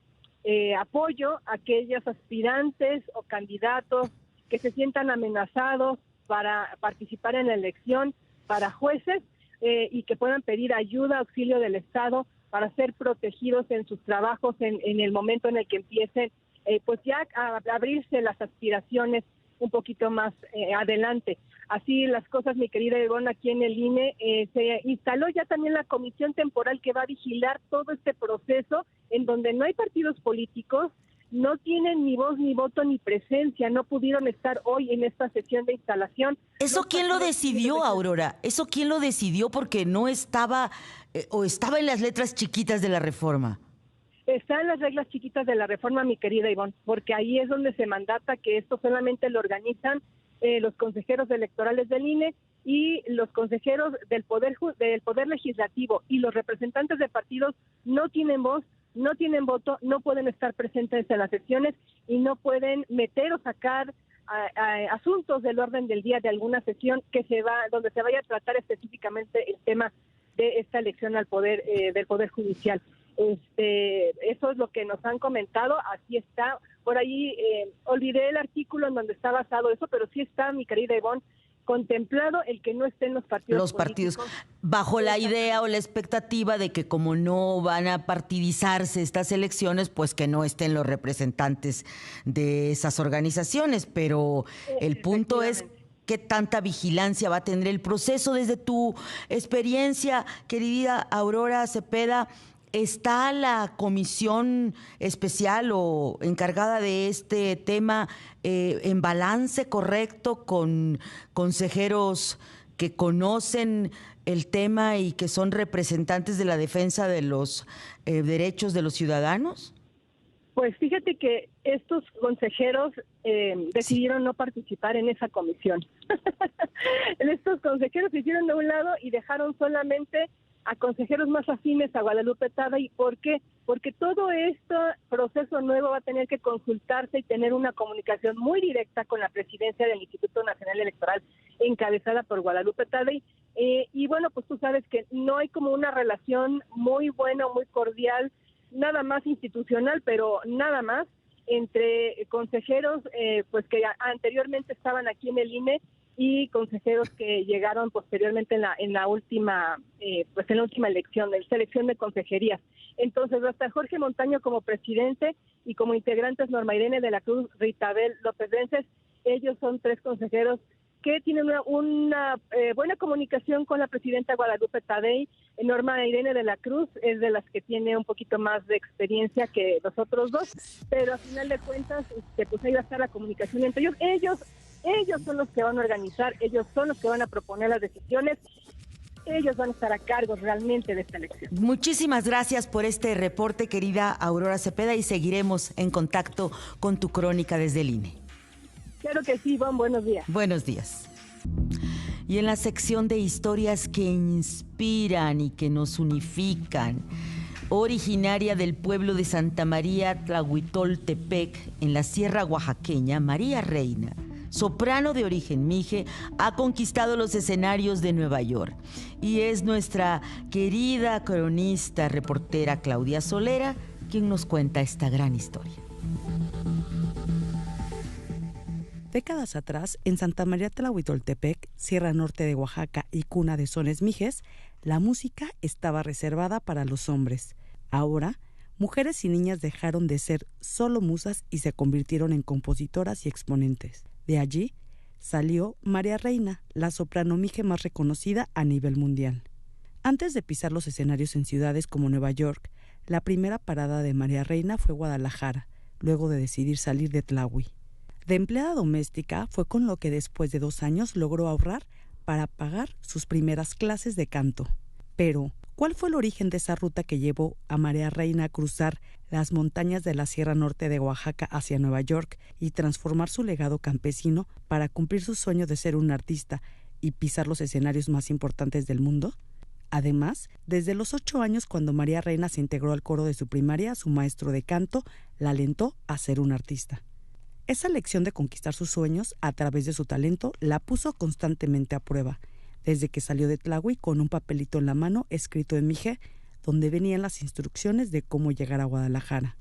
apoyo a aquellos aspirantes o candidatos que se sientan amenazados para participar en la elección, para jueces y que puedan pedir ayuda, auxilio del Estado para ser protegidos en sus trabajos en el momento en el que empiecen pues ya a abrirse las aspiraciones un poquito más adelante. Así las cosas, mi querida Ivonne, aquí en el INE se instaló ya también la comisión temporal que va a vigilar todo este proceso, en donde no hay partidos políticos, no tienen ni voz, ni voto, ni presencia, no pudieron estar hoy en esta sesión de instalación. ¿Eso quién lo decidió, Aurora? ¿Eso quién lo decidió porque no estaba o estaba en las letras chiquitas de la reforma? Está en las reglas chiquitas de la reforma, mi querida Ivonne, porque ahí es donde se mandata que esto solamente lo organizan los consejeros electorales del INE y los consejeros del poder legislativo, y los representantes de partidos no tienen voz, no tienen voto, no pueden estar presentes en las sesiones y no pueden meter o sacar asuntos del orden del día de alguna sesión donde se vaya a tratar específicamente el tema de esta elección al poder del Poder Judicial. Eso es lo que nos han comentado, así está. Por ahí olvidé el artículo en donde está basado eso, pero sí está, mi querida Ivonne, contemplado el que no estén los partidos políticos. Bajo la idea o la expectativa de que como no van a partidizarse estas elecciones, pues que no estén los representantes de esas organizaciones, pero el punto es qué tanta vigilancia va a tener el proceso. Desde tu experiencia, querida Aurora Cepeda, ¿está la comisión especial o encargada de este tema en balance correcto con consejeros que conocen el tema y que son representantes de la defensa de los derechos de los ciudadanos? Pues fíjate que estos consejeros decidieron no participar en esa comisión. Estos consejeros se hicieron de un lado y dejaron solamente a consejeros más afines a Guadalupe Tadei. ¿Por qué? Porque todo este proceso nuevo va a tener que consultarse y tener una comunicación muy directa con la presidencia del Instituto Nacional Electoral, encabezada por Guadalupe Tadei. Y bueno, pues tú sabes que no hay como una relación muy buena, muy cordial, nada más institucional, pero nada más, entre consejeros pues que anteriormente estaban aquí en el INE y consejeros que llegaron posteriormente en la última elección, en selección de consejerías. Entonces, hasta Jorge Montaño como presidente y como integrantes Norma Irene de la Cruz, Ritabel López Vences, ellos son 3 consejeros que tienen una buena comunicación con la presidenta Guadalupe Tadei. Norma Irene de la Cruz es de las que tiene un poquito más de experiencia que los otros 2, pero a final de cuentas, pues ahí va a estar la comunicación entre ellos. Ellos son los que van a organizar, ellos son los que van a proponer las decisiones, ellos van a estar a cargo realmente de esta elección. Muchísimas gracias por este reporte, querida Aurora Cepeda, y seguiremos en contacto con tu crónica desde el INE. Claro que sí, Ivonne, buenos días. Buenos días. Y en la sección de historias que inspiran y que nos unifican, originaria del pueblo de Santa María Tlahuitoltepec, en la Sierra Oaxaqueña, María Reina, soprano de origen mije, ha conquistado los escenarios de Nueva York y es nuestra querida cronista, reportera Claudia Solera quien nos cuenta esta gran historia. Décadas atrás, en Santa María Tlahuitoltepec, Sierra Norte de Oaxaca y cuna de sones mijes, la música estaba reservada para los hombres. Ahora, mujeres y niñas dejaron de ser solo musas y se convirtieron en compositoras y exponentes. De allí salió María Reina, la soprano mije más reconocida a nivel mundial. Antes de pisar los escenarios en ciudades como Nueva York, la primera parada de María Reina fue Guadalajara, luego de decidir salir de Tlahui. De empleada doméstica fue con lo que después de 2 años logró ahorrar para pagar sus primeras clases de canto. Pero, ¿cuál fue el origen de esa ruta que llevó a María Reina a cruzar las montañas de la Sierra Norte de Oaxaca hacia Nueva York y transformar su legado campesino para cumplir su sueño de ser un artista y pisar los escenarios más importantes del mundo? Además, desde los 8 años, cuando María Reina se integró al coro de su primaria, su maestro de canto la alentó a ser un artista. Esa lección de conquistar sus sueños a través de su talento la puso constantemente a prueba, desde que salió de Tlahui con un papelito en la mano escrito en mije, donde venían las instrucciones de cómo llegar a Guadalajara.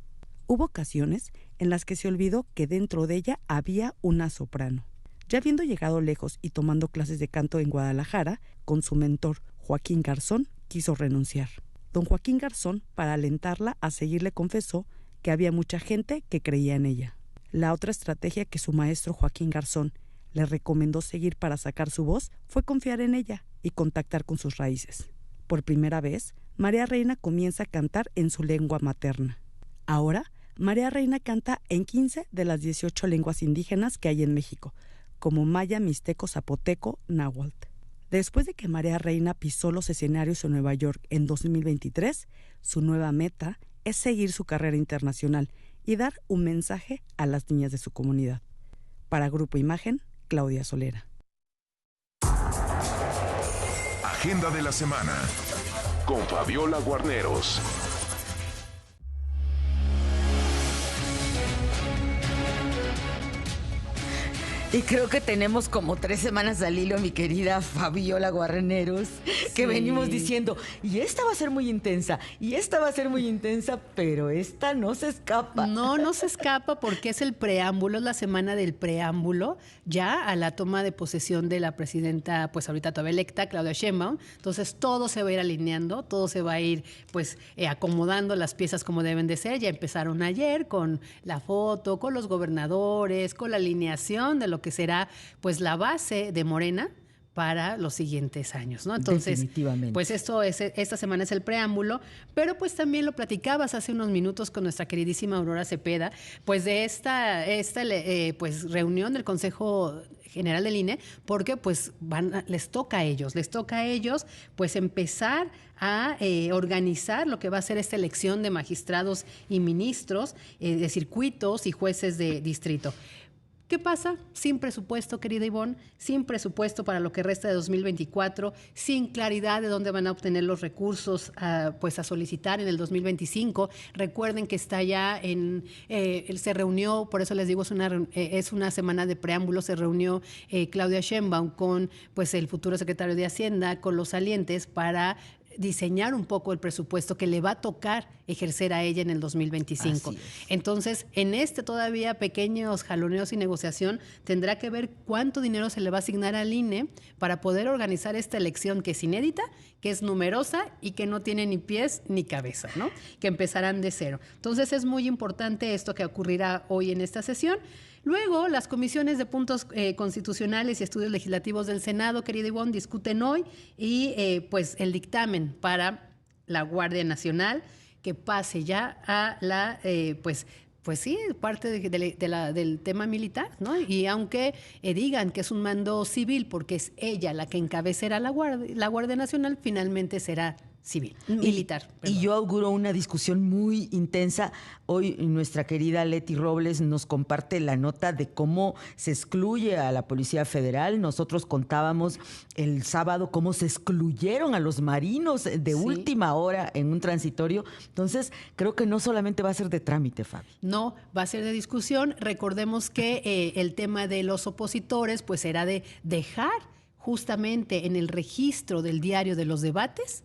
Hubo ocasiones en las que se olvidó que dentro de ella había una soprano. Ya habiendo llegado lejos y tomando clases de canto en Guadalajara, con su mentor Joaquín Garzón, quiso renunciar. Don Joaquín Garzón, para alentarla a seguir, le confesó que había mucha gente que creía en ella. La otra estrategia que su maestro Joaquín Garzón le recomendó seguir para sacar su voz fue confiar en ella y contactar con sus raíces. Por primera vez, María Reina comienza a cantar en su lengua materna. Ahora, María Reina canta en 15 de las 18 lenguas indígenas que hay en México, como maya, mixteco, zapoteco, náhuatl. Después de que María Reina pisó los escenarios en Nueva York en 2023, su nueva meta es seguir su carrera internacional y dar un mensaje a las niñas de su comunidad. Para Grupo Imagen, Claudia Solera. Agenda de la semana con Fabiola Guarneros. Y creo que tenemos como 3 semanas al hilo, mi querida Fabiola Guarneros, que venimos diciendo, y esta va a ser muy intensa, y esta va a ser muy intensa, pero esta no se escapa. No se escapa porque es el preámbulo, es la semana del preámbulo, ya a la toma de posesión de la presidenta, pues ahorita todavía electa, Claudia Sheinbaum. Entonces todo se va a ir alineando, todo se va a ir pues acomodando las piezas como deben de ser. Ya empezaron ayer con la foto, con los gobernadores, con la alineación de lo que será pues la base de Morena para los siguientes años, ¿no? Entonces, definitivamente, pues esta semana es el preámbulo, pero pues también lo platicabas hace unos minutos con nuestra queridísima Aurora Cepeda, pues de esta pues reunión del Consejo General del INE, porque pues les toca a ellos pues empezar a organizar lo que va a ser esta elección de magistrados y ministros de circuitos y jueces de distrito. ¿Qué pasa? Sin presupuesto, querida Ivonne, sin presupuesto para lo que resta de 2024, sin claridad de dónde van a obtener los recursos pues a solicitar en el 2025. Recuerden que está ya se reunió, por eso les digo, es una semana de preámbulo, se reunió Claudia Sheinbaum con pues el futuro secretario de Hacienda, con los salientes para diseñar un poco el presupuesto que le va a tocar ejercer a ella en el 2025. Entonces, en todavía pequeños jaloneos y negociación, tendrá que ver cuánto dinero se le va a asignar al INE para poder organizar esta elección que es inédita, que es numerosa y que no tiene ni pies ni cabeza, ¿no? Que empezarán de cero. Entonces, es muy importante esto que ocurrirá hoy en esta sesión. Luego, las comisiones de puntos constitucionales y estudios legislativos del Senado, querida Ivonne, discuten hoy y pues el dictamen para la Guardia Nacional que pase ya a la, pues sí, parte del tema militar, ¿no? Y aunque digan que es un mando civil porque es ella la que encabezará la Guardia Nacional, finalmente será civil, militar. Y yo auguro una discusión muy intensa. Hoy nuestra querida Leti Robles nos comparte la nota de cómo se excluye a la Policía Federal. Nosotros contábamos el sábado cómo se excluyeron a los marinos de última hora en un transitorio. Entonces, creo que no solamente va a ser de trámite, Fabi. No, va a ser de discusión. Recordemos que el tema de los opositores pues será de dejar justamente en el registro del diario de los debates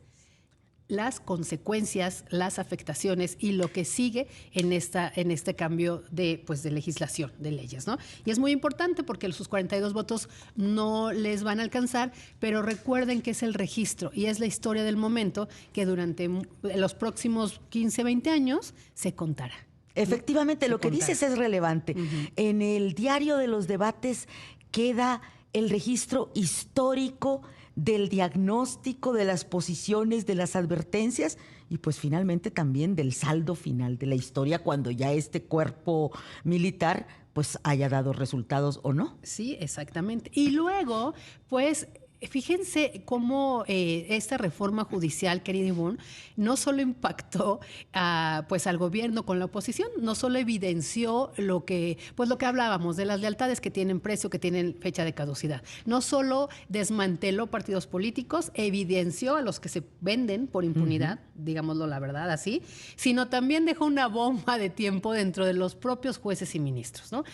las consecuencias, las afectaciones y lo que sigue en este cambio de legislación, de leyes, ¿no? Y es muy importante porque sus 42 votos no les van a alcanzar, pero recuerden que es el registro y es la historia del momento que durante los próximos 15, 20 años se contará. Efectivamente, lo que dices es relevante. En el diario de los debates queda el registro histórico del diagnóstico, de las posiciones, de las advertencias y pues finalmente también del saldo final de la historia cuando ya este cuerpo militar pues haya dado resultados o no. Sí, exactamente. Y luego, pues fíjense cómo esta reforma judicial, querida Ivonne, no solo impactó al gobierno con la oposición, no solo evidenció lo que hablábamos de las lealtades que tienen precio, que tienen fecha de caducidad, no solo desmanteló partidos políticos, evidenció a los que se venden por impunidad, digámoslo la verdad así, sino también dejó una bomba de tiempo dentro de los propios jueces y ministros, ¿no?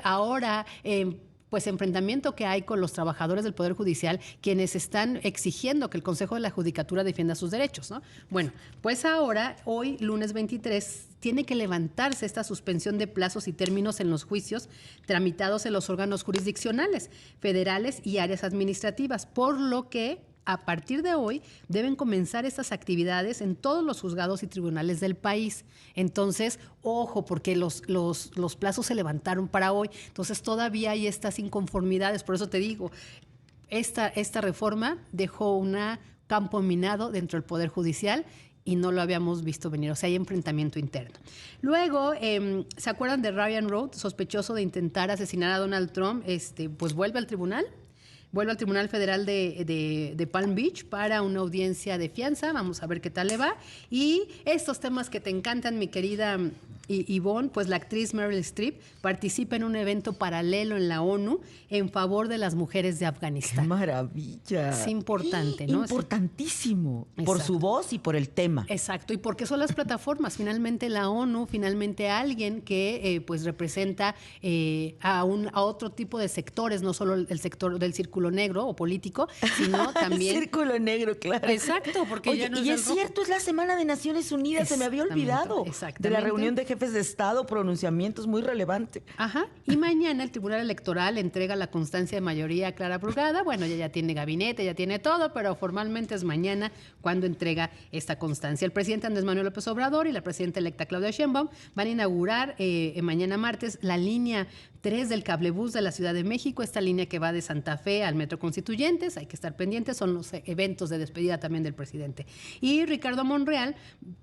Ahora enfrentamiento que hay con los trabajadores del Poder Judicial, quienes están exigiendo que el Consejo de la Judicatura defienda sus derechos, ¿no? Bueno, pues ahora, hoy, lunes 23, tiene que levantarse esta suspensión de plazos y términos en los juicios tramitados en los órganos jurisdiccionales, federales y áreas administrativas, por lo que a partir de hoy deben comenzar estas actividades en todos los juzgados y tribunales del país. Entonces, ojo, porque los plazos se levantaron para hoy. Entonces, todavía hay estas inconformidades. Por eso te digo, esta reforma dejó un campo minado dentro del Poder Judicial y no lo habíamos visto venir. O sea, hay enfrentamiento interno. Luego, ¿se acuerdan de Ryan Roth, sospechoso de intentar asesinar a Donald Trump? Pues vuelve al tribunal. Vuelve al Tribunal Federal de Palm Beach para una audiencia de fianza. Vamos a ver qué tal le va. Y estos temas que te encantan, mi querida Ivonne, pues la actriz Meryl Streep participa en un evento paralelo en la ONU en favor de las mujeres de Afganistán. ¡Qué maravilla! Es importante, ¿no? Importantísimo. Exacto. Por su voz y por el tema. Exacto, y porque son las plataformas. Finalmente la ONU, finalmente alguien que pues representa a otro tipo de sectores, no solo el sector del círculo negro o político, sino también... El círculo negro, claro. Exacto, porque Oye, ya no y es el rojo. cierto, es la Semana de Naciones Unidas, se me había olvidado. Exactamente. De la reunión de jefes de Estado, pronunciamientos muy relevante. Ajá, y mañana el Tribunal Electoral entrega la constancia de mayoría a Clara Brugada. Bueno, ella ya tiene gabinete, ya tiene todo, pero formalmente es mañana cuando entrega esta constancia. El presidente Andrés Manuel López Obrador y la presidenta electa Claudia Sheinbaum van a inaugurar mañana martes la línea 3 del cablebús de la Ciudad de México, esta línea que va de Santa Fe al Metro Constituyentes. Hay que estar pendientes, son los eventos de despedida también del presidente. Y Ricardo Monreal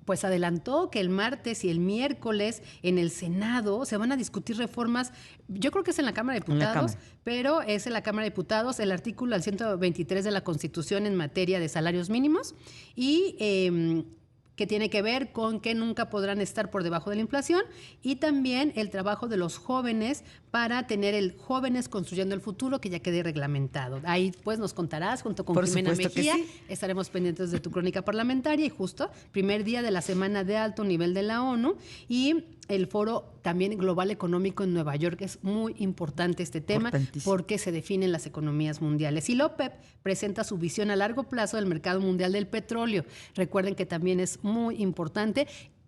pues adelantó que el martes y el miércoles en el Senado se van a discutir reformas, yo creo que es en la Cámara de Diputados, pero es en la Cámara de Diputados el artículo al 123 de la Constitución en materia de salarios mínimos y que tiene que ver con que nunca podrán estar por debajo de la inflación, y también el trabajo de los jóvenes para tener el Jóvenes Construyendo el Futuro, que ya quede reglamentado. Ahí pues nos contarás junto con Jimena Mejía, estaremos pendientes de tu crónica parlamentaria, y justo primer día de la semana de alto nivel de la ONU y el foro también global económico en Nueva York. Es muy importante este tema porque se definen las economías mundiales. Y la OPEP presenta su visión a largo plazo del mercado mundial del petróleo. Recuerden que también es muy importante.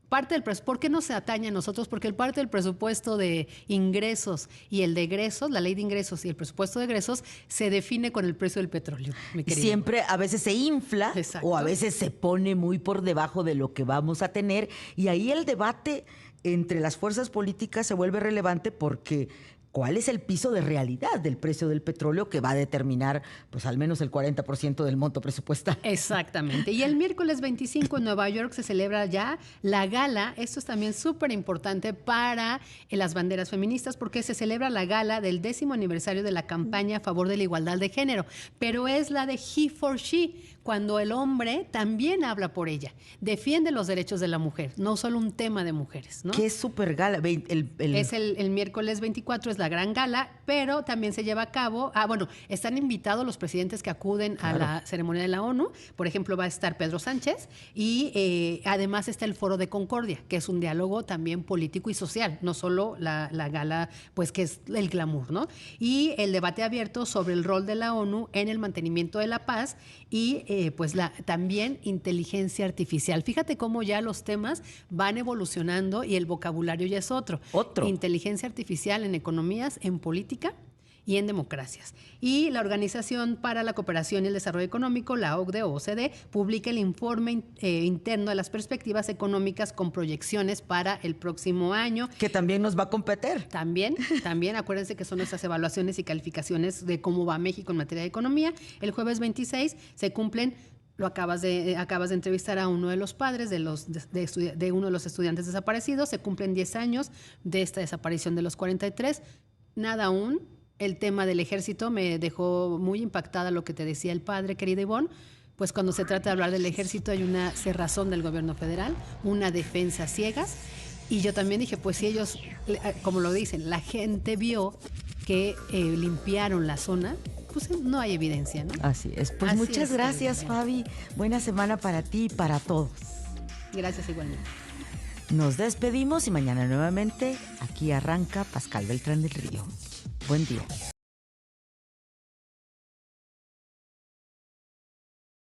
Parte del presupuesto, ¿por qué no se atañe a nosotros? Porque el parte del presupuesto de ingresos y el de egresos, la ley de ingresos y el presupuesto de egresos, se define con el precio del petróleo. Siempre a veces se infla. Exacto. O a veces se pone muy por debajo de lo que vamos a tener, y ahí el debate entre las fuerzas políticas se vuelve relevante porque ¿cuál es el piso de realidad del precio del petróleo que va a determinar pues al menos el 40% del monto presupuestal? Exactamente. Y el miércoles 25 en Nueva York se celebra ya la gala. Esto es también súper importante para las banderas feministas porque se celebra la gala del 10º aniversario de la campaña a favor de la igualdad de género. Pero es la de He for She, cuando el hombre también habla por ella, defiende los derechos de la mujer, no solo un tema de mujeres, ¿no? ¿Qué es súper gala? Es el miércoles 24, es la gran gala, pero también se lleva a cabo, están invitados los presidentes que acuden a la ceremonia de la ONU. Por ejemplo, va a estar Pedro Sánchez y además está el Foro de Concordia, que es un diálogo también político y social, no solo la gala, pues que es el glamour, ¿no? Y el debate abierto sobre el rol de la ONU en el mantenimiento de la paz y también inteligencia artificial. Fíjate cómo ya los temas van evolucionando y el vocabulario ya es otro. Inteligencia artificial en economías, en política y en democracias. Y la Organización para la Cooperación y el Desarrollo Económico, la OCDE o OCDE, publica el informe interno de las perspectivas económicas con proyecciones para el próximo año. Que también nos va a competir. También, acuérdense que son nuestras evaluaciones y calificaciones de cómo va México en materia de economía. El jueves 26 se cumplen. Acabas de entrevistar a uno de los padres de uno de los estudiantes desaparecidos. Se cumplen 10 años de esta desaparición de los 43. Nada aún. El tema del ejército me dejó muy impactada lo que te decía el padre, querida Ivonne. Pues cuando se trata de hablar del ejército hay una cerrazón del gobierno federal, una defensa ciegas. Y yo también dije, pues si ellos, como lo dicen, la gente vio que limpiaron la zona, pues no hay evidencia, ¿no? Así es. Pues muchas gracias, Fabi. Buena semana para ti y para todos. Gracias igualmente. Nos despedimos y mañana nuevamente aquí arranca Pascal Beltrán del Río. Buen día.